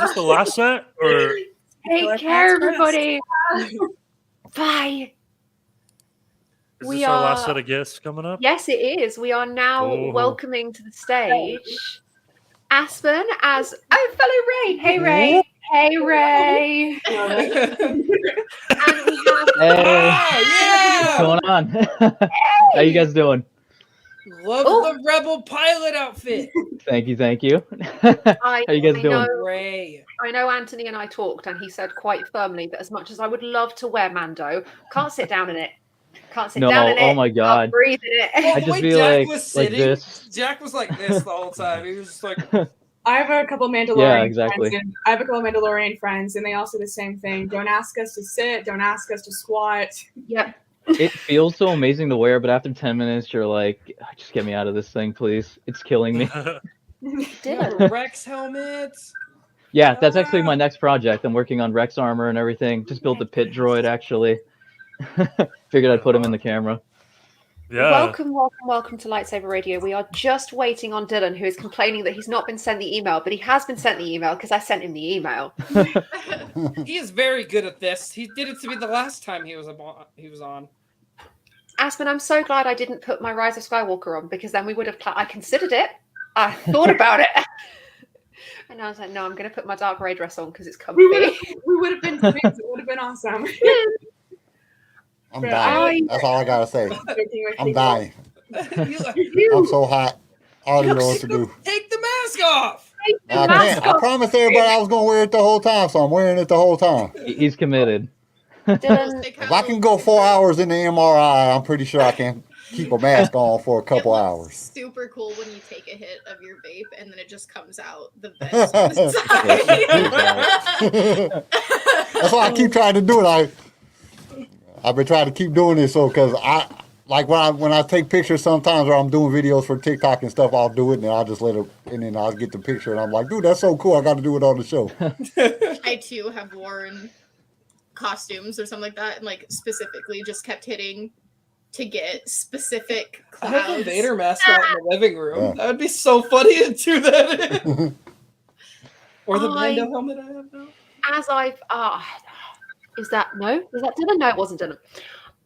this the last set? Or Take care, everybody. Bye. is this our last set of guests coming up? Yes, it is. We are now welcoming to the stage Aspen as fellow Ray. Hey, Ray. Hey, Ray. And we have... What's going on? How you guys doing? Love the Rebel pilot outfit. Thank you. How you guys doing? Ray. I know Anthony and I talked, and he said quite firmly that as much as I would love to wear Mando, can't sit down in it. Can't sit down in it. Oh my God. Can't breathe in it. Well, I just when feel Jack like was sitting, this. Jack was like this the whole time. He was just like. I have a couple Mandalorian Yeah, exactly. friends. I have a couple Mandalorian friends, and they all say the same thing. Don't ask us to sit. Don't ask us to squat. Yep. It feels so amazing to wear, but after 10 minutes, you're like, just get me out of this thing, please. It's killing me. Rex helmets. Yeah, that's actually my next project. I'm working on Rex armor and everything. Just built the pit droid, actually. Figured I'd put him in the camera. Yeah. Welcome to Lightsaber Radio. We are just waiting on Dylan, who is complaining that he's not been sent the email, but he has been sent the email because I sent him the email. He is very good at this. He did it to me the last time he was on. Aspen, I'm so glad I didn't put my Rise of Skywalker on, because then we would have... I considered it. I thought about it. And I was like, no, I'm going to put my dark ray dress on because it's comfy. We would have been twins. It would have been awesome. I'm dying. That's all I gotta say. I'm dying. I'm so hot. I don't know what to do. Take the mask off. I can't. I promised everybody I was gonna wear it the whole time, so I'm wearing it the whole time. He's committed. If I can go 4 hours in the MRI, I'm pretty sure I can keep a mask on for a couple hours. Super cool when you take a hit of your vape and then it just comes out the That's vents. why I keep trying to do it. I've been trying to keep doing this because like when I take pictures sometimes, or I'm doing videos for TikTok and stuff, I'll do it and then I'll just let it, and then I'll get the picture and I'm like, dude, that's so cool. I got to do it on the show. I too have worn costumes or something like that, and like specifically just kept hitting to get specific clouds. I have a Vader mascot in the living room. Yeah. That would be so funny to do that in. Or the Mando helmet I have now. As I've is that Dylan? No, it wasn't Dylan.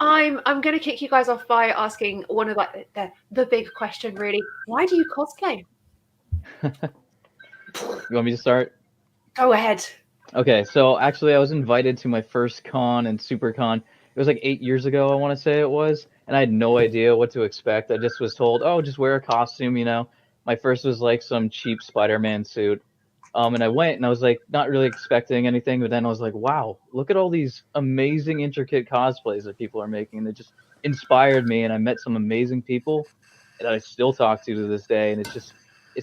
I'm going to kick you guys off by asking one of like the big question, really. Why do you cosplay? You want me to start? Go ahead. Okay, so actually I was invited to my first con and SuperCon. It was like 8 years ago, I want to say it was, and I had no idea what to expect. I just was told, oh, just wear a costume, you know. My first was like some cheap Spider-Man suit. And I went and I was like not really expecting anything, but then I was like, wow, look at all these amazing intricate cosplays that people are making. They just inspired me, and I met some amazing people that I still talk to this day, and it's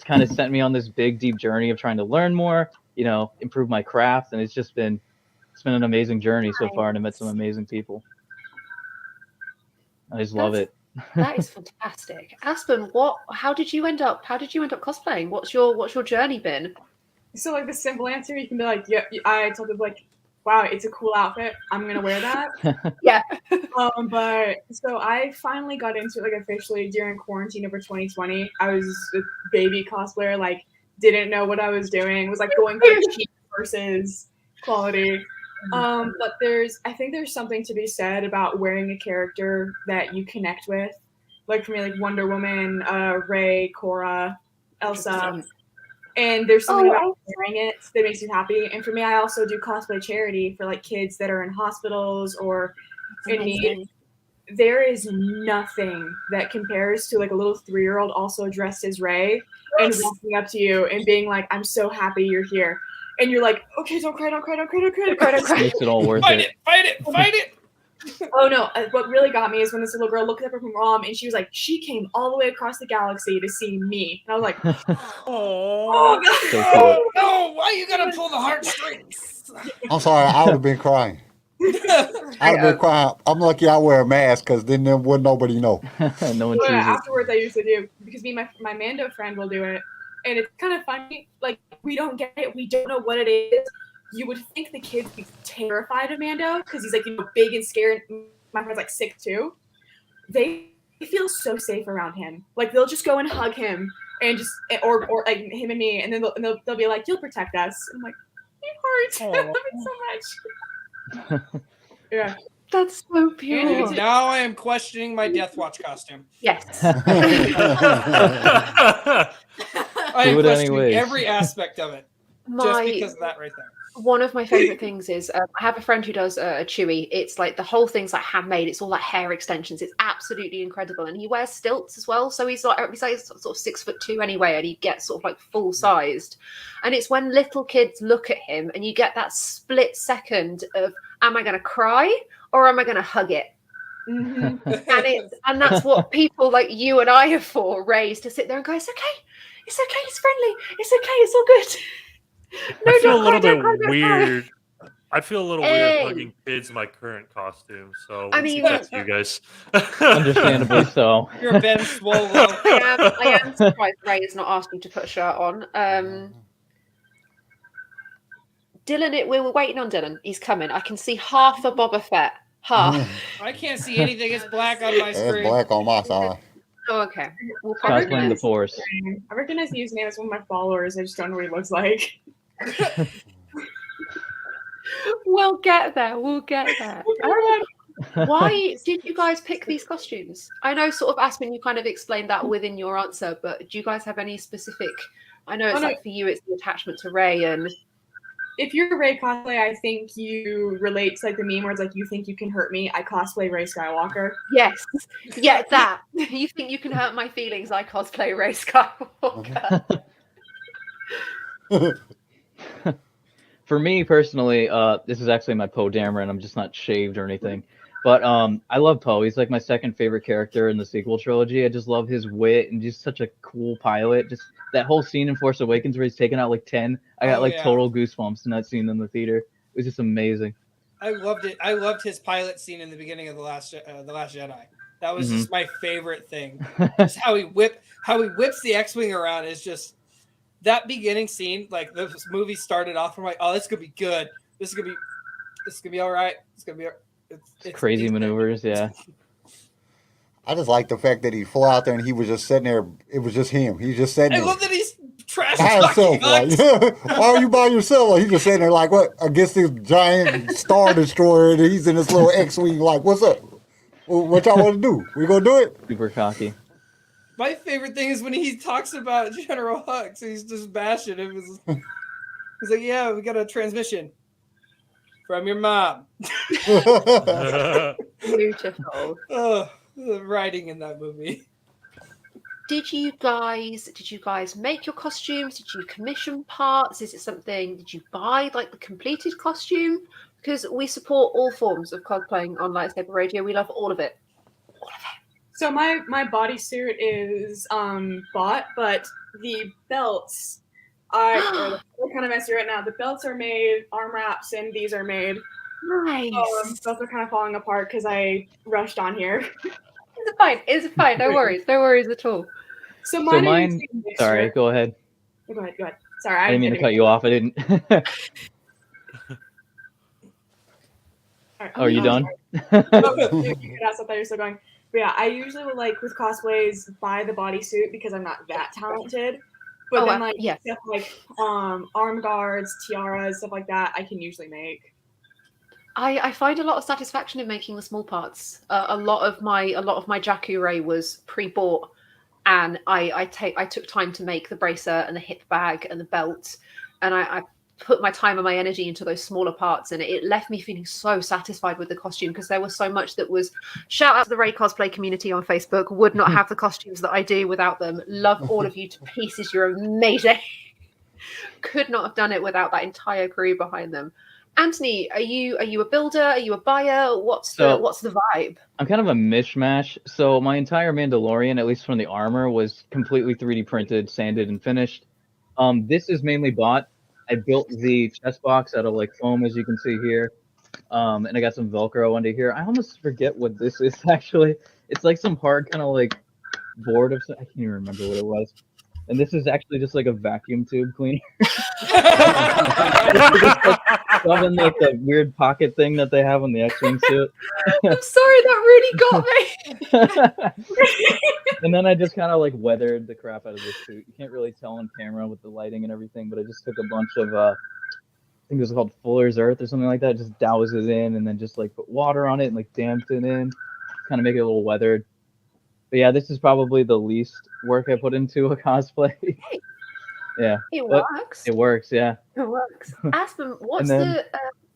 kind of sent me on this big deep journey of trying to learn more, you know, improve my craft, and it's been an amazing journey so far, and I met some amazing people. I just love it. That is fantastic. Aspen, how did you end up cosplaying? What's your journey been? So like the simple answer, you can be like, yeah, I told them like, wow, it's a cool outfit. I'm gonna wear that. Yeah. But so I finally got into it like officially during quarantine over 2020. I was a baby cosplayer, like didn't know what I was doing. Was like going for cheap versus quality. But I think there's something to be said about wearing a character that you connect with. Like for me, like Wonder Woman, Rey, Korra, Elsa. And there's something about wearing it that makes you happy. And for me, I also do cosplay charity for like kids that are in hospitals or in need. There is nothing that compares to like a little 3-year-old also dressed as Rey and walking up to you and being like, I'm so happy you're here. And you're like, okay, don't cry. Makes it all worth it. Fight it. Oh no, what really got me is when this little girl looked up at her mom and she was like, she came all the way across the galaxy to see me. And I was like, oh God. So cool. No, why you gotta pull the heartstrings? I'm sorry, I would have been crying. I'd have been crying. I'm lucky I wear a mask, because then wouldn't nobody know. No one Well, sees it. afterwards I used to do, because me and my Mando friend will do it. And it's kind of funny, like we don't get it, we don't know what it is. You would think the kids would be terrified of Mando because he's like, you know, big and scary. My friend's like 6'2". They feel so safe around him. Like they'll just go and hug him and just or like him and me, and then they'll be like, "You'll protect us." And I'm like, "Sweetheart, I love it so much." Yeah, that's so beautiful. And now I am questioning my Death Watch costume. Yes. I am Do it questioning anyways. every aspect of it just because of that right there. One of my favorite things is I have a friend who does a Chewy. It's like the whole thing's like handmade. It's all like hair extensions. It's absolutely incredible, and he wears stilts as well. So he's like sort of 6'2" anyway, and he gets sort of like full sized. And it's when little kids look at him, and you get that split second of, am I going to cry or am I going to hug it? Mm-hmm. and that's what people like you and I are for, raised to sit there and go, it's okay, it's friendly, it's okay, it's all good. No, I feel a little don't bit cry. weird. I feel a little weird hugging kids in my current costume. So I mean, that's you guys. Understandably so. You're Ben Swallow. I am surprised Ray has not asked me to put a shirt on. Dylan, we're waiting on Dylan. He's coming. I can see half a Boba Fett. Half. I can't see anything. It's black on my screen. It's black on my side. Oh, okay. We'll Cosplaying the Force. I recognize the username as one of my followers. I just don't know what he looks like. We'll get there. Why did you guys pick these costumes? I know, sort of, Aspen, you kind of explained that within your answer, but do you guys have any specific? I know it's like for you, it's the attachment to Rey, and if you're Rey cosplay, I think you relate to like the meme where it's like, you think you can hurt me, I cosplay Rey Skywalker. Yes, yeah, that. You think you can hurt my feelings, I cosplay Rey Skywalker. For me personally, this is actually my Poe Dameron. I'm just not shaved or anything. But I love Poe. He's like my second favorite character in the sequel trilogy. I just love his wit and just such a cool pilot. Just that whole scene in Force Awakens where he's taking out like 10. I got total goosebumps in that scene in the theater. It was just amazing. I loved it. I loved his pilot scene in the beginning of the Last Jedi. That was just my favorite thing. Just how he whips the X-wing around is just that beginning scene. Like this movie started off, I'm like, oh, this could be good. This is gonna be all right. It's gonna be. It's crazy maneuvers, yeah. I just like the fact that he flew out there and he was just sitting there. It was just him. He's just sitting I there. love that he's trash By himself, like, why are you by yourself? Like, he's just sitting there like, what? Against this giant Star Destroyer, and he's in this little X-wing. Like, what's up? What y'all want to do? We gonna do it? Super cocky. My favorite thing is when he talks about General Hux. He's just bashing him. He's like, yeah, we got a transmission from your mom. Beautiful. Oh, the writing in that movie. Did you guys make your costumes? Did you commission parts? Is it something? Did you buy like the completed costume? Because we support all forms of cosplaying on Lightsaber Radio. We love all of it. So my bodysuit is bought, but the belts are kind of messy right now. The belts are made, arm wraps, and these are made. Nice. Belts are kind of falling apart because I rushed on here. It's fine. It's fine. No worries. No worries at all. So mine. Sorry, go ahead. Go ahead. Sorry, I didn't mean to cut you off. I didn't. Right, are you done? You could ask. I thought you were still going. But yeah, I usually would like with cosplays buy the bodysuit because I'm not that talented. But then stuff like arm guards, tiaras, stuff like that, I can usually make. I find a lot of satisfaction in making the small parts. A lot of my Jakku Ray was pre-bought, and I took time to make the bracer and the hip bag and the belt, and I put my time and my energy into those smaller parts, and it left me feeling so satisfied with the costume because there was so much that was. Shout out to the Ray cosplay community on Facebook. Would not have the costumes that I do without them. Love all of you to pieces. You're amazing. Could not have done it without that entire crew behind them. Anthony, are you a builder? Are you a buyer? What's the vibe? I'm kind of a mishmash. So my entire Mandalorian, at least from the armor, was completely 3D printed, sanded, and finished. This is mainly bought. I built the chest box out of like foam, as you can see here, and I got some Velcro under here. I almost forget what this is actually. It's like some hard kind of like board of. I can't even remember what it was. And this is actually just like a vacuum tube cleaner. Shoving like the weird pocket thing that they have on the X-wing suit. I'm sorry, that really got me. And then I just kind of like weathered the crap out of this suit. You can't really tell on camera with the lighting and everything, but I just took a bunch of I think it was called Fuller's Earth or something like that. Just douse it in and then just like put water on it and like damped it in, kind of make it a little weathered. But yeah, this is probably the least work I put into a cosplay. Yeah. It works. It works, yeah. It works. Aspen, what's then, the...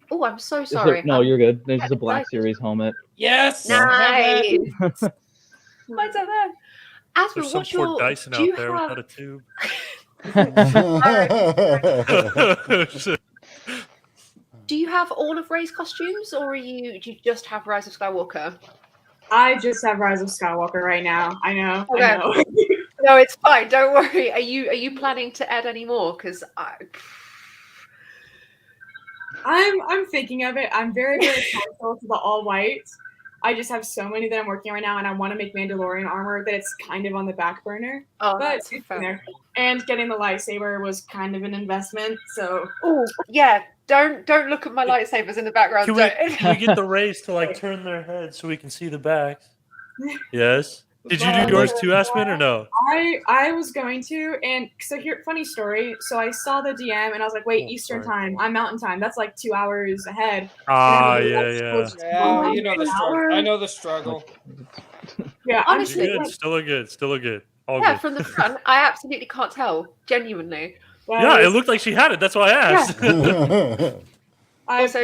oh, I'm so sorry. No, you're good. There's just a Black Series helmet. Yes! Nice! What's up there? Aspen, There's what's some poor your... Dyson out there without a tube. Do you have all of Rey's costumes, or do you just have Rise of Skywalker? I just have Rise of Skywalker right now. I know. Okay. I know. No, it's fine. Don't worry. Are you planning to add any more? Because I'm thinking of it. I'm very partial to the all white. I just have so many that I'm working on right now, and I want to make Mandalorian armor that it's kind of on the back burner. Oh, but that's it's in there. And getting the lightsaber was kind of an investment. So yeah, don't look at my lightsabers in the background. Can we get the Rays to like turn their heads so we can see the backs? Yes. Did you do yours too, Aspen, or no? I was going to, and so here, funny story. So I saw the DM, and I was like, "Wait, Eastern time. I'm Mountain time. That's like 2 hours ahead." Yeah. Yeah, you know the struggle. I know the struggle. Yeah, honestly, Still a good. All yeah, good. from the front, I absolutely can't tell. Genuinely. Yeah, it looked like she had it. That's why I asked.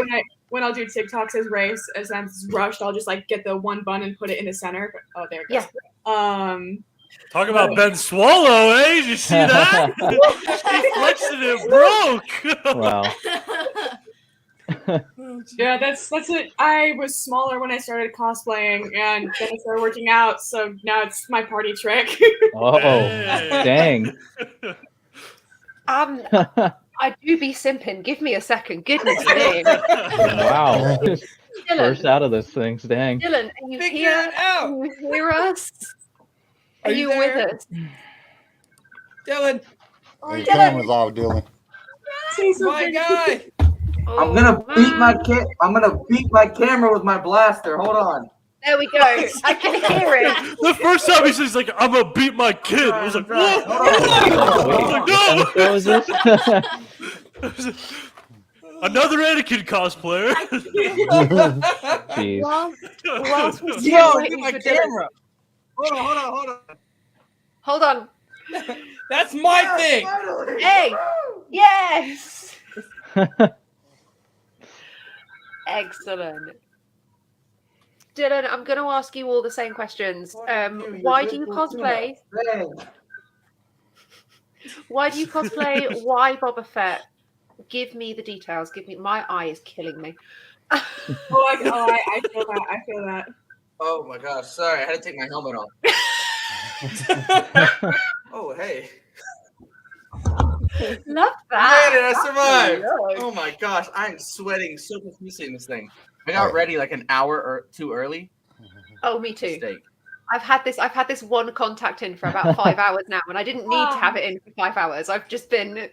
Yeah. When I'll do TikToks as race, as I'm rushed, I'll just like get the one bun and put it in the center. Oh, there it goes. Yeah. Talk about Ben Swallow, eh? Did you see that? He flexed it broke. Wow. Yeah, that's it. I was smaller when I started cosplaying, and then I started working out, so now it's my party trick. Oh, dang. I do be simping. Give me a second. Goodness me. Wow. burst out of this thing. Dang. Dylan, are you Figure here? it out. Can you hear us? Are Are you you with there? us? Dylan, Your camera's off, Dylan. my guy. I'm gonna beat my camera with my blaster. Hold on. There we go. I can hear it. The first time he says like, "I'm gonna beat my kid," I was like, "Whoa!" What was this? Another Anakin cosplayer. Jeez. Whilst we're still Yo, waiting get my for Dylan- camera. Hold on. That's my thing. Hey, yes. Excellent. Dylan, I'm going to ask you all the same questions. Why do you cosplay? Why do you cosplay? Why Boba Fett? Give me the details. Give me. My eye is killing me. I feel that. I feel that. Oh my gosh, sorry, I had to take my helmet off. Oh hey. Love I that. made it, I survived. Oh, Oh my gosh, I'm sweating so profusely in this thing. I got ready like an hour or too early. Oh, me too. Mistake. I've had this one contact in for about 5 hours now, and I didn't need to have it in for 5 hours. I've just been.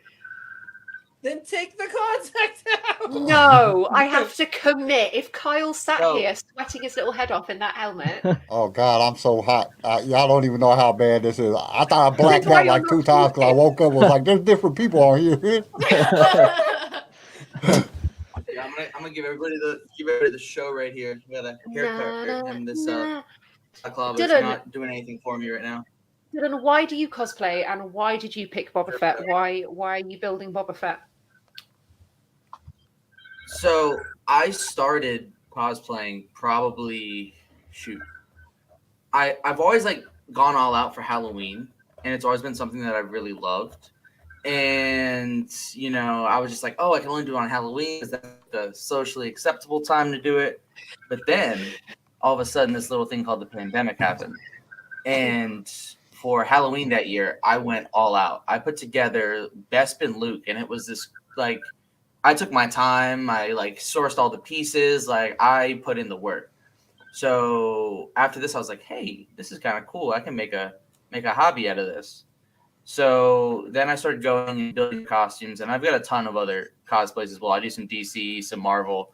Then take the contact out. No, I have to commit. If Kyle sat No. here sweating his little head off in that helmet, Oh God, I'm so hot. Y'all don't even know how bad this is. I thought I blacked That's why out like you're 2 not times because I woke up and was like, "There's different people on here." Yeah, I'm gonna give everybody the show right here. We got a haircut and this Cyclops is Dylan. not doing anything for me right now. Dylan, why do you cosplay, and why did you pick Boba Fett? Why are you building Boba Fett? So I started cosplaying probably I've always like gone all out for Halloween, and it's always been something that I've really loved. And you know, I was just like, oh, I can only do it on Halloween because that's the socially acceptable time to do it. But then all of a sudden this little thing called the pandemic happened. And for Halloween that year, I went all out. I put together Bespin Luke, and it was this like I took my time. I like sourced all the pieces. Like I put in the work. So after this, I was like, hey, this is kind of cool. I can make a hobby out of this. So then I started going and building costumes, and I've got a ton of other cosplays as well. I do some DC, some Marvel,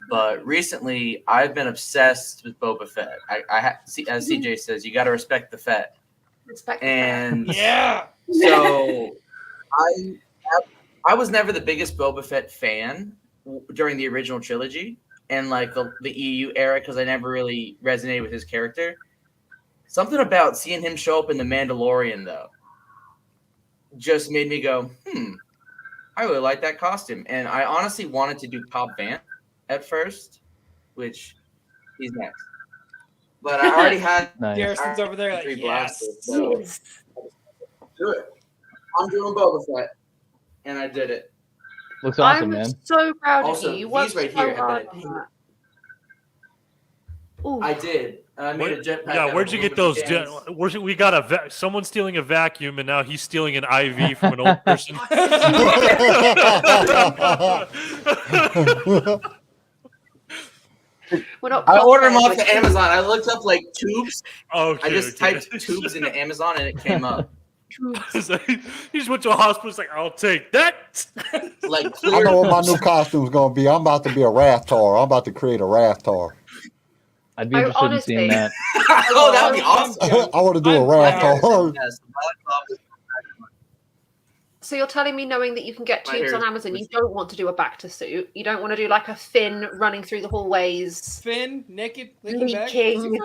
but recently I've been obsessed with Boba Fett. As CJ says, you got to respect the Fett. Respect And yeah. So I was never the biggest Boba Fett fan during the original trilogy and like the EU era because I never really resonated with his character. Something about seeing him show up in The Mandalorian, though, just made me go, I really like that costume. And I honestly wanted to do Cobb Vanth at first, which he's next. But I already had Garrison's over there like, 3 yes. blasters, so do it. I'm doing Boba Fett. And I did it. Looks awesome, I'm man. so proud Also, of you. You these worked right so here have hard been on that. I did. I made a jetpack. Yeah, out where'd of you get aluminum those? cans. We got someone's stealing a vacuum, and now he's stealing an IV from an old person. I ordered them off the Amazon. I looked up like tubes. Okay, I just typed tubes into Amazon and it came up. He just went to a hospital. He's like, I'll take that. Like I know what my new costume's gonna be. I'm about to be a Rathtar. I'm about to create a Rathtar. I'd be interested in seeing that. Oh, that would be awesome. I want to do a Rathtar. So you're telling me, knowing that you can get My tubes hair on is Amazon, you don't want to do a back to suit. You don't want to do like a Finn running through the hallways, Finn naked, licking back. leaking.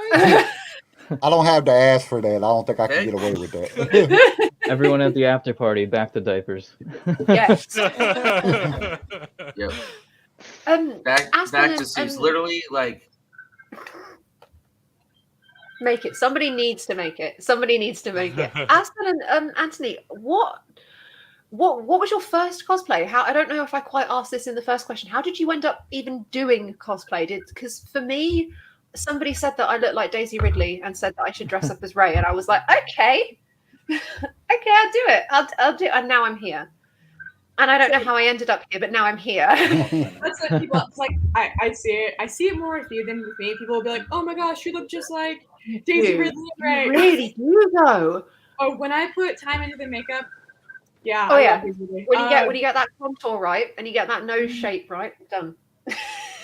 I don't have the ass for that. I don't think I can get away with that. Everyone at the after party, back to diapers. Yes. Yep. Aspen Back to suits. Literally, like. Make it. Somebody needs to make it. Somebody needs to make it. Aspen and Anthony, what was your first cosplay? I don't know if I quite asked this in the first question. How did you end up even doing cosplay? Because for me, somebody said that I looked like Daisy Ridley and said that I should dress up as Rey, and I was like, okay, I'll do it. I'll do it. And now I'm here. And I don't know how I ended up here, but now I'm here. That's what people. It's like I see it. I see it more with you than with me. People will be like, "Oh my gosh, you look just like Daisy Dude, Ridley." Right? Really do though. Oh, when I put time into the makeup, yeah. Oh I yeah. love Daisy Ridley. When you get that contour right and you get that nose shape right, done.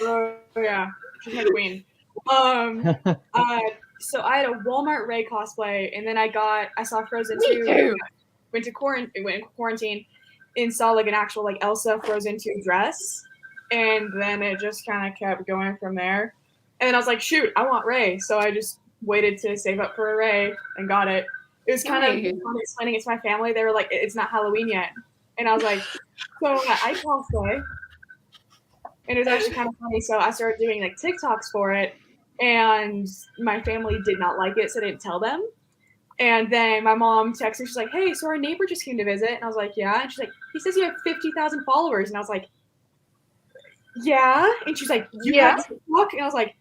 Oh yeah, she's my queen. So I had a Walmart Rey cosplay, and then I saw Frozen 2. Went in quarantine, and saw like an actual like Elsa Frozen 2 dress, and then it just kind of kept going from there. And I was like, shoot, I want Rey, so I just waited to save up for a Rey and got it. It was kind of fun explaining it to my family. They were like, it's not Halloween yet, and I was like, so I cosplay. And it was actually kind of funny. So I started doing like TikToks for it, and my family did not like it, so I didn't tell them. And then my mom texted me. She's like, "Hey, so our neighbor just came to visit," and I was like, "Yeah." And she's like, "He says you have 50,000 followers," and I was like, "Yeah." And she's like, "You have TikTok?" And I was like,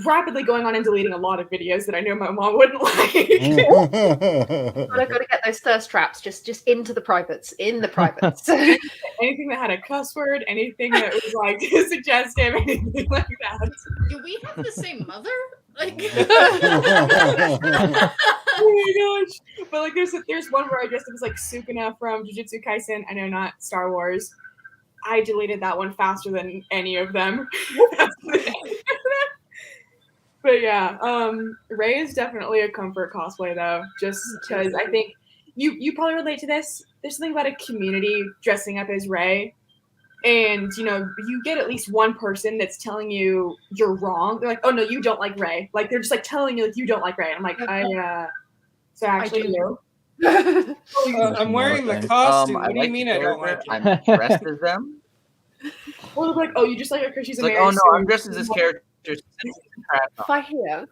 rapidly going on and deleting a lot of videos that I know my mom wouldn't like. But I've got to get those thirst traps just into the privates, in the privates. Anything that had a cuss word, anything that was like suggestive, anything like that. Do we have the same mother? Like, oh my gosh! But like, there's one where I dressed up as like Sukuna from Jujutsu Kaisen. I know, not Star Wars. I deleted that one faster than any of them. But yeah, Rey is definitely a comfort cosplay though, just because I think you probably relate to this. There's something about a community dressing up as Rey, and you get at least one person that's telling you you're wrong. They're like, "Oh no, you don't like Rey." Like they're just like telling you like you don't like Rey. I'm like, so actually do. I'm wearing the costume. What do you mean I don't like it? I'm dressed as them. Well, like, oh, you just like her because she's a Like, Mary oh no, Sue. I'm dressed as this character. If I hear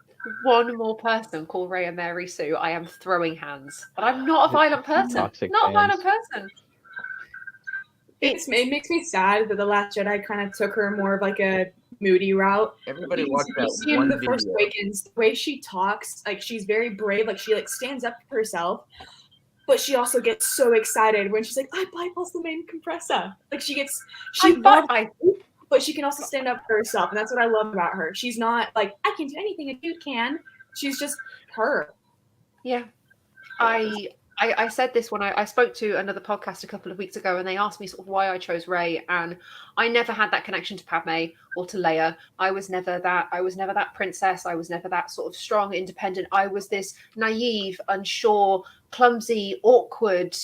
one more person call Rey and Mary Sue, I am throwing hands. But I'm not a violent person. Toxic Not a fans. violent person. It makes me sad that The Last Jedi kind of took her more of like a moody route. Everybody Because watched you that see in one The Force video. Awakens, the way she talks, like she's very brave, like she like stands up for herself, but she also gets so excited when she's like, I bypassed the main compressor. Like but she can also stand up for herself, and that's what I love about her. She's not like, I can do anything a dude can. She's just her. Yeah. I said this when I spoke to another podcast a couple of weeks ago, and they asked me sort of why I chose Rey, and I never had that connection to Padme or to Leia. I was never that princess. I was never that sort of strong, independent. I was this naive, unsure, clumsy, awkward,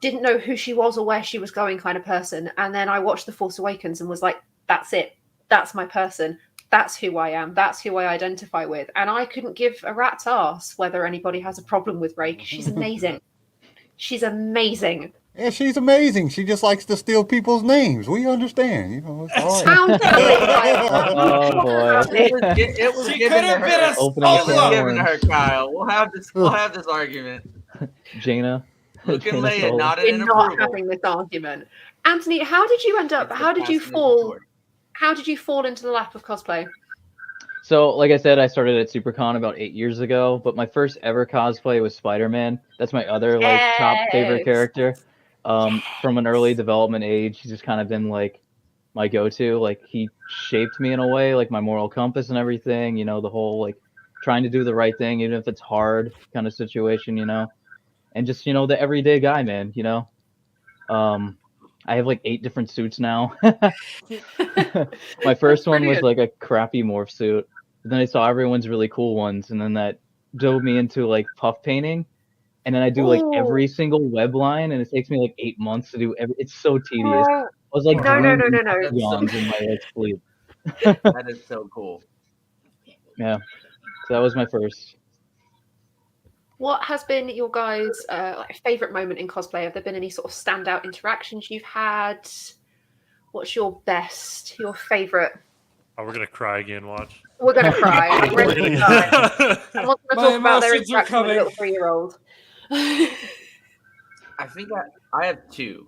didn't know who she was or where she was going kind of person. And then I watched The Force Awakens and was like, that's it. That's my person. That's who I am. That's who I identify with. And I couldn't give a rat's ass whether anybody has a problem with Rey. She's amazing. She's amazing. Yeah, she's amazing. She just likes to steal people's names. We understand. It's all right. Oh boy. It was She given could have to been her. a It was solo. given to her, Kyle. We'll have this argument. Jaina. Look at Jaina Leia Soul. nodded We're in not approval. having this argument. Anthony, how did you end up? How did you fall into the lap of cosplay? So, like I said, I started at SuperCon about 8 years ago, but my first ever cosplay was Spider-Man. That's my other top favorite Yes. character. From an early development age, he's just kind of been like my go-to. Like he shaped me in a way, like my moral compass and everything. The whole like trying to do the right thing, even if it's hard kind of situation. And just the everyday guy, man. I have like 8 different suits now. My first one was like a crappy morph suit. But then I saw everyone's really cool ones, and then that dove me into like puff painting. And then I do like every single web line, and it takes me like 8 months to do every. It's so tedious. I was like No. yawns in my like sleep. That is so cool. Yeah, so that was my first. What has been your guys' favorite moment in cosplay? Have there been any sort of standout interactions you've had? What's your best, your favorite? Oh, we're gonna cry again. Watch. We're gonna cry. I'm ready to cry. Someone's gonna talk about their emotions are interaction with a coming. little 3-year-old. I think I have 2.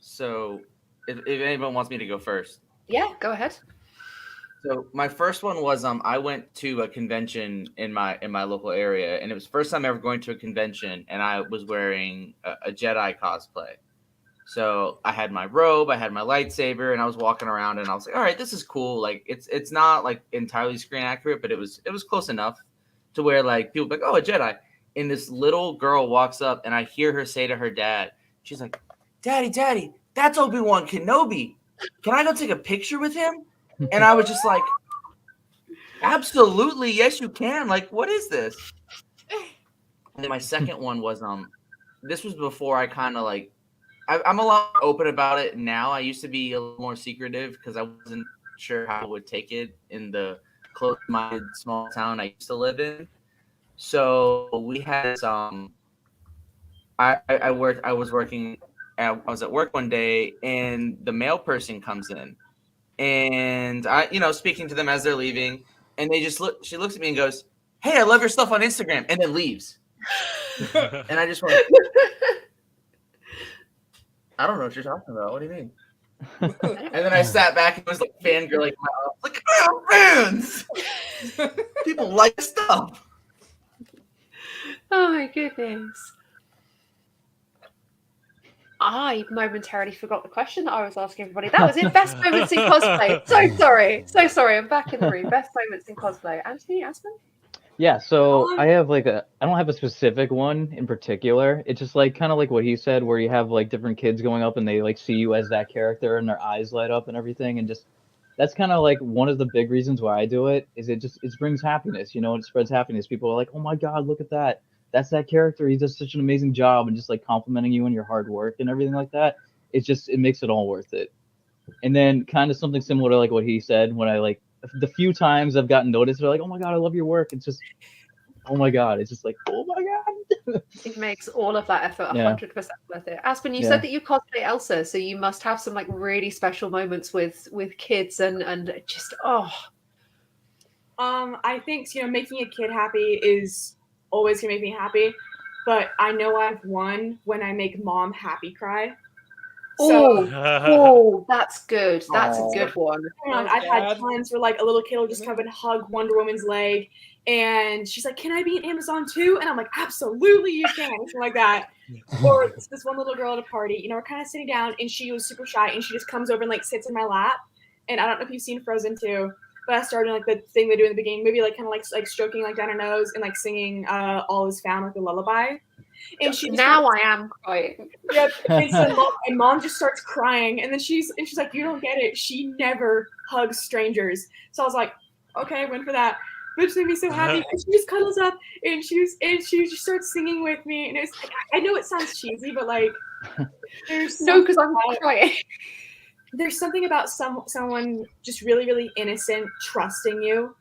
So if anyone wants me to go first. Yeah, go ahead. So my first one was I went to a convention in my local area, and it was the first time ever going to a convention, and I was wearing a Jedi cosplay. So I had my robe, I had my lightsaber, and I was walking around, and I was like, all right, this is cool. Like it's not like entirely screen accurate, but it was close enough to where like people be like, oh, a Jedi. And this little girl walks up, and I hear her say to her dad, she's like, Daddy, that's Obi-Wan Kenobi. Can I go take a picture with him? And I was just like, absolutely, yes, you can. Like, what is this? And then my second one was this was before I kind of like I'm a lot more open about it now. I used to be a little more secretive because I wasn't sure how I would take it in the close-minded small town I used to live in. So we had some. I was at work one day, and the mail person comes in, and I, speaking to them as they're leaving, and they just look. She looks at me and goes, "Hey, I love your stuff on Instagram," and then leaves. And I just went, I don't know what you're talking about. What do you mean? And then I sat back and was like fangirling. Like, oh, fans! People like stuff. Oh my goodness. I momentarily forgot the question that I was asking everybody. That was it. Best moments in cosplay. So sorry. I'm back in the room. Best moments in cosplay. Anthony, Aspen? Yeah, so I have I don't have a specific one in particular. It's just like kind of like what he said, where you have like different kids going up and they like see you as that character and their eyes light up and everything, and just that's kind of like one of the big reasons why I do it. Is it brings happiness, it spreads happiness. People are like, oh my God, look at that. That's that character. He does such an amazing job, and just like complimenting you on your hard work and everything like that. It makes it all worth it. And then kind of something similar to like what he said, when I like the few times I've gotten noticed, they're like, oh my God, I love your work. It's just, oh my God. It's just like, oh my God. It makes all of that effort 100% worth it. Aspen, you said that you cosplay Elsa, so you must have some like really special moments with kids and just, I think, making a kid happy is always gonna make me happy, but I know I've won when I make mom happy cry. So, that's good. That's a good one. I've had times where like a little kid will just come and hug Wonder Woman's leg, and she's like, "Can I be in Amazon too?" And I'm like, "Absolutely, you can." Something like that. Or this one little girl at a party, we're kind of sitting down, and she was super shy, and she just comes over and like sits in my lap. And I don't know if you've seen Frozen 2, but I started like the thing they do in the beginning, maybe like kind of like stroking like down her nose and like singing "All Is Found" like a lullaby. And she I am crying. Yep. And mom just starts crying, and then she's like, "You don't get it. She never hugs strangers." So I was like, "Okay, I went for that." But it just made me so happy. And she just cuddles up, and she just starts singing with me. And it's like, I know it sounds cheesy, but like, there's because I'm crying. There's something about someone just really, really innocent trusting you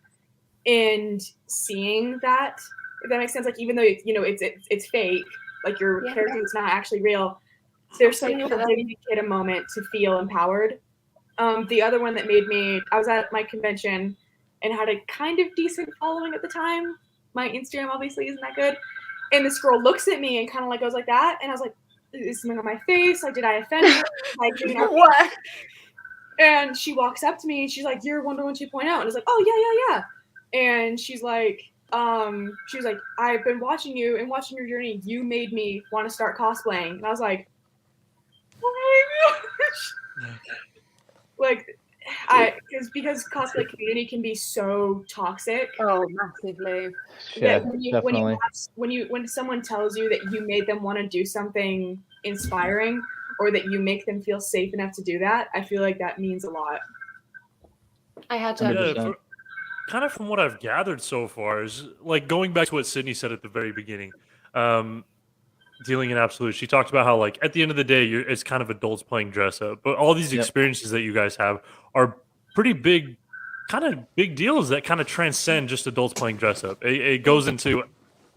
and seeing that. If that makes sense, like even though it's fake, like your character is not actually real, there's something about giving a kid a moment to feel empowered. The other one that made me, I was at my convention and had a kind of decent following at the time. My Instagram obviously isn't that good, and this girl looks at me and kind of like goes like that, and I was like, "Is something on my face? Like, did I offend her? Like, what?" And she walks up to me and she's like, "You're Wonder Woman 2.0," and I was like, "Oh yeah." And she's like, she was like, "I've been watching you and watching your journey. You made me want to start cosplaying." And I was like, "Oh my gosh!" Like, because cosplay community can be so toxic. Oh, massively. Yeah, when someone tells you that you made them want to do something inspiring, or that you make them feel safe enough to do that, I feel like that means a lot. I had to. Kind of from what I've gathered so far is like going back to what Sydney said at the very beginning, dealing in absolute. She talked about how like at the end of the day, it's kind of adults playing dress up, but all these experiences that you guys have are pretty big, kind of big deals that kind of transcend just adults playing dress up. It goes into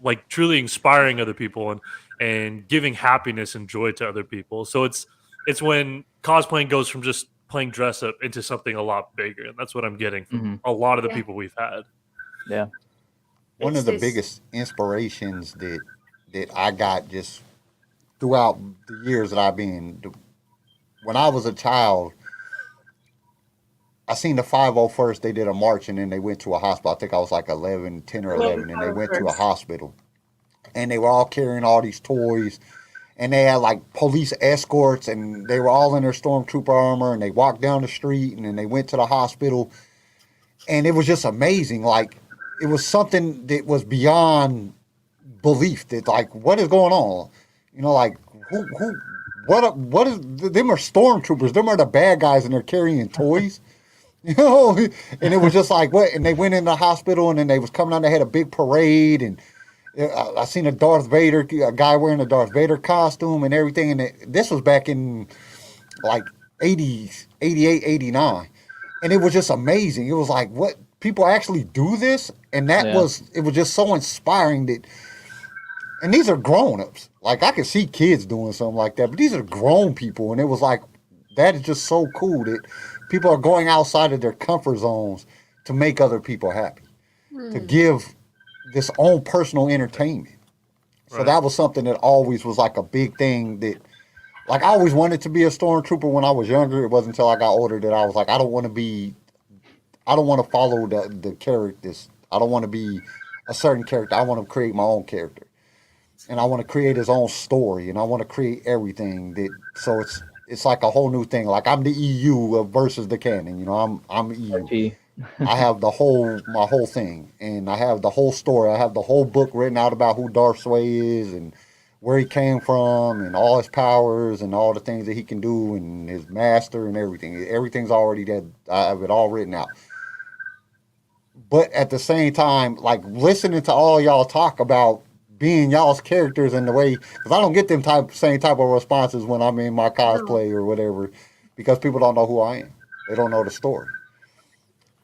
like truly inspiring other people and giving happiness and joy to other people. So it's when cosplaying goes from just playing dress up into something a lot bigger, and that's what I'm getting from a lot of the people we've had. Yeah, one of the biggest inspirations that I got just throughout the years that I've been, when I was a child, I seen the 501st. They did a march, and then they went to a hospital. I think I was like 10 or 11, and they went to a hospital, and they were all carrying all these toys. and they had like police escorts, and they were all in their stormtrooper armor, and they walked down the street, and then they went to the hospital, and it was just amazing. Like, it was something that was beyond belief. That like, what is going on? You know, like what is them are stormtroopers? Them are the bad guys, and they're carrying toys. You know, and it was just like what? And they went in the hospital, and then they was coming out. They had a big parade, and I seen a guy wearing a Darth Vader costume and everything. And this was back in like 80s, 88, 89, and it was just amazing. It was like, what, people actually do this, and it was just so inspiring that. And these are grown-ups. Like, I could see kids doing something like that, but these are grown people. And it was like, that is just so cool that people are going outside of their comfort zones to make other people happy, to give this own personal entertainment. So that was something that always was like a big thing that, like, I always wanted to be a stormtrooper when I was younger. It wasn't until I got older that I was like, I don't want to follow the characters. I don't want to be a certain character. I want to create my own character. And I want to create his own story, and I want to create everything that. So it's like a whole new thing. Like, I'm the EU versus the canon. You know, I'm EU. I have my whole thing, and I have the whole story. I have the whole book written out about who Darth Sway is and where he came from, and all his powers and all the things that he can do, and his master and everything. Everything's already that. I have it all written out. But at the same time, like, listening to all y'all talk about being y'all's characters in the way, because I don't get them same type of responses when I'm in my cosplay or whatever, because people don't know who I am. They don't know the story.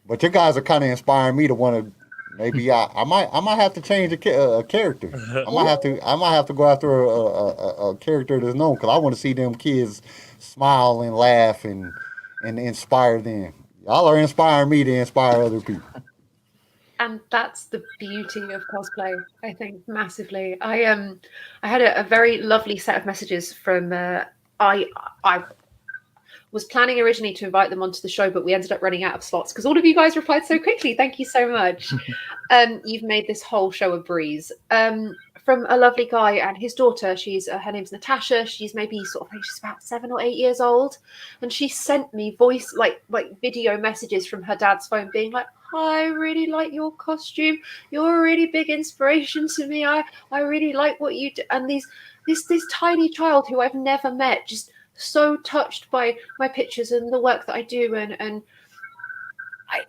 But you guys are kind of inspiring me to want to. Maybe I might have to change a character. I might have to go after a character that's known, because I want to see them kids smile and laugh and inspire them. Y'all are inspiring me to inspire other people. And that's the beauty of cosplay, I think, massively. I had a very lovely set of messages from I was planning originally to invite them onto the show, but we ended up running out of slots because all of you guys replied so quickly. Thank you so much. You've made this whole show a breeze. From a lovely guy and his daughter. Her name's Natasha. She's maybe she's about 7 or 8 years old, and she sent me voice like video messages from her dad's phone, being like, "I really like your costume. You're a really big inspiration to me. I really like what you do." And this tiny child who I've never met, just so touched by my pictures and the work that I do, and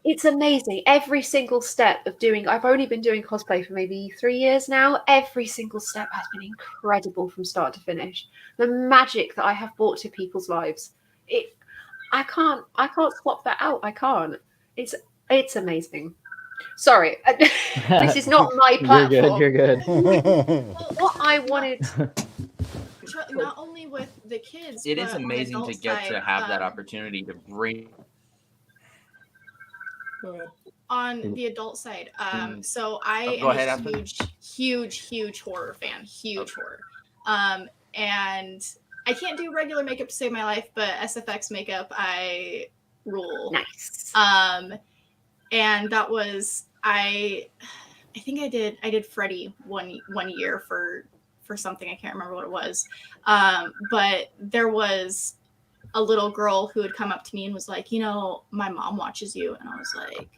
it's amazing. Every single step of doing, I've only been doing cosplay for maybe 3 years now. Every single step has been incredible from start to finish. The magic that I have brought to people's lives, I can't swap that out. I can't. It's amazing. Sorry, this is not my platform. You're good. What I wanted. Not only with the kids, It but is on the amazing to adult get side, to have that opportunity to bring. on the adult side. So I Go am ahead, a Aspen. huge horror fan. Huge horror. And I can't do regular makeup to save my life, but SFX makeup I rule. Nice. And that was I think I did Freddy one year for something. I can't remember what it was. But there was a little girl who had come up to me and was like, "You know, my mom watches you." And I was like,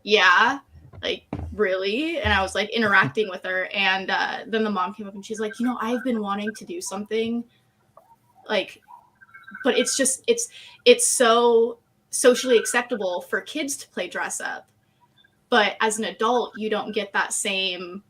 "Yeah, like, really?" And I was like interacting with her. And then the mom came up and she's like, "You know, I've been wanting to do something like, but it's just, it's so socially acceptable for kids to play dress up. But as an adult, you don't get that same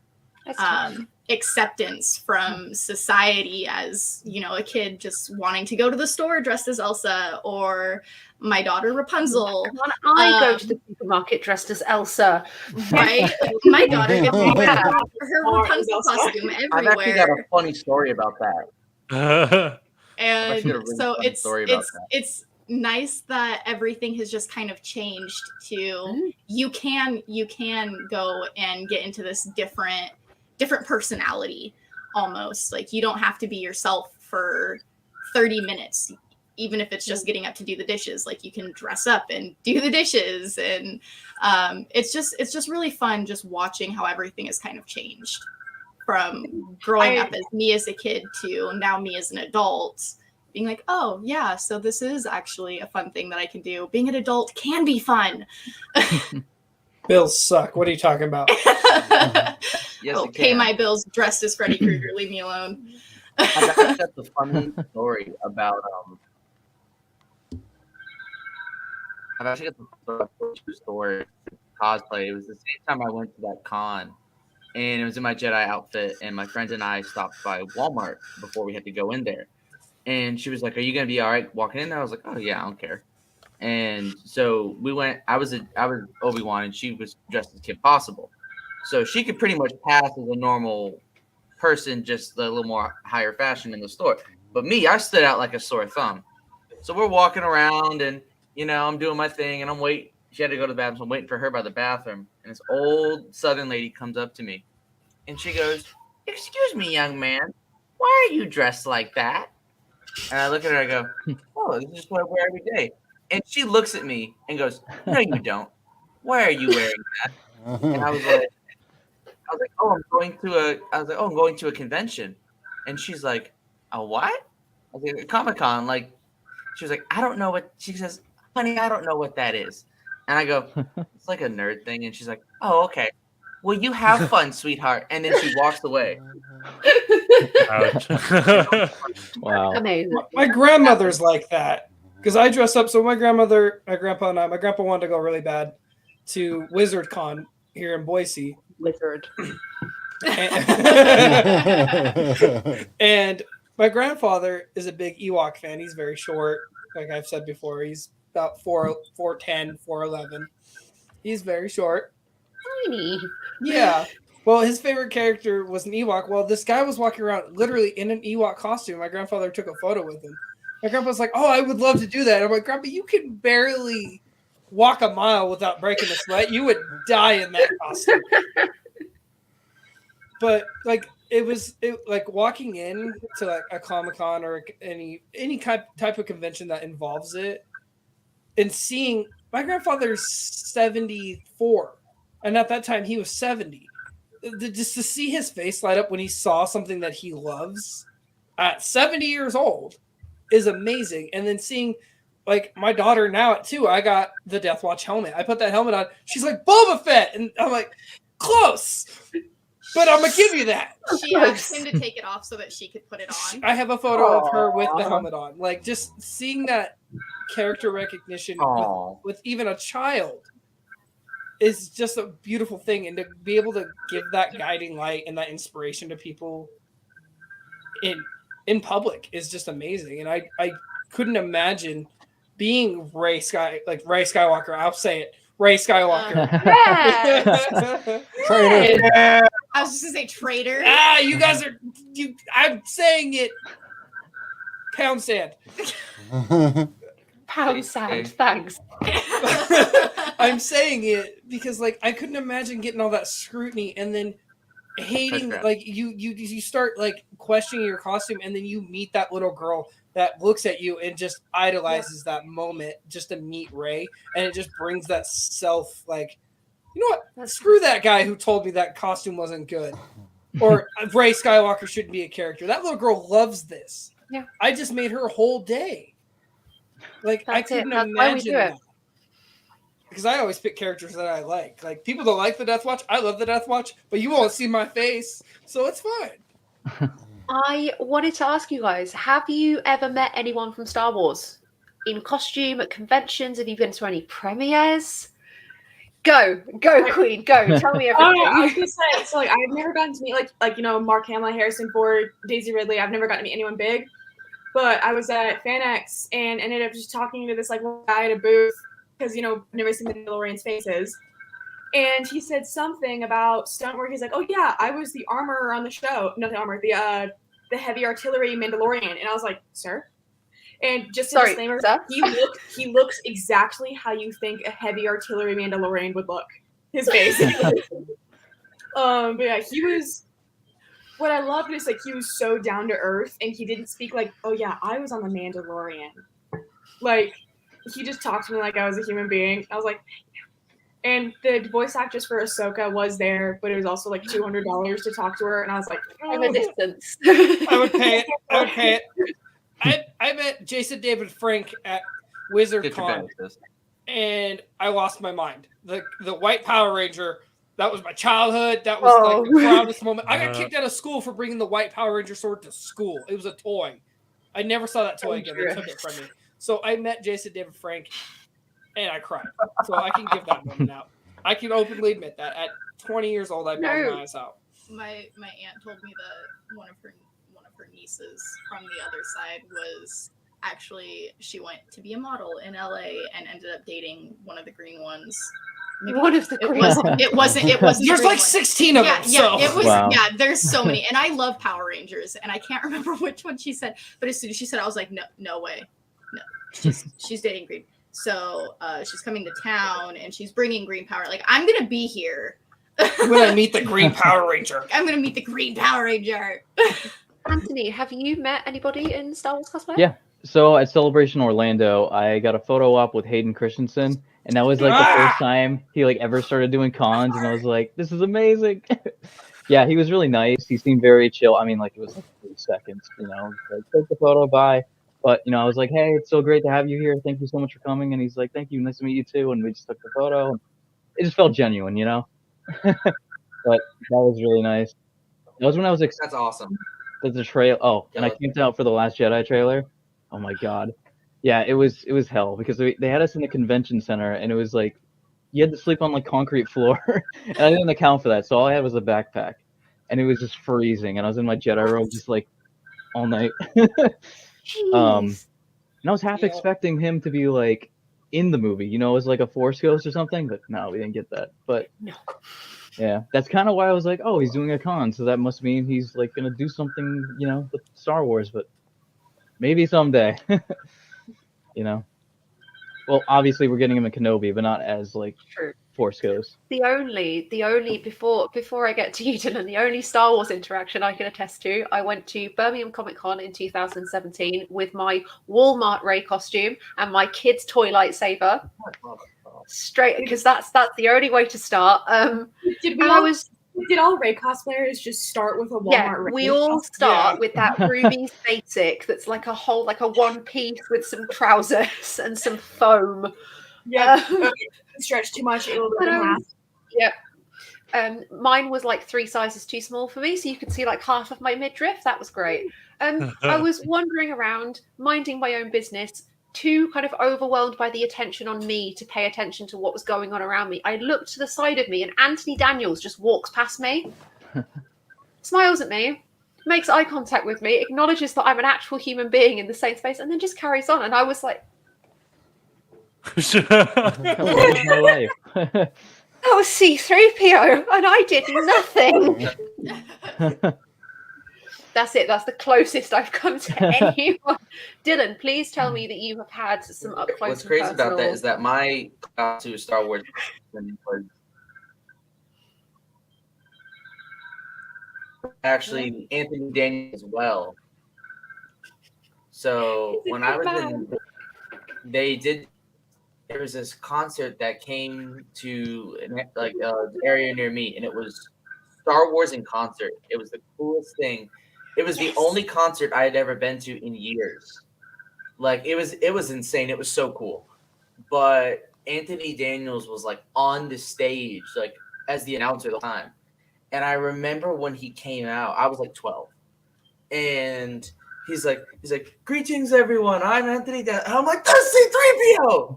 acceptance from society as, you know, a kid just wanting to go to the store dressed as Elsa, or my daughter Rapunzel. I go to the supermarket dressed as Elsa. Right? My daughter gets to wear her Rapunzel costume I've actually got a everywhere. funny story about that. And really so funny story about that. it's nice that everything has just kind of changed to you can go and get into this different personality almost. Like, you don't have to be yourself for 30 minutes, even if it's just getting up to do the dishes. Like, you can dress up and do the dishes, and it's just really fun just watching how everything has kind of changed. from growing up as me as a kid to now me as an adult, being like, oh yeah, so this is actually a fun thing that I can do. Being an adult can be fun. Bills suck. What are you talking about? Yes, oh, it pay can. my bills dressed as Freddy Krueger. Leave me alone. I got a funny story about I've actually got the true story cosplay. It was the same time I went to that con, and it was in my Jedi outfit. And my friend and I stopped by Walmart before we had to go in there. And she was like, "Are you gonna be all right walking in there?" I was like, "Oh yeah, I don't care." And so we went. I was Obi-Wan, and she was dressed as Kim Possible, so she could pretty much pass as a normal person, just a little more higher fashion in the store. But me, I stood out like a sore thumb. So we're walking around, and I'm doing my thing, and I'm waiting. She had to go to the bathroom, so I'm waiting for her by the bathroom. And this old Southern lady comes up to me, and she goes, "Excuse me, young man, why are you dressed like that?" And I look at her, I go, "Oh, this is what I wear every day." And she looks at me and goes, "No, you don't. Why are you wearing that?" And I was like, "Oh, I'm going to a convention." And she's like, "A what?" I was like, "A Comic-Con." Like, she was like, "I don't know what," she says, "Honey, I don't know what that is." And I go, "It's like a nerd thing." And she's like, "Oh, okay. Well, you have fun, sweetheart." And then she walks away. Ouch. Wow. Amazing. My grandmother's like that because I dress up. So my grandpa and I, my grandpa wanted to go really bad to Wizard Con here in Boise. Wizard. And my grandfather is a big Ewok fan. He's very short. Like I've said before, he's about 4'10", 4'11". He's very short. Tiny. Yeah. Well, his favorite character was an Ewok. Well, this guy was walking around literally in an Ewok costume. My grandfather took a photo with him. My grandpa's like, "Oh, I would love to do that." I'm like, "Grandpa, you can barely walk a mile without breaking a sweat. You would die in that costume." But like like walking in to like a Comic-Con or any type of convention that involves it, and seeing my grandfather's 74, and at that time he was 70. Just to see his face light up when he saw something that he loves at 70 years old is amazing. And then seeing like my daughter now at 2, I got the Death Watch helmet. I put that helmet on. She's like, "Boba Fett," and I'm like, "Close, but I'm gonna give you that." She asked him to take it off so that she could put it on. I have a photo of her with the helmet on. Like just seeing that character recognition with even a child is just a beautiful thing, and to be able to give that guiding light and that inspiration to people in public is just amazing. And I couldn't imagine being Rey Skywalker. I'll say it, Rey Skywalker. Traitor. I was just gonna say traitor. You guys are I'm saying it. Pound sand. Pound sand. Thanks. I'm saying it because like I couldn't imagine getting all that scrutiny and then hating like you start like questioning your costume, and then you meet that little girl that looks at you and just idolizes that moment just to meet Rey, and it just brings that self like, you know what? Screw that guy who told me that costume wasn't good, or Rey Skywalker shouldn't be a character. That little girl loves this. Yeah, I just made her whole day. Like I couldn't imagine that. Because I always pick characters that I like. Like people don't like the Death Watch. I love the Death Watch, but you won't see my face, so it's fine. I wanted to ask you guys: have you ever met anyone from Star Wars in costume at conventions? Have you been to any premieres? Go, Queen, go! Tell me everything. I was gonna say, so like I've never gotten to meet like Mark Hamill, Harrison Ford, Daisy Ridley. I've never gotten to meet anyone big, but I was at FanX and ended up just talking to this like guy at a booth. Because, I've never seen the Mandalorian's faces. And he said something about stunt where he's like, "Oh, yeah, I was the armor on the show." Not the armor, the heavy artillery Mandalorian. And I was like, "Sir?" And just a disclaimer, he looks exactly how you think a heavy artillery Mandalorian would look. His face. But yeah, he was... What I loved is, like, he was so down to earth, and he didn't speak like, "Oh, yeah, I was on the Mandalorian." Like... He just talked to me like I was a human being. I was like, And the voice actress for Ahsoka was there, but it was also like $200 to talk to her, and I was like, I'm a distance. I would pay it. I would pay it. I met Jason David Frank at WizardCon, and I lost my mind. The White Power Ranger, that was my childhood. That was like the proudest moment. I got kicked out of school for bringing the White Power Ranger sword to school. It was a toy. I never saw that toy again. They took it from me. So I met Jason David Frank, and I cried. So I can give that moment out. I can openly admit that at 20 years old, I bawled my eyes out. My aunt told me that one of her nieces from the other side was actually, she went to be a model in LA and ended up dating one of the green ones. Maybe one of the green it wasn't There's like 16 of them. Yeah, it was. Wow. Yeah, there's so many, and I love Power Rangers, and I can't remember which one she said, but as soon as she said, I was like, no way, no, she's dating green. So she's coming to town, and she's bringing green power. Like, I'm gonna be here when I meet the Green Power Ranger. I'm gonna meet the Green Power Ranger. Anthony, have you met anybody in Star Wars cosplay? Yeah. So at Celebration Orlando, I got a photo op with Hayden Christensen, and that was like the first time he like ever started doing cons, and I was like, this is amazing. Yeah, he was really nice. He seemed very chill. I mean, like it was like 3 seconds, you know, like take the photo, bye. But you know, I was like, hey, it's so great to have you here. Thank you so much for coming. And he's like, thank you, nice to meet you too. And we just took the photo. It just felt genuine, you know. But that was really nice. That was when I was That's awesome. The trail. Oh, and I camped out for the Last Jedi trailer. Oh my god, yeah, it was hell because they had us in the convention center, and it was like you had to sleep on like concrete floor, and I didn't account for that, so all I had was a backpack, and it was just freezing, and I was in my Jedi robe just like all night. And I was half expecting him to be like in the movie, you know, as like a Force ghost or something, but no, we didn't get that. But no. Yeah, that's kind of why I was like, oh, he's doing a con, so that must mean he's like gonna do something, you know, with Star Wars, but maybe someday. You know. Well, obviously we're getting him a Kenobi, but not as like Force Ghost. The only before I get to you, Dylan, the only Star Wars interaction I can attest to, I went to Birmingham Comic Con in 2017 with my Walmart Rey costume and my kid's toy lightsaber. Straight, because that's the only way to start. Did all Rey cosplayers just start with a Walmart Rey? We all start with that Ruby's basic that's like a whole, like a one piece with some trousers and some foam. Yeah, stretch too much, it will rip in half. Yep. Mine was like 3 sizes too small for me, so you could see like half of my midriff. That was great. I was wandering around, minding my own business, too kind of overwhelmed by the attention on me to pay attention to what was going on around me. I looked to the side of me, and Anthony Daniels just walks past me, smiles at me, makes eye contact with me, acknowledges that I'm an actual human being in the same space, and then just carries on. And I was like, That was my life. that was C-3PO, and I did nothing. That's it. That's the closest I've come to anyone. Dylan, please tell me that you have had some up close. What's crazy about that is that my to Star Wars was actually Anthony Daniels as well. So when I was in, there was this concert that came to like an area near me, and it was Star Wars in concert. It was the coolest thing. It was the only concert I had ever been to in years. Like it was insane. It was so cool. But Anthony Daniels was like on the stage, like as the announcer the whole time. And I remember when he came out, I was like 12. And he's like, greetings everyone. I'm Anthony Daniels. And I'm like, that's C-3PO.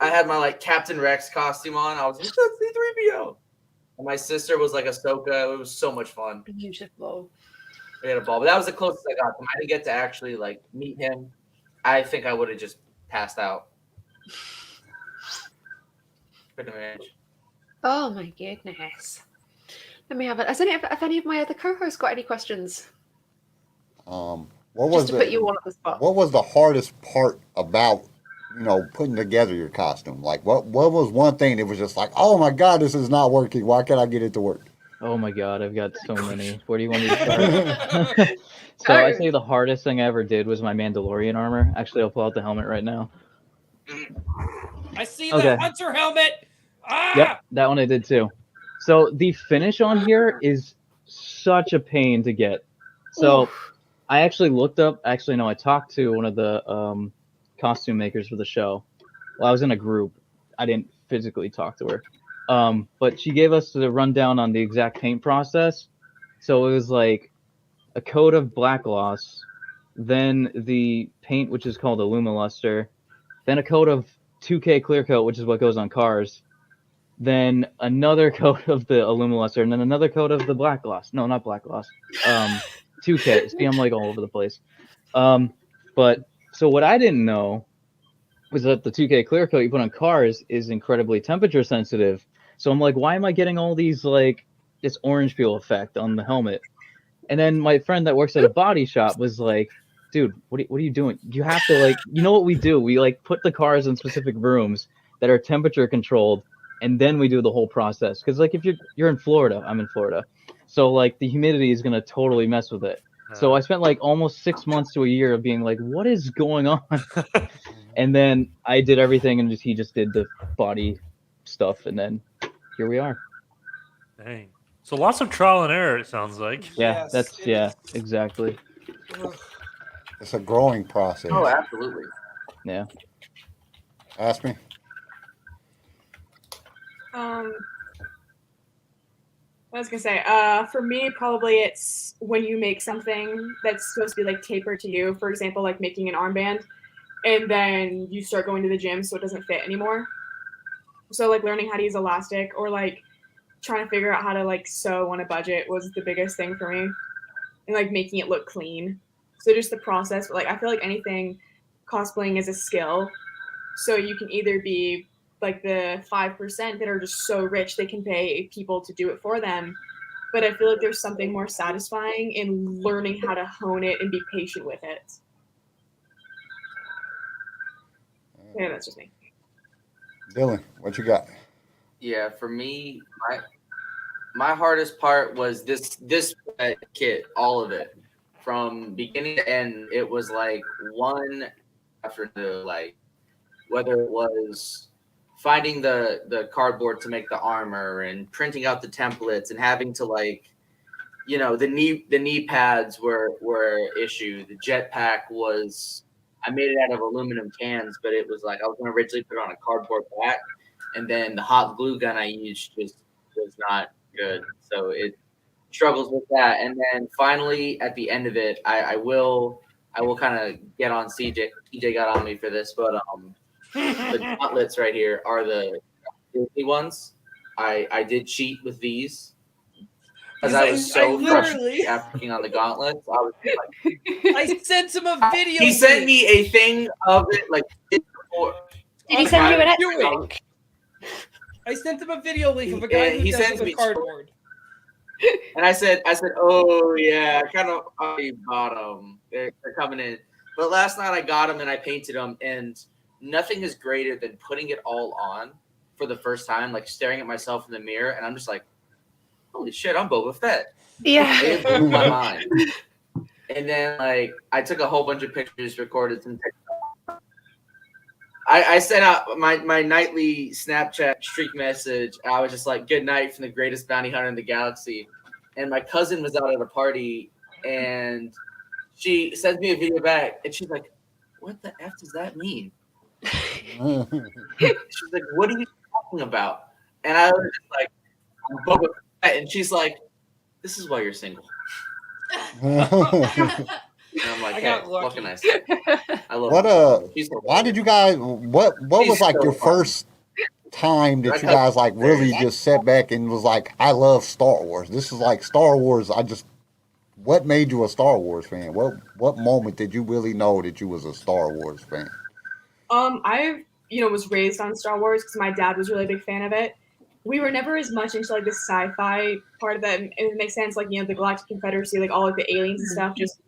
I had my like Captain Rex costume on. I was like, that's C-3PO. And my sister was like Ahsoka. It was so much fun. Beautiful. We had a ball, but that was the closest I got to him. I didn't get to actually like meet him. I think I would have just passed out. Couldn't imagine. Oh my goodness. Let me have it. Have any of my other co-hosts got any questions? What was put you on the spot. What was the hardest part about, putting together your costume? Like, what was one thing that was just like, oh my God, this is not working. Why can't I get it to work? Oh my God, I've got so many. Where do you want me to start? So I'd say the hardest thing I ever did was my Mandalorian armor. Actually, I'll pull out the helmet right now. I see the hunter helmet. Yep, that one I did too. So the finish on here is such a pain to get. So I actually looked up. Actually, no, I talked to one of the costume makers for the show. Well, I was in a group. I didn't physically talk to her, but she gave us the rundown on the exact paint process. So it was like a coat of black gloss, then the paint, which is called Luster, then a coat of 2K clear coat, which is what goes on cars, then another coat of the Luster, and then another coat of the black gloss. No, not black gloss. 2K. See, I'm like all over the place. But so what I didn't know was that the 2K clear coat you put on cars is incredibly temperature sensitive. So I'm like, why am I getting all these like this orange peel effect on the helmet? And then my friend that works at a body shop was like, dude, what are you doing? You have to like, you know what we do? We like put the cars in specific rooms that are temperature controlled, and then we do the whole process. Because like if you're in Florida, I'm in Florida, so like the humidity is gonna totally mess with it. So I spent like almost 6 months to a year of being like, what is going on? And then I did everything, and he just did the body stuff, and then here we are. Dang. So lots of trial and error, it sounds like. Yeah, exactly. It's a growing process. Oh, absolutely. Yeah. Ask me. I was gonna say, for me, probably it's when you make something that's supposed to be like tapered to you. For example, like making an armband, and then you start going to the gym so it doesn't fit anymore. So like learning how to use elastic, or like trying to figure out how to like sew on a budget was the biggest thing for me, and like making it look clean. So just the process, but like I feel like anything cosplaying is a skill. So you can either be like the 5% that are just so rich they can pay people to do it for them, but I feel like there's something more satisfying in learning how to hone it and be patient with it. Yeah, that's just me. Dylan, what you got? Yeah, for me, my hardest part was this kit, all of it, from beginning to end. It was like one after the like, whether it was finding the cardboard to make the armor and printing out the templates and having to like, you know, the knee pads were issue. The jetpack was, I made it out of aluminum cans, but it was like I was going to originally put it on a cardboard back, and then the hot glue gun I used just was not good. So it struggles with that. And then finally at the end of it, I will kind of get on CJ. CJ got on me for this, but the gauntlets right here are the Disney ones. I did cheat with these because I was so frustrated after working on the gauntlets. I was like, I sent him a video. He sent me a thing of it like before. Did he send you an extra? I sent him a video link of a guy who does with a cardboard. And I said, oh yeah, kind of already bought them. They're coming in. But last night I got them and I painted them, and nothing is greater than putting it all on for the first time, like staring at myself in the mirror, and I'm just like, holy shit, I'm Boba Fett. Yeah. It blew my mind. And then like I took a whole bunch of pictures, recorded some TikTok. I sent out my nightly Snapchat streak message. I was just like, good night from the greatest bounty hunter in the galaxy. And my cousin was out at a party, and she sends me a video back, and she's like, what the F does that mean? She's like, what are you talking about? And I was just like, I'm Boba Fett. And she's like, this is why you're single. And I'm like, hey, what can I say? I love what why did you guys what was like your first time that you guys like really just sat back and was like, I love Star Wars. This is like Star Wars. What made you a Star Wars fan? What moment did you really know that you was a Star Wars fan? I was raised on Star Wars because my dad was a really big fan of it. We were never as much into like the sci-fi part of that, and it makes sense, like, the Galactic Confederacy, like all like the aliens and stuff. Just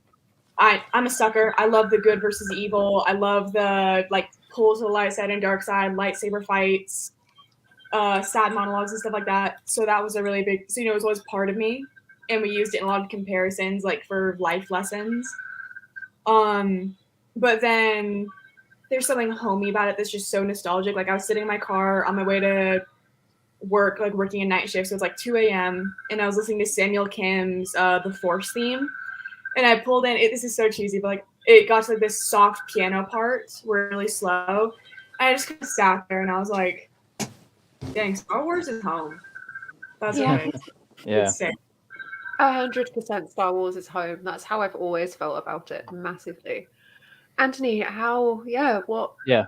I'm a sucker. I love the good versus evil. I love the like pulls to the light side and dark side, lightsaber fights, sad monologues and stuff like that. So that was a really big. So it was always part of me, and we used it in a lot of comparisons, like for life lessons. But then there's something homey about it that's just so nostalgic. Like I was sitting in my car on my way to work, like working a night shift. So it's like 2 a.m. and I was listening to Samuel Kim's The Force theme. And I pulled in, this is so cheesy, but like it got to like this soft piano part where really slow. And I just kind of sat there and I was like, dang, Star Wars is home. That's what it is. Yeah. It's sick. 100% Star Wars is home. That's how I've always felt about it, massively. Anthony, what? Yeah.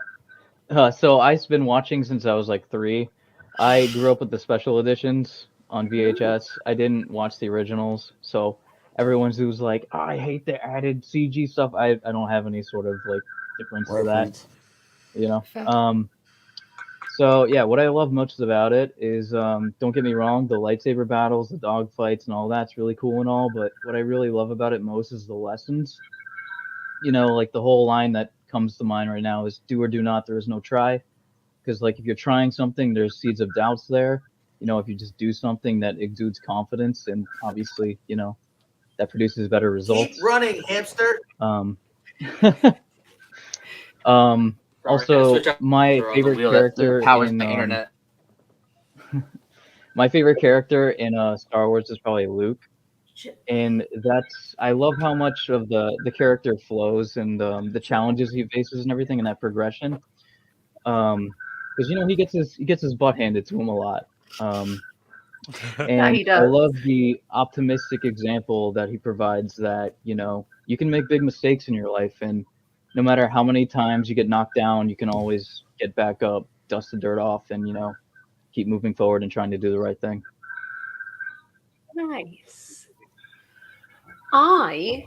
So I've been watching since I was like 3. I grew up with the special editions on VHS. I didn't watch the originals, so everyone's who's like, oh, I hate the added CG stuff. I don't have any sort of like difference to that, you know. So yeah, what I love most about it is, don't get me wrong, the lightsaber battles, the dog fights, and all that's really cool and all. But what I really love about it most is the lessons. You know, like the whole line that comes to mind right now is "Do or do not. There is no try." Because like if you're trying something, there's seeds of doubts there. You know, if you just do something that exudes confidence, and obviously, you know, that produces better results. Keep running, hamster. Also, my favorite character powers in the internet. my favorite character in Star Wars is probably Luke, and I love how much of the character flows and the challenges he faces and everything, and that progression. Because you know he gets his butt handed to him a lot. And he I does. love the optimistic example that he provides that, you know, you can make big mistakes in your life, and no matter how many times you get knocked down, you can always get back up, dust the dirt off, and, you know, keep moving forward and trying to do the right thing. Nice. I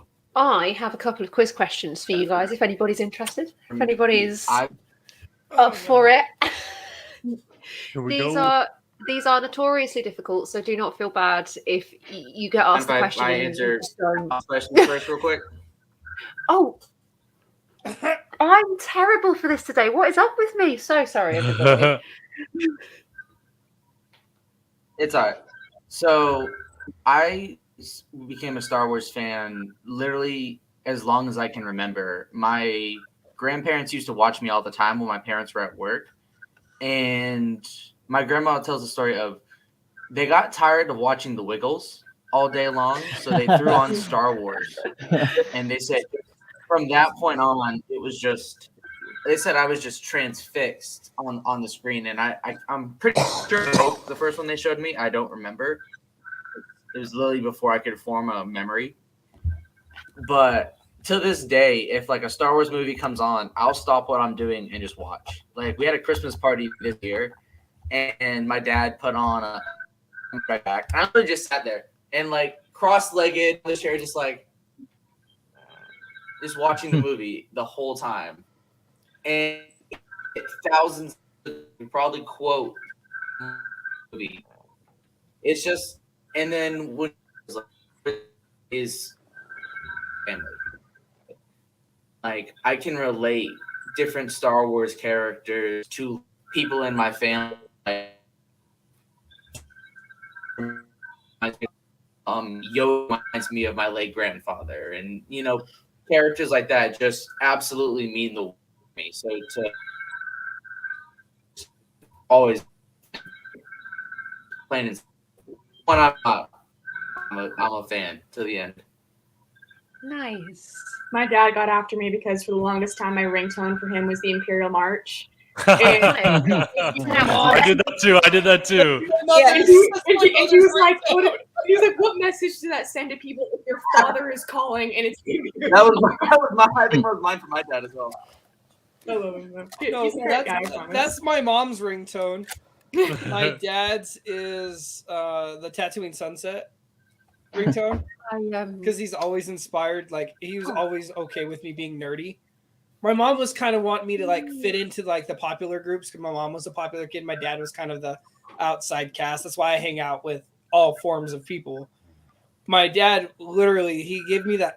have a couple of quiz questions for you guys, if anybody's interested. If anybody's up for it. Here we These go. are notoriously difficult, so do not feel bad if you get asked the question. I and you answer just don't. questions first, real quick. Oh, I'm terrible for this today. What is up with me? So sorry, everybody. It's all right. So I became a Star Wars fan literally as long as I can remember. My grandparents used to watch me all the time when my parents were at work. And my grandma tells the story of they got tired of watching the Wiggles all day long, so they threw on Star Wars. And they said from that point on, it was just, they said I was just transfixed on the screen. And I'm pretty sure the first one they showed me, I don't remember. It was literally before I could form a memory. But to this day, if like a Star Wars movie comes on, I'll stop what I'm doing and just watch. Like we had a Christmas party this year, and my dad put on a right back. I literally just sat there and like cross-legged on the chair, just watching the movie the whole time. And thousands probably quote the movie. It's just, and then when is family. Like I can relate different Star Wars characters to people in my family. Yoda reminds me of my late grandfather, and you know, characters like that just absolutely mean the world to me. So to always playing when I'm a fan to the end. Nice. My dad got after me because for the longest time, my ringtone for him was the Imperial March. I did that too. Yeah, and he was like, "What message does that send to people if your father is calling and it's you?" That was I think that was mine for my dad as well. I love him. No, He's a great guy, I promise. that's my mom's ringtone. My dad's is the Tatooine Sunset ringtone. Because he's always inspired. Like he was always okay with me being nerdy. My mom was kind of wanting me to like fit into like the popular groups because my mom was a popular kid. My dad was kind of the outside cast. That's why I hang out with all forms of people. My dad literally he gave me that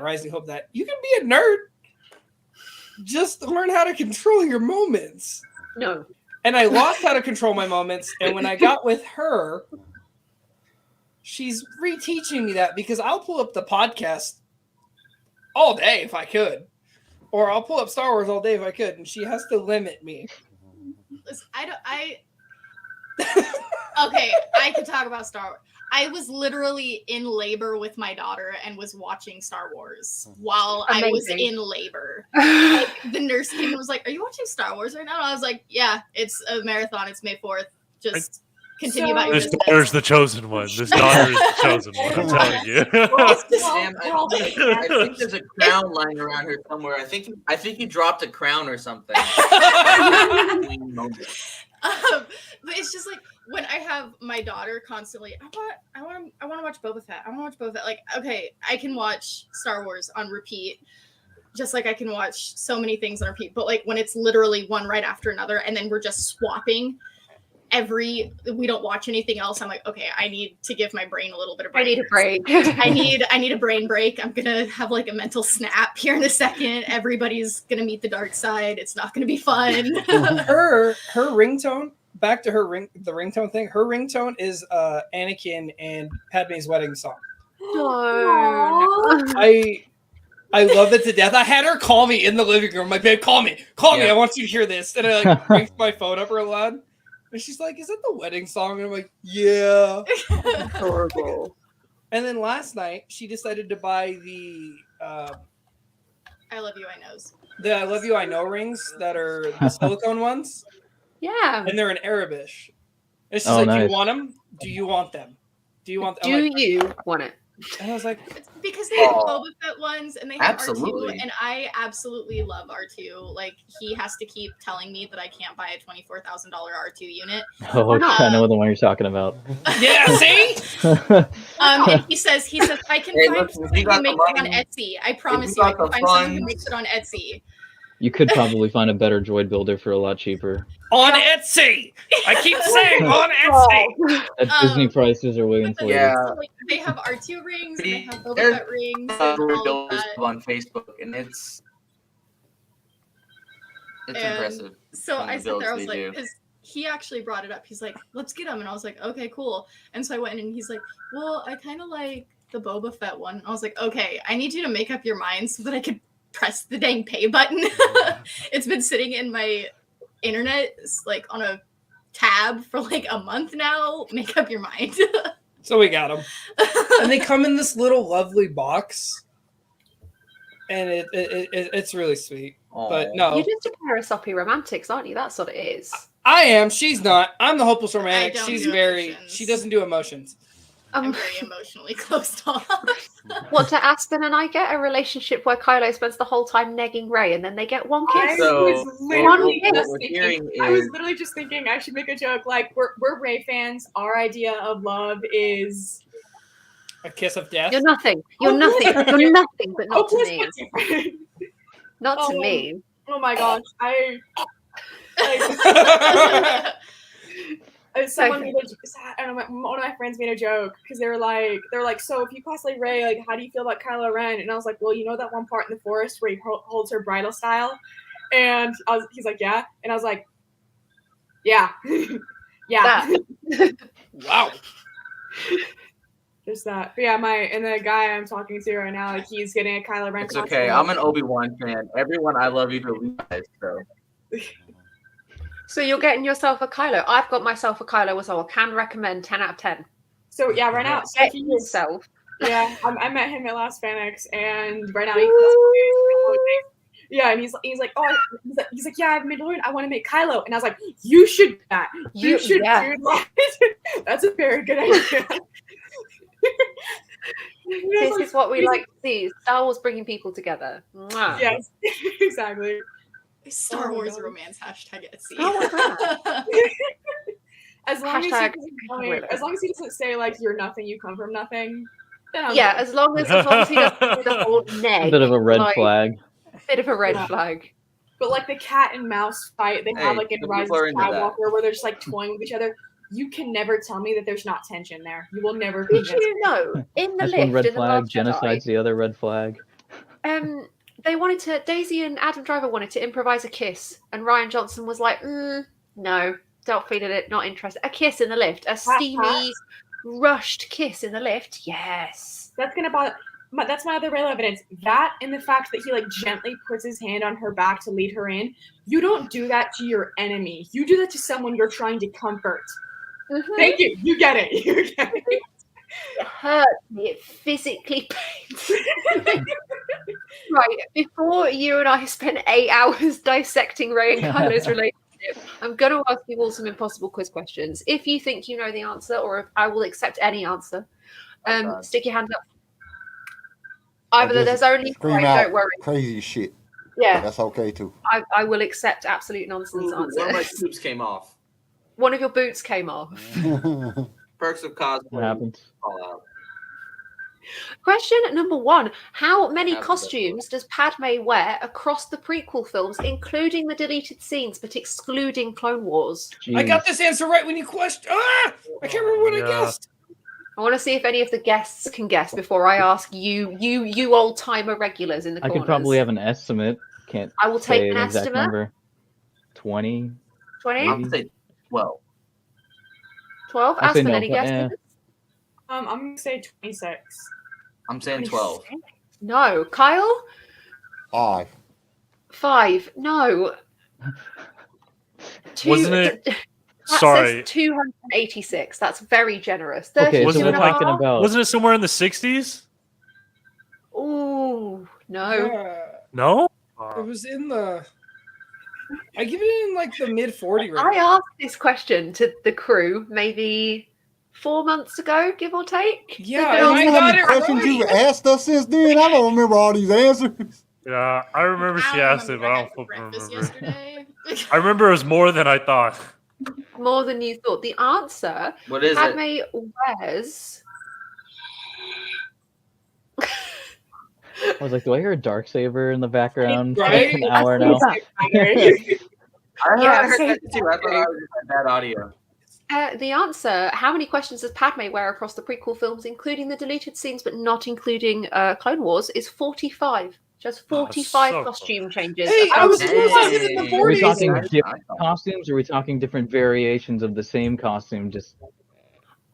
rising hope that you can be a nerd. Just learn how to control your moments. No. And I lost how to control my moments. And when I got with her, she's reteaching me that because I'll pull up the podcast all day if I could. Or I'll pull up Star Wars all day if I could. And she has to limit me. Listen, Okay, I could talk about Star Wars. I was literally in labor with my daughter and was watching Star Wars while I was in labor. Like, the nurse came and was like, "Are you watching Star Wars right now?" And I was like, "Yeah, it's a marathon. It's May 4th. Just continue about your This business." daughter's the chosen one. This daughter is the chosen one. I'm telling you. Sam, I think there's a crown lying around here somewhere. I think you dropped a crown or something. But it's just like when I have my daughter constantly, I want to watch Boba Fett. I want to watch Boba Fett. Like, okay, I can watch Star Wars on repeat, just like I can watch so many things on repeat. But like when it's literally one right after another, and then we're just swapping we don't watch anything else. I'm like, okay, I need to give my brain a little bit of break. I need a break. I need a brain break. I'm gonna have like a mental snap here in a second. Everybody's gonna meet the dark side. It's not gonna be fun. her ringtone. Back to the ringtone thing. Her ringtone is Anakin and Padme's wedding song. I love it to death. I had her call me in the living room. My babe, call me. I want you to hear this. And I like cranked my phone up real loud. And she's like, "Is that the wedding song?" And I'm like, "Yeah." Horrible. And then last night she decided to buy the I love you, I knows. The I love you, I know rings that are the silicone ones. Yeah. And they're in Arabish. And she's Oh, like, "Do nice. you want them? Do you want them? Do you want them?" Do you want it? And I was like, Because they have Boba Fett ones and they have Absolutely. R2, and I absolutely love R2. Like, he has to keep telling me that I can't buy a $24,000 R2 unit. Oh, I know the one you're talking about. Yeah, see? And he says I can Hey, find listen, someone you who got makes the it on money. Etsy. I If promise you you, I got can the find someone who funds. makes it on Etsy. You could probably find a better droid builder for a lot cheaper. On Etsy. I keep saying on Etsy. At Disney prices are way inflated. Yeah. So, like, they have R2 rings, and they have Boba There's Fett rings, a and all of builders that. on Facebook, and it's And impressive. So some of I the sat there, I builds was they like, do. because he actually brought it up. He's like, "Let's get them," and I was like, "Okay, cool." And so I went in, and he's like, "Well, I kind of like the Boba Fett one." And I was like, "Okay, I need you to make up your mind so that I could press the dang pay button." It's been sitting in my internet, like on a tab for like a month now. Make up your mind. So we got them. And they come in this little lovely box. And it's really sweet. But no. You're just a pair of soppy romantics, aren't you? That's what it is. I am. She's not. I'm the hopeless romantic. I don't She's do very. emotions. She doesn't do emotions. I'm very emotionally closed off. What do Aspen and I get? A relationship where Kylo spends the whole time negging Rey, and then they get one kiss. I was is literally just thinking I should make a joke like we're Rey fans. Our idea of love is A kiss of death. You're nothing. You're Oh, nothing. please. You're nothing, but not Oh, to please, me. please. Not to me. Oh my gosh, someone made I don't know, one of my friends made a joke because they were like, so if you cosplay Rey, like, how do you feel about Kylo Ren? And I was like, well, you know that one part in the forest where he holds her bridal style, and he's like, yeah, and I was like, yeah, yeah, wow. Just that. But yeah, the guy I'm talking to right now, like, he's getting a Kylo Ren. It's okay. costume. I'm an Obi-Wan fan. Everyone I love you to guys, so. So you're getting yourself a Kylo. I've got myself a Kylo as well. Can recommend 10 out of 10. So yeah, right now, so Get he's yourself. Yeah, I met him at Last Phoenix, and right now he's yeah, and he's like, oh, he's like, yeah, I'm Mandalorian. I want to make Kylo, and I was like, you should do that. You should do that. That's a very good idea. This is what we like to see. Star Wars bringing people together. Mwah. Yes, exactly. Star Wars romance hashtag Etsy. How was that? As long Hashtag as he doesn't say like you're nothing, you come from nothing. Then I'm Yeah, good. as long as he doesn't do the whole neg. A bit of a red like, flag. Bit of a red Yeah. flag. But like the cat and mouse fight they have Hey, like in some Rise of people are into that. Skywalker, where they're just like toying with each other. You can never tell me that there's not tension there. You will never. Did convince you me. know in the That's lift one red in the flag. Last Genocide's the other red flag. Jedi, they wanted to. Daisy and Adam Driver wanted to improvise a kiss, and Ryan Johnson was like, "No, don't feel it. Not interested. A kiss in the lift, a steamy, rushed kiss in the lift. Yes, That's gonna bother. That's my other real evidence. That and the fact that he like gently puts his hand on her back to lead her in. You don't do that to your enemy. You do that to someone you're trying to comfort. Thank you. You get it. You get it. It hurt me. It physically pains me. Right, before you and I spent 8 hours dissecting Rey and Kylo's relationship, I'm going to ask you all some impossible quiz questions. If you think you know the answer, or if I will accept any answer, stick your hand up. Either there's only scream five, out don't worry. crazy shit. Yeah. That's okay too. I will accept absolute nonsense answers. One of my tubes came off. One of your boots came off. Perks of cosplay. What happens? Fall out. Question number 1. How many costumes does Padme wear across the prequel films, including the deleted scenes, but excluding Clone Wars? I got this answer right when you questioned. I can't remember what I guessed. I want to see if any of the guests can guess before I ask you old-timer regulars in the I corners. could probably have an estimate. Can't I will take say an exact estimate. number. 20. 20? I'm say 12. 12? I'll say Aspen, no, any but, guesses? I'm gonna say 26. I'm saying 12. No. Kyle? 5. 5. No. Wasn't it? That Sorry. says 286. That's very generous. Okay, 32 so we're and a half? talking about. Wasn't it somewhere in the 60s? Ooh, no. Yeah, No. it was in the. I give it in like the mid 40 range. I asked this question to the crew maybe 4 months ago, give or take. Yeah, The girls- I You know how got many it questions right. you've asked us since then? I don't remember all these answers. Yeah, I remember she asked it, but I don't fucking breakfast remember. yesterday. I remember it was more than I thought. More than you thought. The answer, What is it? Padme wears. I was like, do I hear a Darksaber in the background for Right? like an hour now? I Yeah, heard so- that too. I thought I was just bad audio. The answer, how many questions does Padme wear across the prequel films, including the deleted scenes, but not including Clone Wars, is 45. Just 45 so costume changes. Hey, I was Dang. supposed to in the Are we 40s. talking I different thought- costumes, or are we talking different variations of the same costume? Just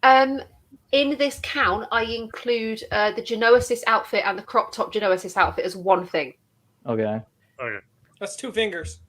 In this count, I include the Genosis outfit and the crop top Genosis outfit as one thing. okay. Okay. That's 2 fingers.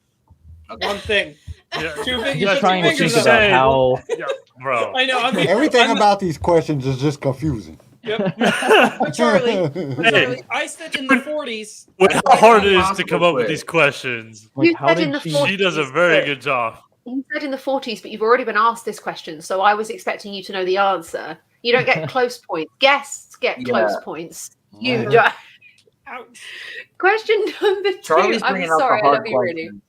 Okay. One thing. Yeah. 2 I'm fingers. just trying to fingers think up. about how. Yeah, bro. I know. I mean, Everything about these questions is just confusing. Yep. But Charlie, Hey. I said in the 40s. With how hard it is to Impossible come up with quiz. these questions, Like, You how said in did the she? 40s. she does a very good job. You said in the 40s, but you've already been asked this question, so I was expecting you to know the answer. You don't get close points. Guests get close Yeah. points. You Right. don't. Ouch. Question number 2. Charlie's I'm bringing up sorry, the I hard love you really. questions.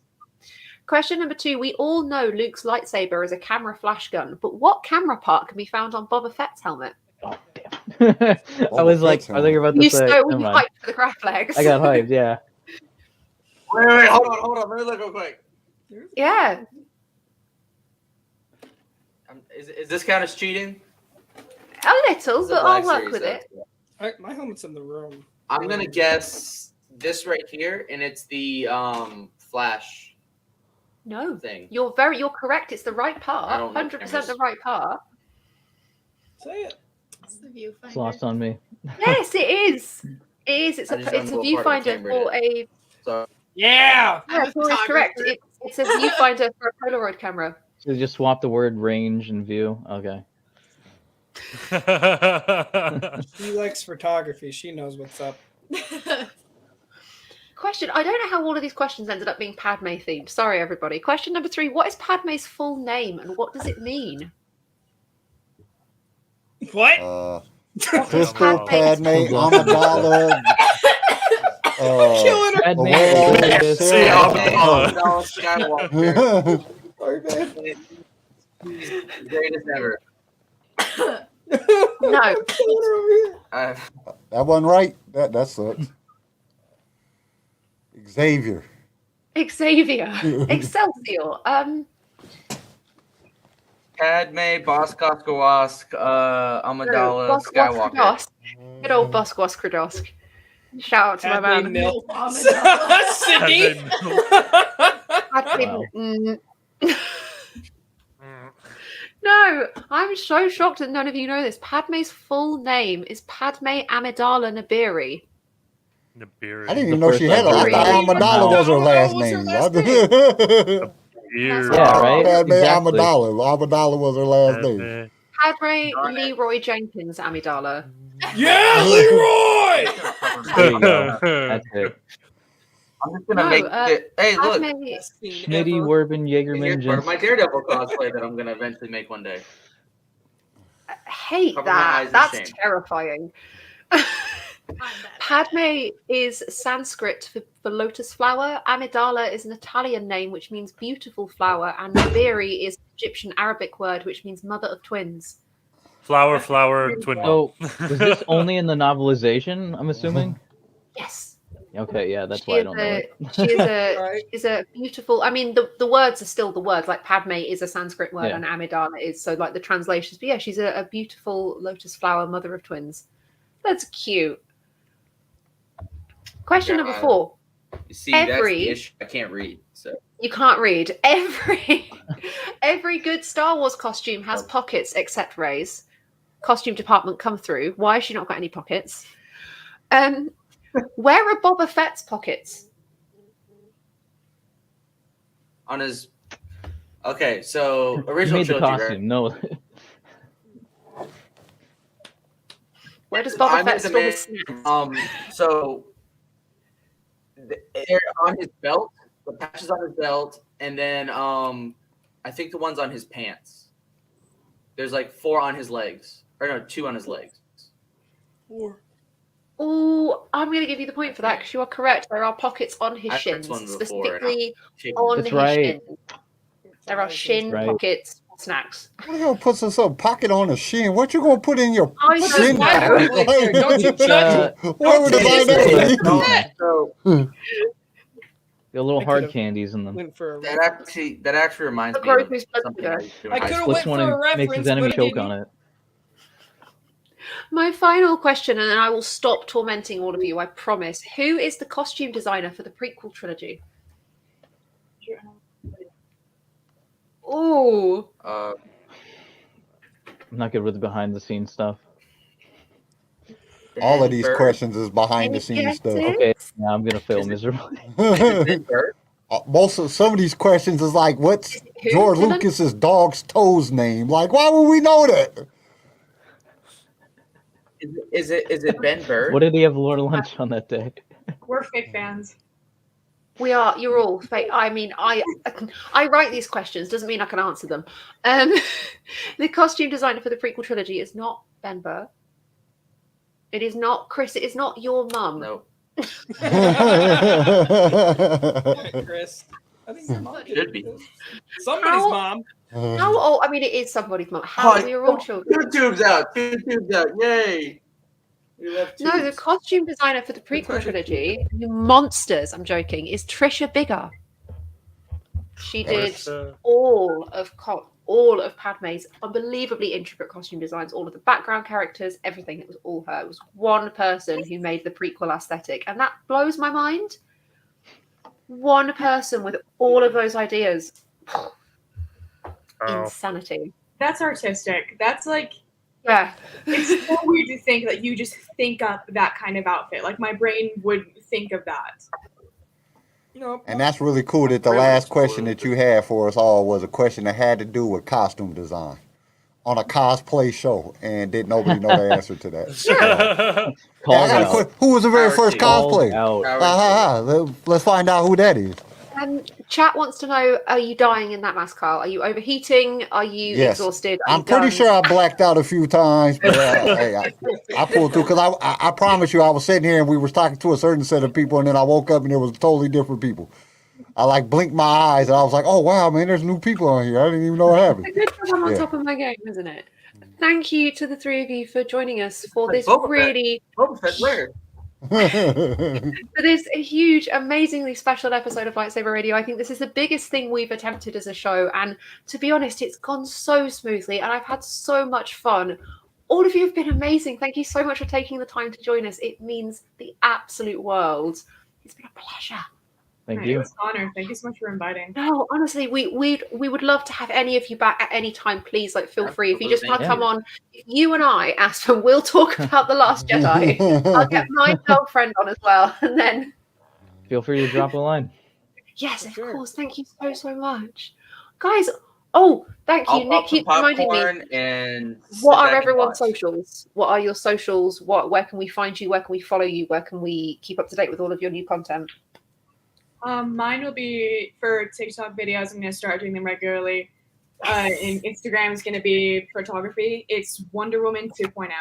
Question number 2. We all know Luke's lightsaber is a camera flash gun, but what camera part can be found on Boba Fett's helmet? Oh, damn. I was like, I think you're about to You say. stole Never you mind. hyped for the craft legs. I got hyped. Yeah. Wait, hold on. Let me look real quick. Yeah. Is this count as cheating? A little, It's a but Black I'll work Series, with it. My helmet's in the room. I'm gonna guess this right here, and it's the flash No. thing. You're correct. It's the right I part. don't know 100% the right part. Say it. It's the viewfinder. It's lost on me. Yes, it is. It is. It's I a just it's a don't know what part of the viewfinder camera for a. So Yeah. Yeah, Tori is correct. It's a viewfinder for a Polaroid camera. So just swap the word range and view. Okay. She likes photography. She knows what's up. Question. I don't know how all of these questions ended up being Padme themed. Sorry, everybody. Question number 3. What is Padme's full name and what does it mean? What? Crystal, Padme, Amidala. Killing her. Padme, Aware, See, Sarah. Skywalker, Sorry, man. greatest ever. No. That wasn't right. That sucks. Xavier. Xavier. Excelsior. Padme, Boss Koskowask, Amidala, Bosk Skywalker. Kradosk. Good old Bosk Kradosk. Shout out to my Padme man. Milk. Sydney. Padme- No, I'm so shocked that none of you know this. Padme's full name is Padme Amidala Nabiri. I didn't even know she had a. I thought Amidala was her last name. Yeah, right? Padme Exactly. Amidala. Amidala was her last name. Padme Leroy Jenkins Amidala. Yeah, Leroy! There you go. That's it. I'm just gonna make it. Hey, look. Schmitty, Werbin, Here's part of Jaegerman. my Daredevil cosplay that I'm gonna eventually make one day. I hate Cover my eyes that. in That's shame. terrifying. Padme is Sanskrit for lotus flower. Amidala is an Italian name which means beautiful flower, and Nabiri is Egyptian Arabic word which means mother of twins. Flower, twin So, mom. was this only in the novelization, I'm assuming? Yes. Okay, yeah, that's why I don't know it. She's a beautiful. I mean, the words are still the words. Like Padme is a Sanskrit word, Yeah. and Amidala is so like the translations. But yeah, she's a beautiful lotus flower, mother of twins. That's cute. Question number 4. You see, that's the issue. I can't read, so. You can't read. Every good Star Wars costume has pockets except Rey's. Costume department come through. Why has she not got any pockets? Where are Boba Fett's pockets? On his. Okay, so You original made the trilogy. costume, no. Where does Boba Fett store his So they're on his belt, the patches on his belt, and then I think the ones on his pants. There's like 4 on his legs, or no, 2 on his legs. 4. Oh, I'm going to give you the point for that because you are correct. There are pockets on his I've heard shins, one before. specifically on That's his right. shins. There are shin Right. pockets for snacks. What are you gonna put some pocket on a shin? What you gonna put in your I shin? don't know. Don't you judge him. Where would Don't I So The little I hard could've candies in them. went for a that actually reminds The me of grocery store. something I used to do in I high could've school. went Splits one for a and makes his reference, enemy but I choke didn't. on it. My final question, and then I will stop tormenting all of you, I promise. Who is the costume designer for the prequel trilogy? Oh, Uh, I'm not good with the behind the scenes stuff. All of these Bird. questions is behind the Any scenes stuff. guesses? Okay, now I'm gonna fail miserably. Some of these questions is like, what's Who? George Dylan? Lucas's dog's toes name? Like, why would we know that? Is it Ben Bird? What did he have for lunch on that day? We're fake fans. we are. You're all fake. I mean, I write these questions. Doesn't mean I can answer them. The costume designer for the prequel trilogy is not Ben Burr. It is not Chris. It is not your mum. No. Chris. I think your mom Should be. Somebody's How- mom. How old? I mean, it is somebody's mum. How Oh, we are all children. 2 tubes out. 2 tubes out. Yay. We love tubes. No, the costume designer for the prequel trilogy, you monsters, I'm joking, is Trisha Bigger. She did all of Padme's unbelievably intricate costume designs, all of the background characters, everything. It was all her. It was one person who made the prequel aesthetic, and that blows my mind. One person with all of those ideas. Insanity. That's artistic. That's like, yeah. It's so weird to think that you just think up that kind of outfit. Like my brain would think of that. And that's really cool that the last question that you had for us all was a question that had to do with costume design on a cosplay show, and didn't nobody know the answer to that. Who was the very first cosplay? Let's find out who that is. Chat wants to know: are you dying in that mask, Carl? Are you overheating? Are you exhausted? Are I'm you pretty done? sure I blacked out a few times, but hey, I pulled through because I promise you I was sitting here and we were talking to a certain set of people, and then I woke up and there was totally different people. I like blinked my eyes and I was like, oh wow, man, there's new people on here. I didn't even know what happened. It's good because I'm on top of my game, isn't it? Thank you to the 3 of you for joining us for this Boba Fett. really Boba Fett, where? for this huge, amazingly special episode of Lightsaber Radio. I think this is the biggest thing we've attempted as a show, and to be honest, it's gone so smoothly and I've had so much fun. All of you have been amazing. Thank you so much for taking the time to join us. It means the absolute world. It's been a pleasure. Thank It you. was an honor. Thank you so much for inviting. No, honestly, we would love to have any of you back at any time. Please, like, feel free. If you just want to come on, if you and I, Aspen, we'll talk about The Last Jedi. I'll get my girlfriend on as well, and then Feel free to drop a line. Yes, of course. Thank you so much, guys. Oh, thank you. I'll Nick pop some keeps reminding me. popcorn and What sit are back and everyone's watch. socials? What are your socials? Where can we find you? Where can we follow you? Where can we keep up to date with all of your new content? Mine will be for TikTok videos. I'm going to start doing them regularly. And Instagram is going to be photography. It's Wonder Woman 2.0.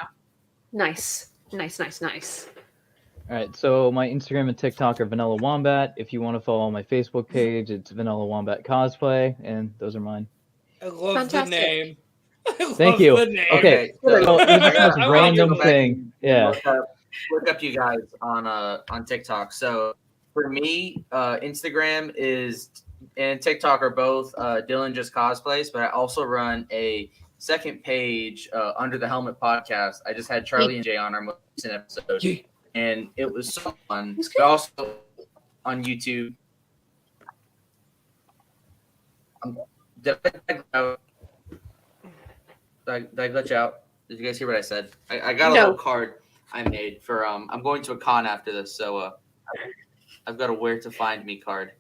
Nice. All right, so my Instagram and TikTok are Vanilla Wombat. If you want to follow my Facebook page, it's Vanilla Wombat Cosplay, and those are mine. I love the name. Thank you. Okay, so it was just the most random thing. Yeah. Look up you guys on TikTok. So for me, Instagram is and TikTok are both Dylan Just Cosplays, but I also run a second page Under the Helmet podcast. I just had Charlie and Jay on our most recent episode, and it was so fun. But also on YouTube. Did I glitch out? Did you guys hear what I said? I got a little card I made for I'm going to a con after this, so I've got a where to find me card.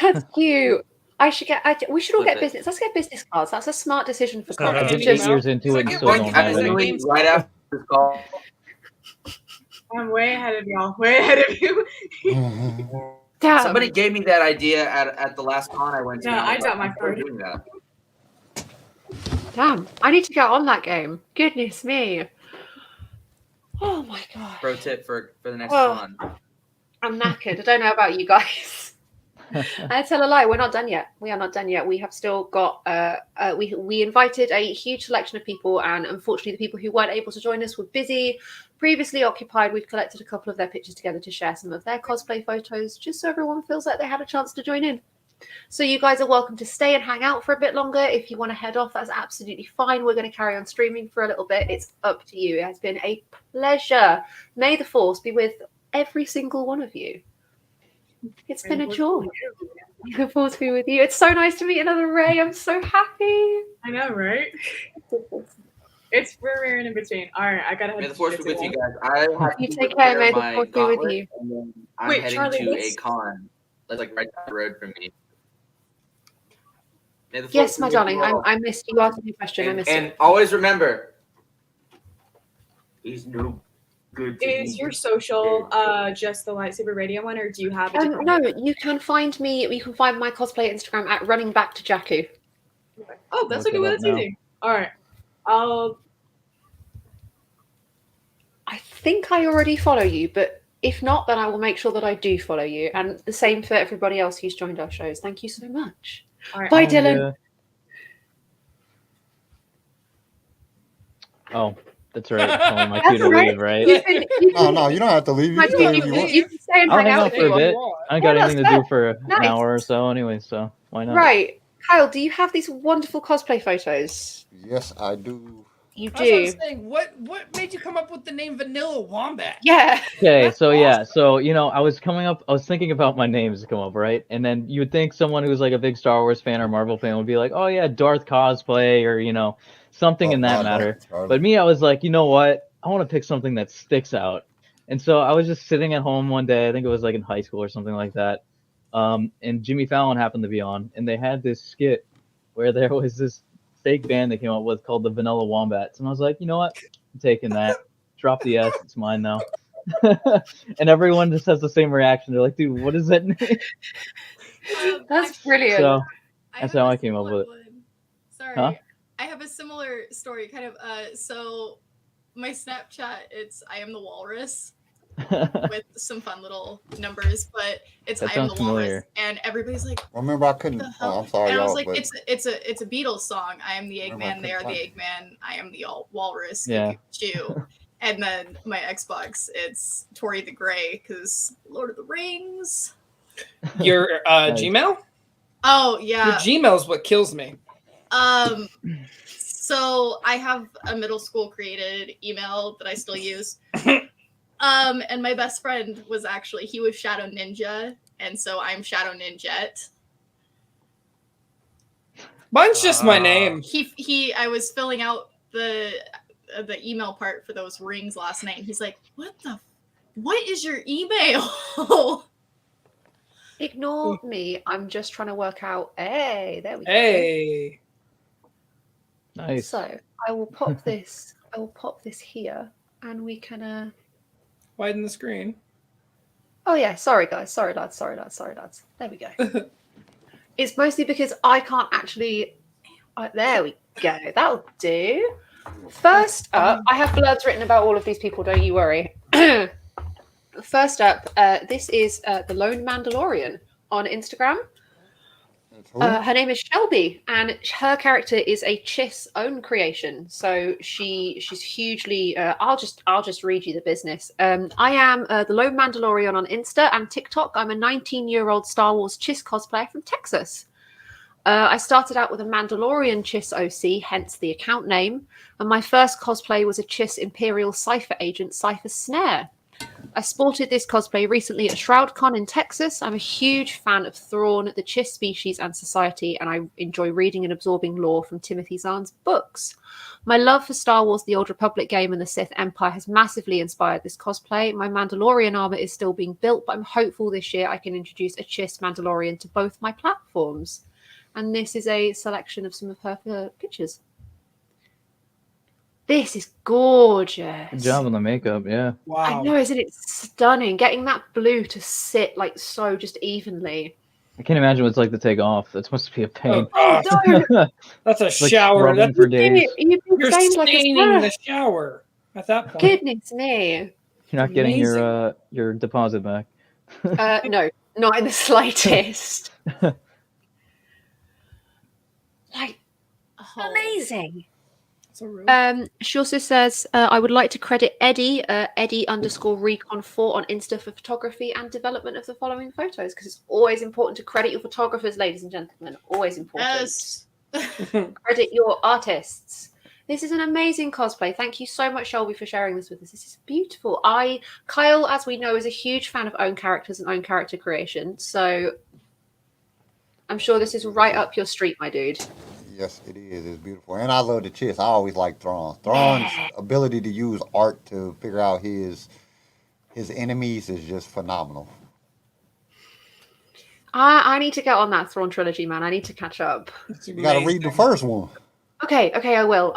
That's cute. We should all get business. Let's get business cards. That's a smart decision for cards. I've been 8 years into it and still don't have any. Right after this call. I'm way ahead of y'all. Way ahead of you. Damn. Somebody gave me that idea at the last con I went to. Yeah, I got my card. Damn, I need to get on that game. Goodness me. Oh my god. Pro tip for the next con. I'm knackered. I don't know about you guys. I tell a lie. We're not done yet. We are not done yet. We have still got. We invited a huge selection of people, and unfortunately, the people who weren't able to join us were busy, previously occupied. We've collected a couple of their pictures together to share some of their cosplay photos, just so everyone feels like they had a chance to join in. So you guys are welcome to stay and hang out for a bit longer. If you want to head off, that's absolutely fine. We're going to carry on streaming for a little bit. It's up to you. It has been a pleasure. May the Force be with every single one of you. It's been a joy. The Force be with you. It's so nice to meet another Ray. I'm so happy. I know, right? We're in between. All right, I gotta head. May the Force be with you guys. I have You to take care. May the my Force be with gauntlet, you. and then I'm Wait, heading Charlie, to what's- a con that's like right down the road from me. May the Force Yes, be my with darling. you all. I missed you. Asked me a question. I missed And it. always remember, he's no good. Is your social just the Lightsaber Radio one, or do you have a different? No, you can find me. You can find my cosplay Instagram at Running Back to Jakku. Oh, that's Look a good it one. up That's now. easy. All right. I think I already follow you, but if not, then I will make sure that I do follow you. And the same for everybody else who's joined our shows. Thank you so much. All right. Bye, Dylan. Yeah. Oh, that's right. Telling my cue to leave, right? No, you don't have to leave. You can stay if you want. You can stay and I'll hang hang out out if for you a bit. want. I ain't got Yeah, anything to that's do for Nice. an hour or so anyway, so why not? Right. Kyle, do you have these wonderful cosplay photos? Yes, I do. You That's what I do. was saying. What made you come up with the name Vanilla Wombat? Yeah. Okay, so yeah, so I was thinking about my names to come up, right? And then you would think someone who's like a big Star Wars fan or Marvel fan would be like, oh yeah, Darth Cosplay or something in that matter. But me, I was like, you know what? I want to pick something that sticks out. And so I was just sitting at home one day, I think it was like in high school or something like that. And Jimmy Fallon happened to be on, and they had this skit where there was this fake band they came up with called the Vanilla Wombats. And I was like, you know what? I'm taking that. Drop the S, it's mine now. And everyone just has the same reaction. They're like, dude, what is that name? That's brilliant. So that's how I came up with it. Sorry. Huh? I have a similar story, kind of. So my Snapchat, I am the walrus with some fun little numbers, but it's That I am the sounds familiar. walrus, and everybody's like, Remember, I couldn't. Oh, I'm sorry, and I was y'all. like, but it's a Beatles song. I am the Remember, Eggman. I They are couldn't the find Eggman. I am the walrus. Yeah. Pikachu. And then my Xbox, it's Tori the Grey because Lord of the Rings. Your Gmail? Oh yeah. Your Gmail's what kills me. So I have a middle school created email that I still use. And my best friend was he was Shadow Ninja, and so I'm Shadow Ninjet. Mine's just my name. I was filling out the email part for those rings last night, and he's like, what is your email? Ignore me. I'm just trying to work out. Hey, there we go. Hey. Nice. So I will pop this. I will pop this here, and we can widen the screen. Oh yeah, sorry guys. Sorry lads. There we go. It's mostly because I can't actually. There we go. That'll do. First up, I have blurbs written about all of these people. Don't you worry. First up, this is the Lone Mandalorian on Instagram. Her name is Shelby, and her character is a Chiss own creation. So she's hugely. I'll just read you the business. I am the Lone Mandalorian on Insta and TikTok. I'm a 19-year-old Star Wars Chiss cosplayer from Texas. I started out with a Mandalorian Chiss OC, hence the account name. And my first cosplay was a Chiss Imperial Cypher agent, Cypher Snare. I sported this cosplay recently at ShroudCon in Texas. I'm a huge fan of Thrawn, the Chiss species and society, and I enjoy reading and absorbing lore from Timothy Zahn's books. My love for Star Wars, the Old Republic game, and the Sith Empire has massively inspired this cosplay. My Mandalorian armor is still being built, but I'm hopeful this year I can introduce a Chiss Mandalorian to both my platforms. And this is a selection of some of her pictures. This is gorgeous. Good job on the makeup, yeah. Wow. I know, isn't it stunning? Getting that blue to sit like so just evenly. I can't imagine what it's like to take off. That must be a pain. That's a It's like shower. scrubbing That's for days. You're staining the shower at that point. Goodness me. You're not getting your deposit back. No, not in the slightest. Like, amazing. She also says, I would like to credit Eddie, Eddie_Recon4 on Insta for photography and development of the following photos, because it's always important to credit your photographers, ladies and gentlemen. Always important. Yes. Credit your artists. This is an amazing cosplay. Thank you so much, Shelby, for sharing this with us. This is beautiful. Kyle, as we know, is a huge fan of own characters and own character creation, so I'm sure this is right up your street, my dude. Yes, it is. It's beautiful. And I love the Chiss. I always like Thrawn. Thrawn's ability to use art to figure out his enemies is just phenomenal. I need to get on that Thrawn trilogy, man. I need to catch up. You got to read the first one. Okay, I will.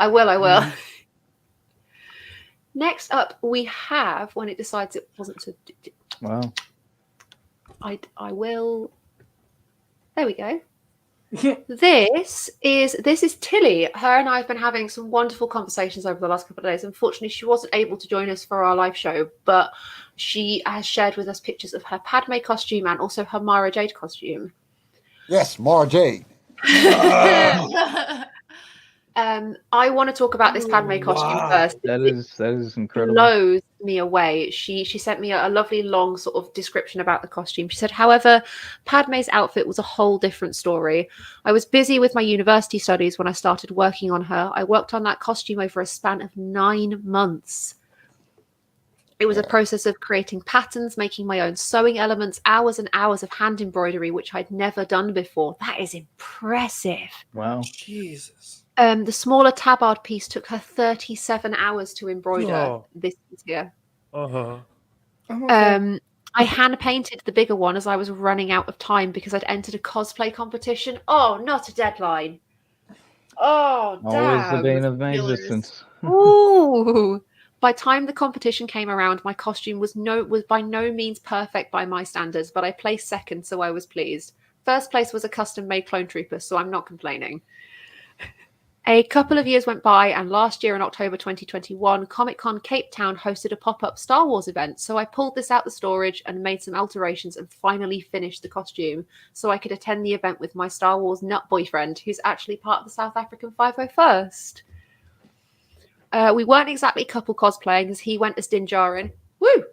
Next up, we have, when it decides it wasn't to... Wow. I will... There we go. This is Tilly. Her and I have been having some wonderful conversations over the last couple of days. Unfortunately, she wasn't able to join us for our live show, but she has shared with us pictures of her Padme costume and also her Mara Jade costume. Yes, Mara Jade. I want to talk about this Padme costume first. That is incredible. Blows me away. She sent me a lovely long sort of description about the costume. She said, however, Padme's outfit was a whole different story. I was busy with my university studies when I started working on her. I worked on that costume over a span of 9 months. It was a process of creating patterns, making my own sewing elements, hours and hours of hand embroidery, which I'd never done before. That is impressive. Wow. Jesus. The smaller tabard piece took her 37 hours to embroider. Oh. This piece here. Uh-huh. I hand painted the bigger one as I was running out of time because I'd entered a cosplay competition. Oh, not a deadline. Oh, damn. Always the bane of my existence. Ooh. By the time the competition came around, my costume was by no means perfect by my standards, but I placed second, so I was pleased. First place was a custom-made clone trooper, so I'm not complaining. A couple of years went by, and last year in October 2021, Comic-Con Cape Town hosted a pop-up Star Wars event, so I pulled this out the storage and made some alterations and finally finished the costume so I could attend the event with my Star Wars nut boyfriend, who's actually part of the South African 501st. We weren't exactly couple cosplaying as he went as Din Djarin. Woo!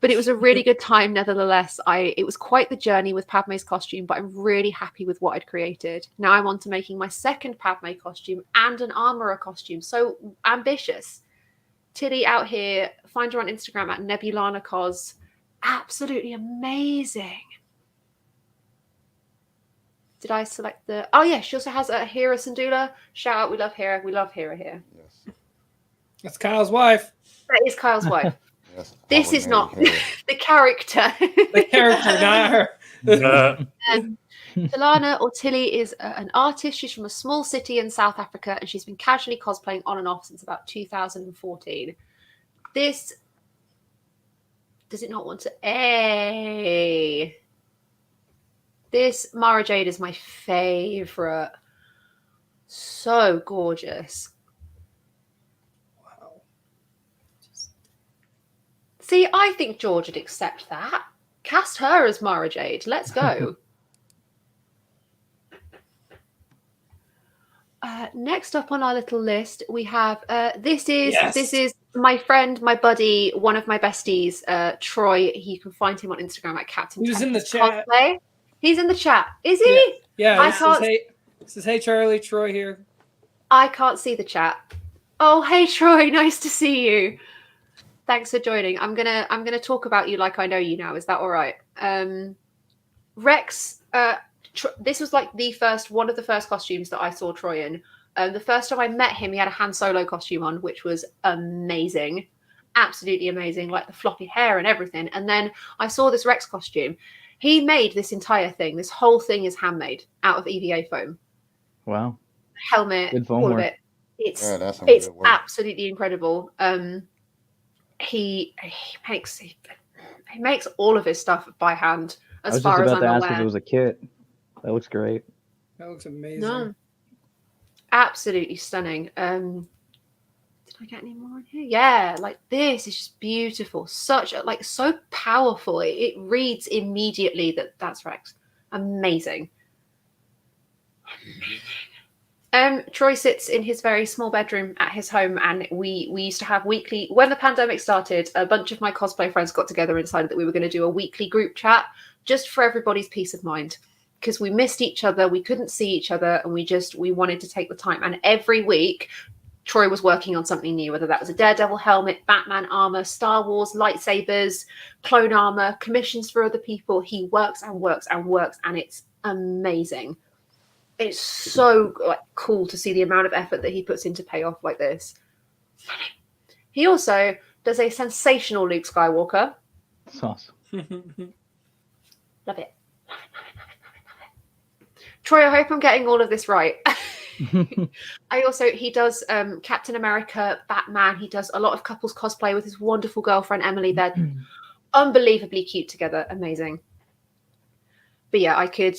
But it was a really good time nevertheless. It was quite the journey with Padme's costume, but I'm really happy with what I'd created. Now I'm on to making my second Padme costume and an armorer costume. So ambitious. Tilly out here, find her on Instagram at Nebulana Cos. Absolutely amazing. Did I select the... Oh yeah, she also has a Hera Syndulla. Shout out, we love Hera. We love Hera here. Yes. That's Kyle's wife. That is Kyle's wife. Yes, This is not the character. The character, not her. Talana or Tilly is an artist. She's from a small city in South Africa, and she's been casually cosplaying on and off since about 2014. This does it not want to A? This Mara Jade is my favorite. So gorgeous. Wow. See, I think George would accept that. Cast her as Mara Jade. Let's go. Next up on our little list, we have this is my friend, my buddy, one of my besties, Troy. You can find him on Instagram at Captain. He was in the chat. Cosplay. He's in the chat. Is he? Yeah. I can't. This is hey Charlie, Troy here. I can't see the chat. Oh, hey Troy, nice to see you. Thanks for joining. I'm gonna talk about you like I know you now. Is that all right? Rex. This was like one of the first costumes that I saw Troy in. The first time I met him, he had a Han Solo costume on, which was amazing, absolutely amazing, like the floppy hair and everything. And then I saw this Rex costume. He made this entire thing. This whole thing is handmade out of EVA foam. Wow. Helmet, Good foam all work. of it. It's good work. absolutely incredible. He makes all of his stuff by hand. I was As just far as about I'm to ask if aware. it was a kit. That looks great. That looks amazing. No. Absolutely stunning. Did I get any more in here? Yeah, like this is just beautiful. Such a, like so powerful. It reads immediately that's Rex. Amazing. Troy sits in his very small bedroom at his home, and we used to have weekly. When the pandemic started, a bunch of my cosplay friends got together and decided that we were going to do a weekly group chat just for everybody's peace of mind, because we missed each other, we couldn't see each other, and we wanted to take the time. And every week, Troy was working on something new, whether that was a Daredevil helmet, Batman armor, Star Wars lightsabers, clone armor, commissions for other people. He works and works and works, and it's amazing. It's so cool to see the amount of effort that he puts into payoff like this. He also does a sensational Luke Skywalker. That's awesome. Love it. Troy, I hope I'm getting all of this right. He does Captain America, Batman. He does a lot of couples cosplay with his wonderful girlfriend Emily. They're unbelievably cute together. Amazing. But yeah, I could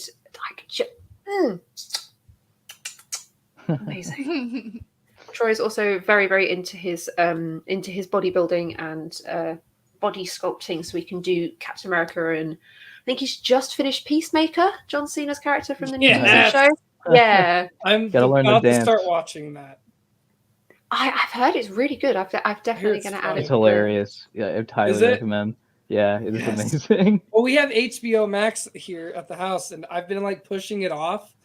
amazing. Troy is also very, very into his bodybuilding and body sculpting, so we can do Captain America, and I think he's just finished Peacemaker, John Cena's character from the new TV show. Yeah, I'm about to start watching that. I've heard it's really good. I've definitely going to add it. It's hilarious. Yeah, I highly recommend. Yeah, it is amazing. Well, we have HBO Max here at the house, and I've been like pushing it off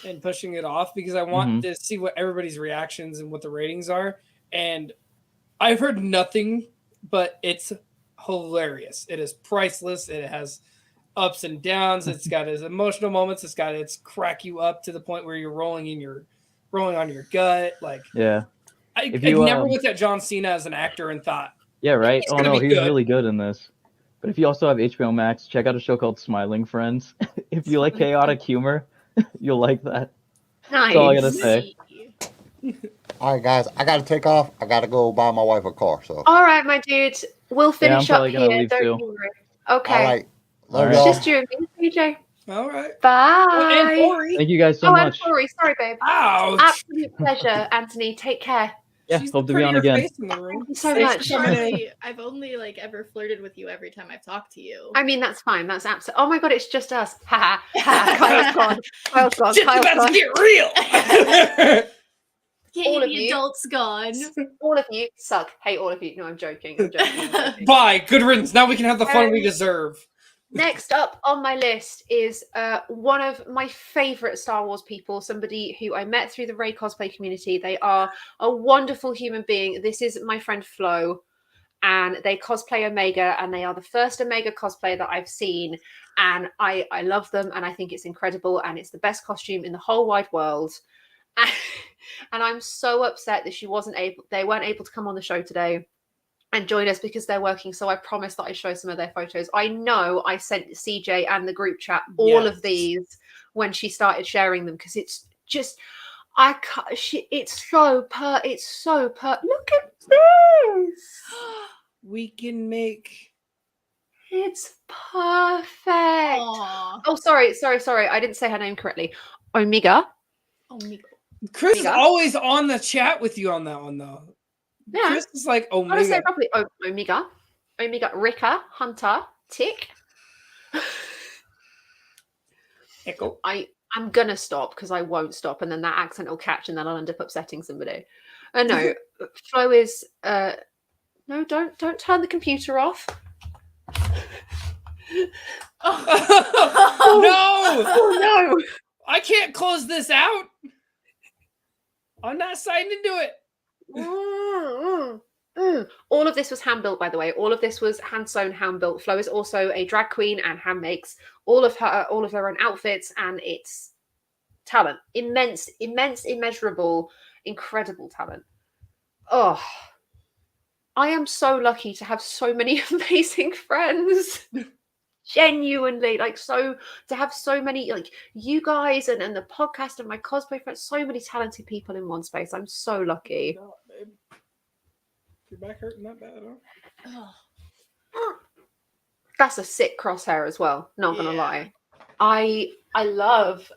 because I want to see what everybody's reactions and what the ratings are. And I've heard nothing, but it's hilarious. It is priceless. It has ups and downs. It's got its emotional moments. It's got its crack you up to the point where you're rolling on your gut. Like, yeah, I never looked at John Cena as an actor and thought, yeah, right. he's Oh gonna no, be he's good. really good in this. But if you also have HBO Max, check out a show called Smiling Friends. If you like chaotic humor, you'll like that. Nice. That's all I gotta say. All right, guys, I gotta take off. I gotta go buy my wife a car. So. All right, my dude. We'll finish up probably gonna here. leave Don't too. you worry. Okay. All right. Love All y'all. Just you and me, PJ. All right. Bye. And Tori. Thank you guys so and much. Tori. Sorry, babe. Ouch. Absolute pleasure, Anthony. Take care. Yeah, hope to be on again. Thank you so Thanks much. for coming in. I've only ever flirted with you every time I've talked to you. I mean, that's fine. That's absolutely. Oh my god, it's just us. Ha ha. Kyle's gone. Kyle's gone. Shit's Kyle's about gone. to get real. All of the you. adult's gone. All of you suck. Hey, all of you. No, I'm joking. I'm joking. Bye. Good riddance. Now we can have the fun we deserve. Next up on my list is one of my favorite Star Wars people, somebody who I met through the Rey cosplay community. They are a wonderful human being. This is my friend Flo, and they cosplay Omega, and they are the first Omega cosplay that I've seen, and I love them, and I think it's incredible, and it's the best costume in the whole wide world. And I'm so upset that they weren't able to come on the show today. and join us because they're working. So I promised that I'd show some of their photos. I know I sent CJ and the group chat all of these when she started sharing them because it's just it's so look at this. We can make it's perfect. Aww. Oh, sorry. I didn't say her name correctly. Omega. Chris is always on the chat with you on that one though. Yeah. Chris is like Omega. I say it properly. Omega, Rika, Hunter, Tick. Echo. I'm gonna stop because I won't stop, and then that accent will catch, and then I'll end up upsetting somebody. No, Flo is. No, don't turn the computer off. Oh no! I can't close this out. I'm not signing into it. All of this was hand built, by the way. All of this was hand sewn, hand built. Flo is also a drag queen and hand makes all of her own outfits, and it's talent, immense, immeasurable, incredible talent. Oh, I am so lucky to have so many amazing friends. Genuinely, to have so many, you guys and the podcast and my cosplay friends, so many talented people in one space. I'm so lucky. God, babe. Your back hurting that bad, huh? That's a sick crosshair as well, not gonna lie. I love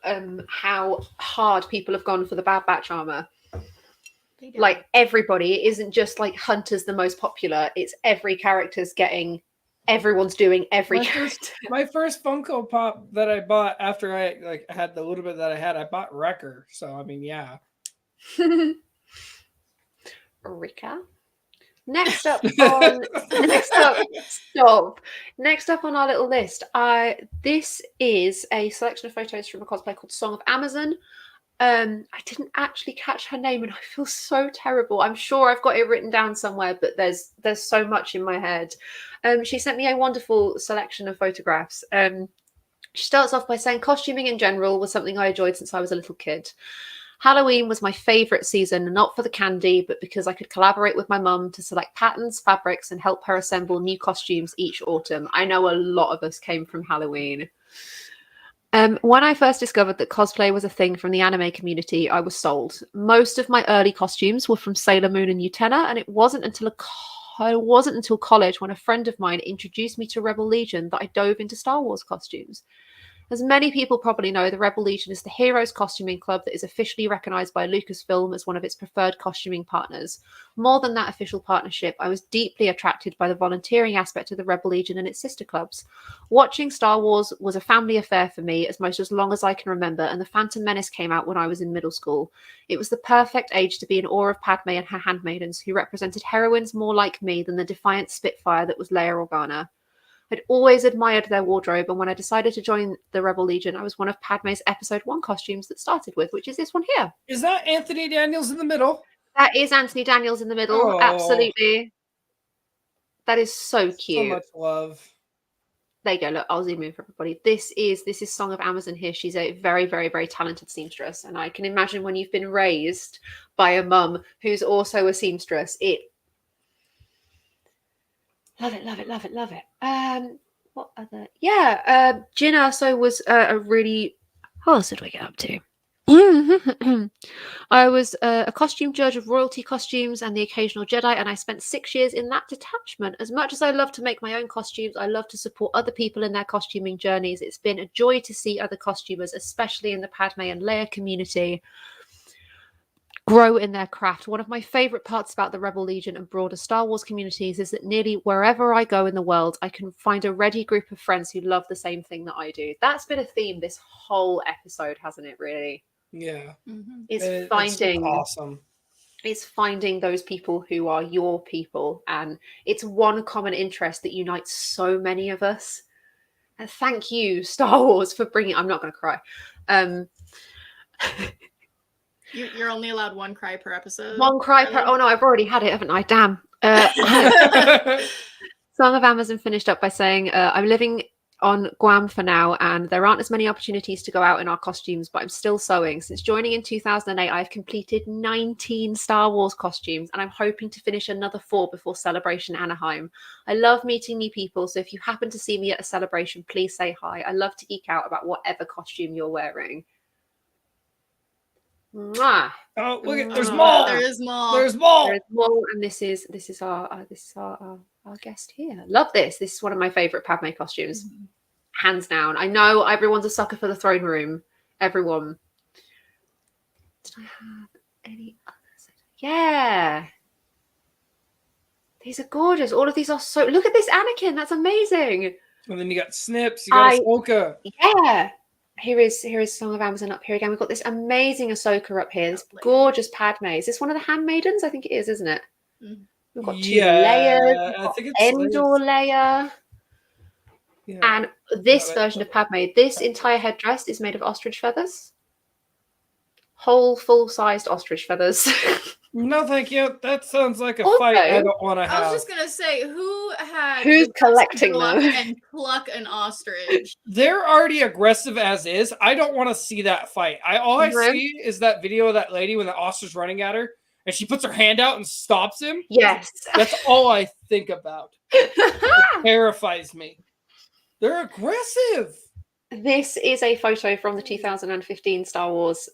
how hard people have gone for the Bad Batch armor. Like everybody, it isn't just like Hunter's the most popular, it's every character's getting. Everyone's doing every character. My first Funko Pop that I bought after I had the little bit that I had, I bought Wrecker. So I mean, yeah. Rika. Next up on our little list, this is a selection of photos from a cosplay called Song of Amazon. I didn't actually catch her name, and I feel so terrible. I'm sure I've got it written down somewhere, but there's so much in my head. She sent me a wonderful selection of photographs. She starts off by saying costuming in general was something I enjoyed since I was a little kid. Halloween was my favourite season, not for the candy, but because I could collaborate with my mum to select patterns, fabrics, and help her assemble new costumes each autumn. I know a lot of us came from Halloween. When I first discovered that cosplay was a thing from the anime community, I was sold. Most of my early costumes were from Sailor Moon and Utena, and it wasn't until college when a friend of mine introduced me to Rebel Legion that I dove into Star Wars costumes. As many people probably know, the Rebel Legion is the Heroes Costuming Club that is officially recognised by Lucasfilm as one of its preferred costuming partners. More than that official partnership, I was deeply attracted by the volunteering aspect of the Rebel Legion and its sister clubs. Watching Star Wars was a family affair for me as long as I can remember, and The Phantom Menace came out when I was in middle school. It was the perfect age to be in awe of Padme and her handmaidens, who represented heroines more like me than the defiant Spitfire that was Leia Organa. I'd always admired their wardrobe, and when I decided to join the Rebel Legion, I was one of Padme's Episode 1 costumes that started with, which is this one here. Is that Anthony Daniels in the middle? That is Anthony Daniels in the middle, Oh. absolutely. That is so cute. So much love. There you go, look, I'll zoom in for everybody. This is Song of Amazon here. She's a very, very, very talented seamstress, and I can imagine when you've been raised by a mum who's also a seamstress, Love it. What other? Yeah, Jin Erso was a really. What else did we get up to? I was a costume judge of royalty costumes and the occasional Jedi, and I spent 6 years in that detachment. As much as I love to make my own costumes, I love to support other people in their costuming journeys. It's been a joy to see other costumers, especially in the Padme and Leia community, grow in their craft. One of my favourite parts about the Rebel Legion and broader Star Wars communities is that nearly wherever I go in the world, I can find a ready group of friends who love the same thing that I do. That's been a theme this whole episode, hasn't it, really? Yeah. It's finding awesome. It's finding those people who are your people, and it's one common interest that unites so many of us. And thank you, Star Wars, for bringing. I'm not going to cry. You're only allowed one cry per episode. One cry per. Oh no, I've already had it, haven't I? Damn. Song of Amazon finished up by saying, "I'm living on Guam for now, and there aren't as many opportunities to go out in our costumes, but I'm still sewing. Since joining in 2008, I've completed 19 Star Wars costumes, and I'm hoping to finish another 4 before Celebration Anaheim. I love meeting new people, so if you happen to see me at a celebration, please say hi. I love to geek out about whatever costume you're wearing. Mwah. Oh, look at there's Maul. There is Maul. There's Maul. There's Maul, and this is our guest here. Love this. This is one of my favorite Padme costumes, hands down. I know everyone's a sucker for the throne room. Everyone. Did I have any others? Yeah. These are gorgeous. All of these are so. Look at this Anakin. That's amazing. And then you got Snips. You got Ahsoka. Yeah. Here is Song of Amazon up here again. We've got this amazing Ahsoka up here. This gorgeous Padme. Is this one of the handmaidens? I think it is, isn't it? We've got 2 layers. We've got Endor layer. Yeah. And this version of Padme, this entire headdress is made of ostrich feathers. Whole full-sized ostrich feathers. No, thank you. That sounds like a fight I don't want to have. I was just gonna say, who's collecting them them and pluck an ostrich? They're already aggressive as is. I don't want to see that fight. All I see is that video of that lady when the ostrich running at her, and she puts her hand out and stops him. Yes, that's all I think about. It terrifies me. They're aggressive. This is a photo from the 2015 Star Wars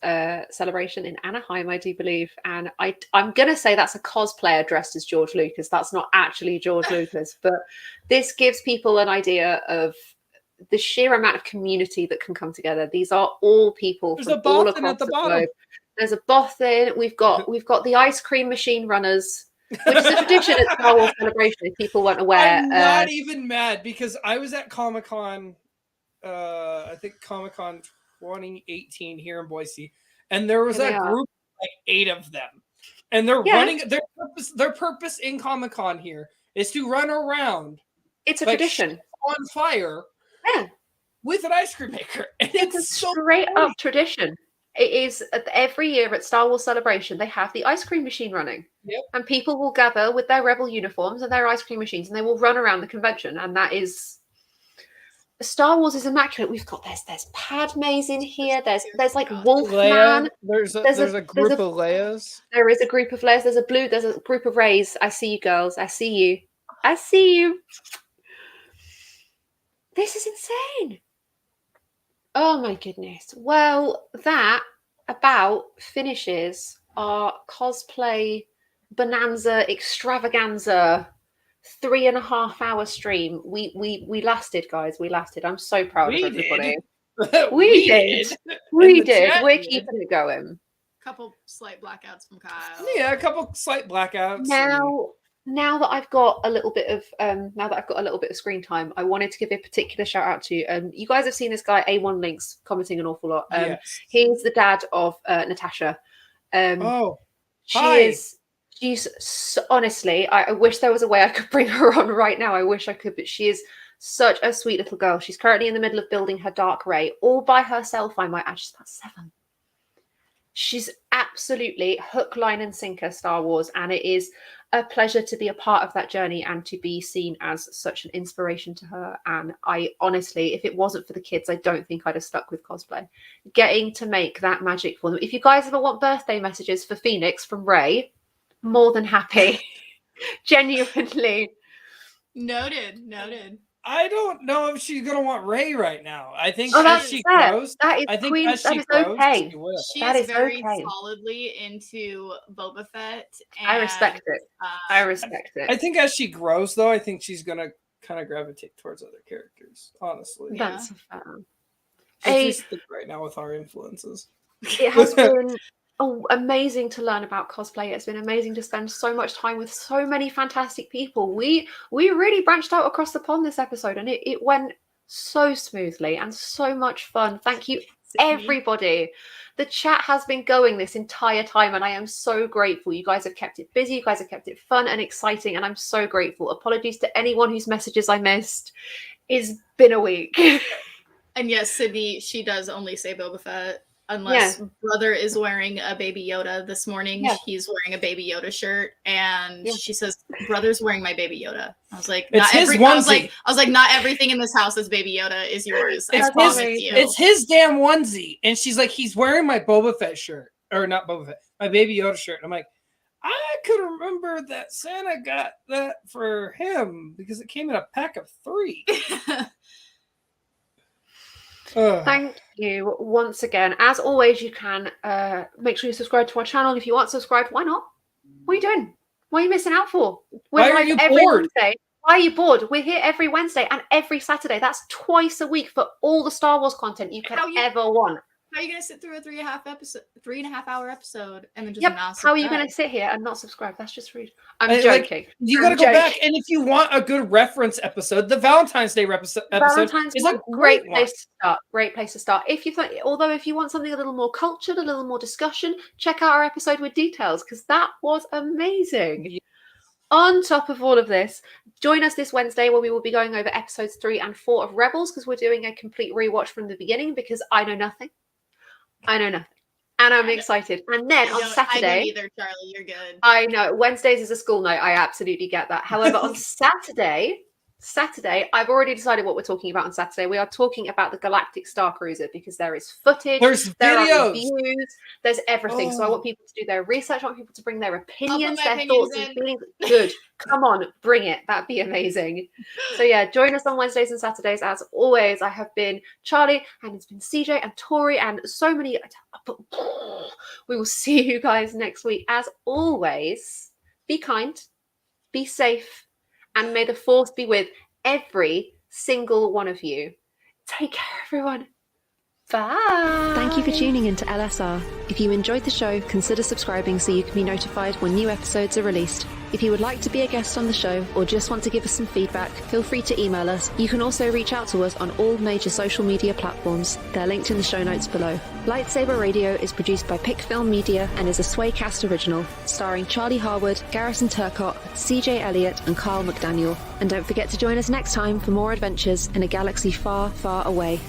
celebration in Anaheim, I do believe. And I'm going to say that's a cosplayer dressed as George Lucas. That's not actually George Lucas. But this gives people an idea of the sheer amount of community that can come together. These are all people from all across the globe. There's a Bothan. We've got the ice cream machine runners, which is a tradition at Star Wars celebration if people weren't aware. I'm not even mad because I was at Comic-Con. I think Comic-Con 2018 here in Boise, and there was a group of like 8 of them, and they're running. Their purpose in Comic-Con here is to run around. It's a tradition on fire, with an ice cream maker. And it's a straight up tradition. It is every year at Star Wars Celebration. They have the ice cream machine running, and people will gather with their rebel uniforms and their ice cream machines, and they will run around the convention, and that is. Star Wars is immaculate. We've got there's Padmes in here. There's like Wolfman. There's a group of Leias. There is a group of Leias. There's a group of Reys. I see you, girls. I see you. I see you. This is insane. Oh my goodness. Well, that about finishes our cosplay bonanza extravaganza. 3.5 hour stream. We lasted, guys. We lasted. I'm so proud of everybody. We did. We're keeping it going. Couple slight blackouts from Kyle. Yeah, a couple slight blackouts. Now that I've got a little bit of screen time, I wanted to give a particular shout out to you guys have seen this guy A1 Links commenting an awful lot. Yes. He's the dad of Natasha. She's so, honestly, I wish there was a way I could bring her on right now. I wish I could, but she is such a sweet little girl. She's currently in the middle of building her dark ray all by herself. I might add, she's about 7. She's absolutely hook, line, and sinker Star Wars, and it is a pleasure to be a part of that journey and to be seen as such an inspiration to her. And I honestly, if it wasn't for the kids, I don't think I'd have stuck with cosplay. Getting to make that magic for them. If you guys ever want birthday messages for Phoenix from Ray, more than happy. Genuinely. Noted. I don't know if she's gonna want Rey right now. I think as she grows, okay. she is very solidly into Boba Fett. And, I respect it. I think as she grows, though, I think she's gonna kind of gravitate towards other characters. Honestly, that's just right now with our influences. It has been amazing to learn about cosplay. It's been amazing to spend so much time with so many fantastic people. We really branched out across the pond this episode, and it went so smoothly and so much fun. Thank you, everybody. The chat has been going this entire time, and I am so grateful. You guys have kept it busy. You guys have kept it fun and exciting, and I'm so grateful. Apologies to anyone whose messages I missed. It's been a week. And yes, Sydney, she does only say Boba Fett. unless brother is wearing a Baby Yoda. This morning he's wearing a Baby Yoda shirt, and she says, "Brother's wearing my Baby Yoda." I was like, It's his onesie. I was like, not everything in this house is Baby Yoda is yours. It's his damn onesie, and she's like, he's wearing my Boba Fett shirt, or not Boba Fett, my Baby Yoda shirt. And I'm like, I could remember that Santa got that for him because it came in a pack of 3. Thank you once again. As always, you can make sure you subscribe to our channel. If you aren't subscribed, why not? What are you doing? What are you missing out for? Why are you every bored? Wednesday. Why are you bored? We're here every Wednesday and every Saturday. That's twice a week for all the Star Wars content you could ever want. How are you going to sit through a 3.5 hour episode and then just not How are you going to sit here and not subscribe? That's just rude. I'm joking. You got to go back, and if you want a good reference episode, the Valentine's Day episode is a great place to start. Great place to start. If you want something a little more cultured, a little more discussion, check out our episode with details because that was amazing. Yeah. On top of all of this, join us this Wednesday where we will be going over episodes 3 and 4 of Rebels because we're doing a complete rewatch from the beginning because I know nothing. And I'm excited. And then on Saturday, I don't either, Charlie. You're good. I know Wednesdays is a school night. I absolutely get that. However, on Saturday, I've already decided what we're talking about on Saturday. We are talking about the Galactic Star Cruiser because there is footage, there are reviews, there's everything. So I want people to do their research. I want people to bring their opinions, their thoughts and feelings. Good. Come on, bring it. That'd be amazing. So yeah, join us on Wednesdays and Saturdays. As always, I have been Charlie and it's been CJ and Tori and so many. We will see you guys next week. As always, be kind, be safe, and may the Force be with every single one of you. Take care, everyone. Bye. Thank you for tuning in to LSR. If you enjoyed the show, consider subscribing so you can be notified when new episodes are released. If you would like to be a guest on the show or just want to give us some feedback, feel free to email us. You can also reach out to us on all major social media platforms. They're linked in the show notes below. Lightsaber Radio is produced by Pick Film Media and is a Swaycast original, starring Charlie Harwood, Garrison Turcott, CJ Elliott, and Carl McDaniel. And don't forget to join us next time for more adventures in a galaxy far, far away.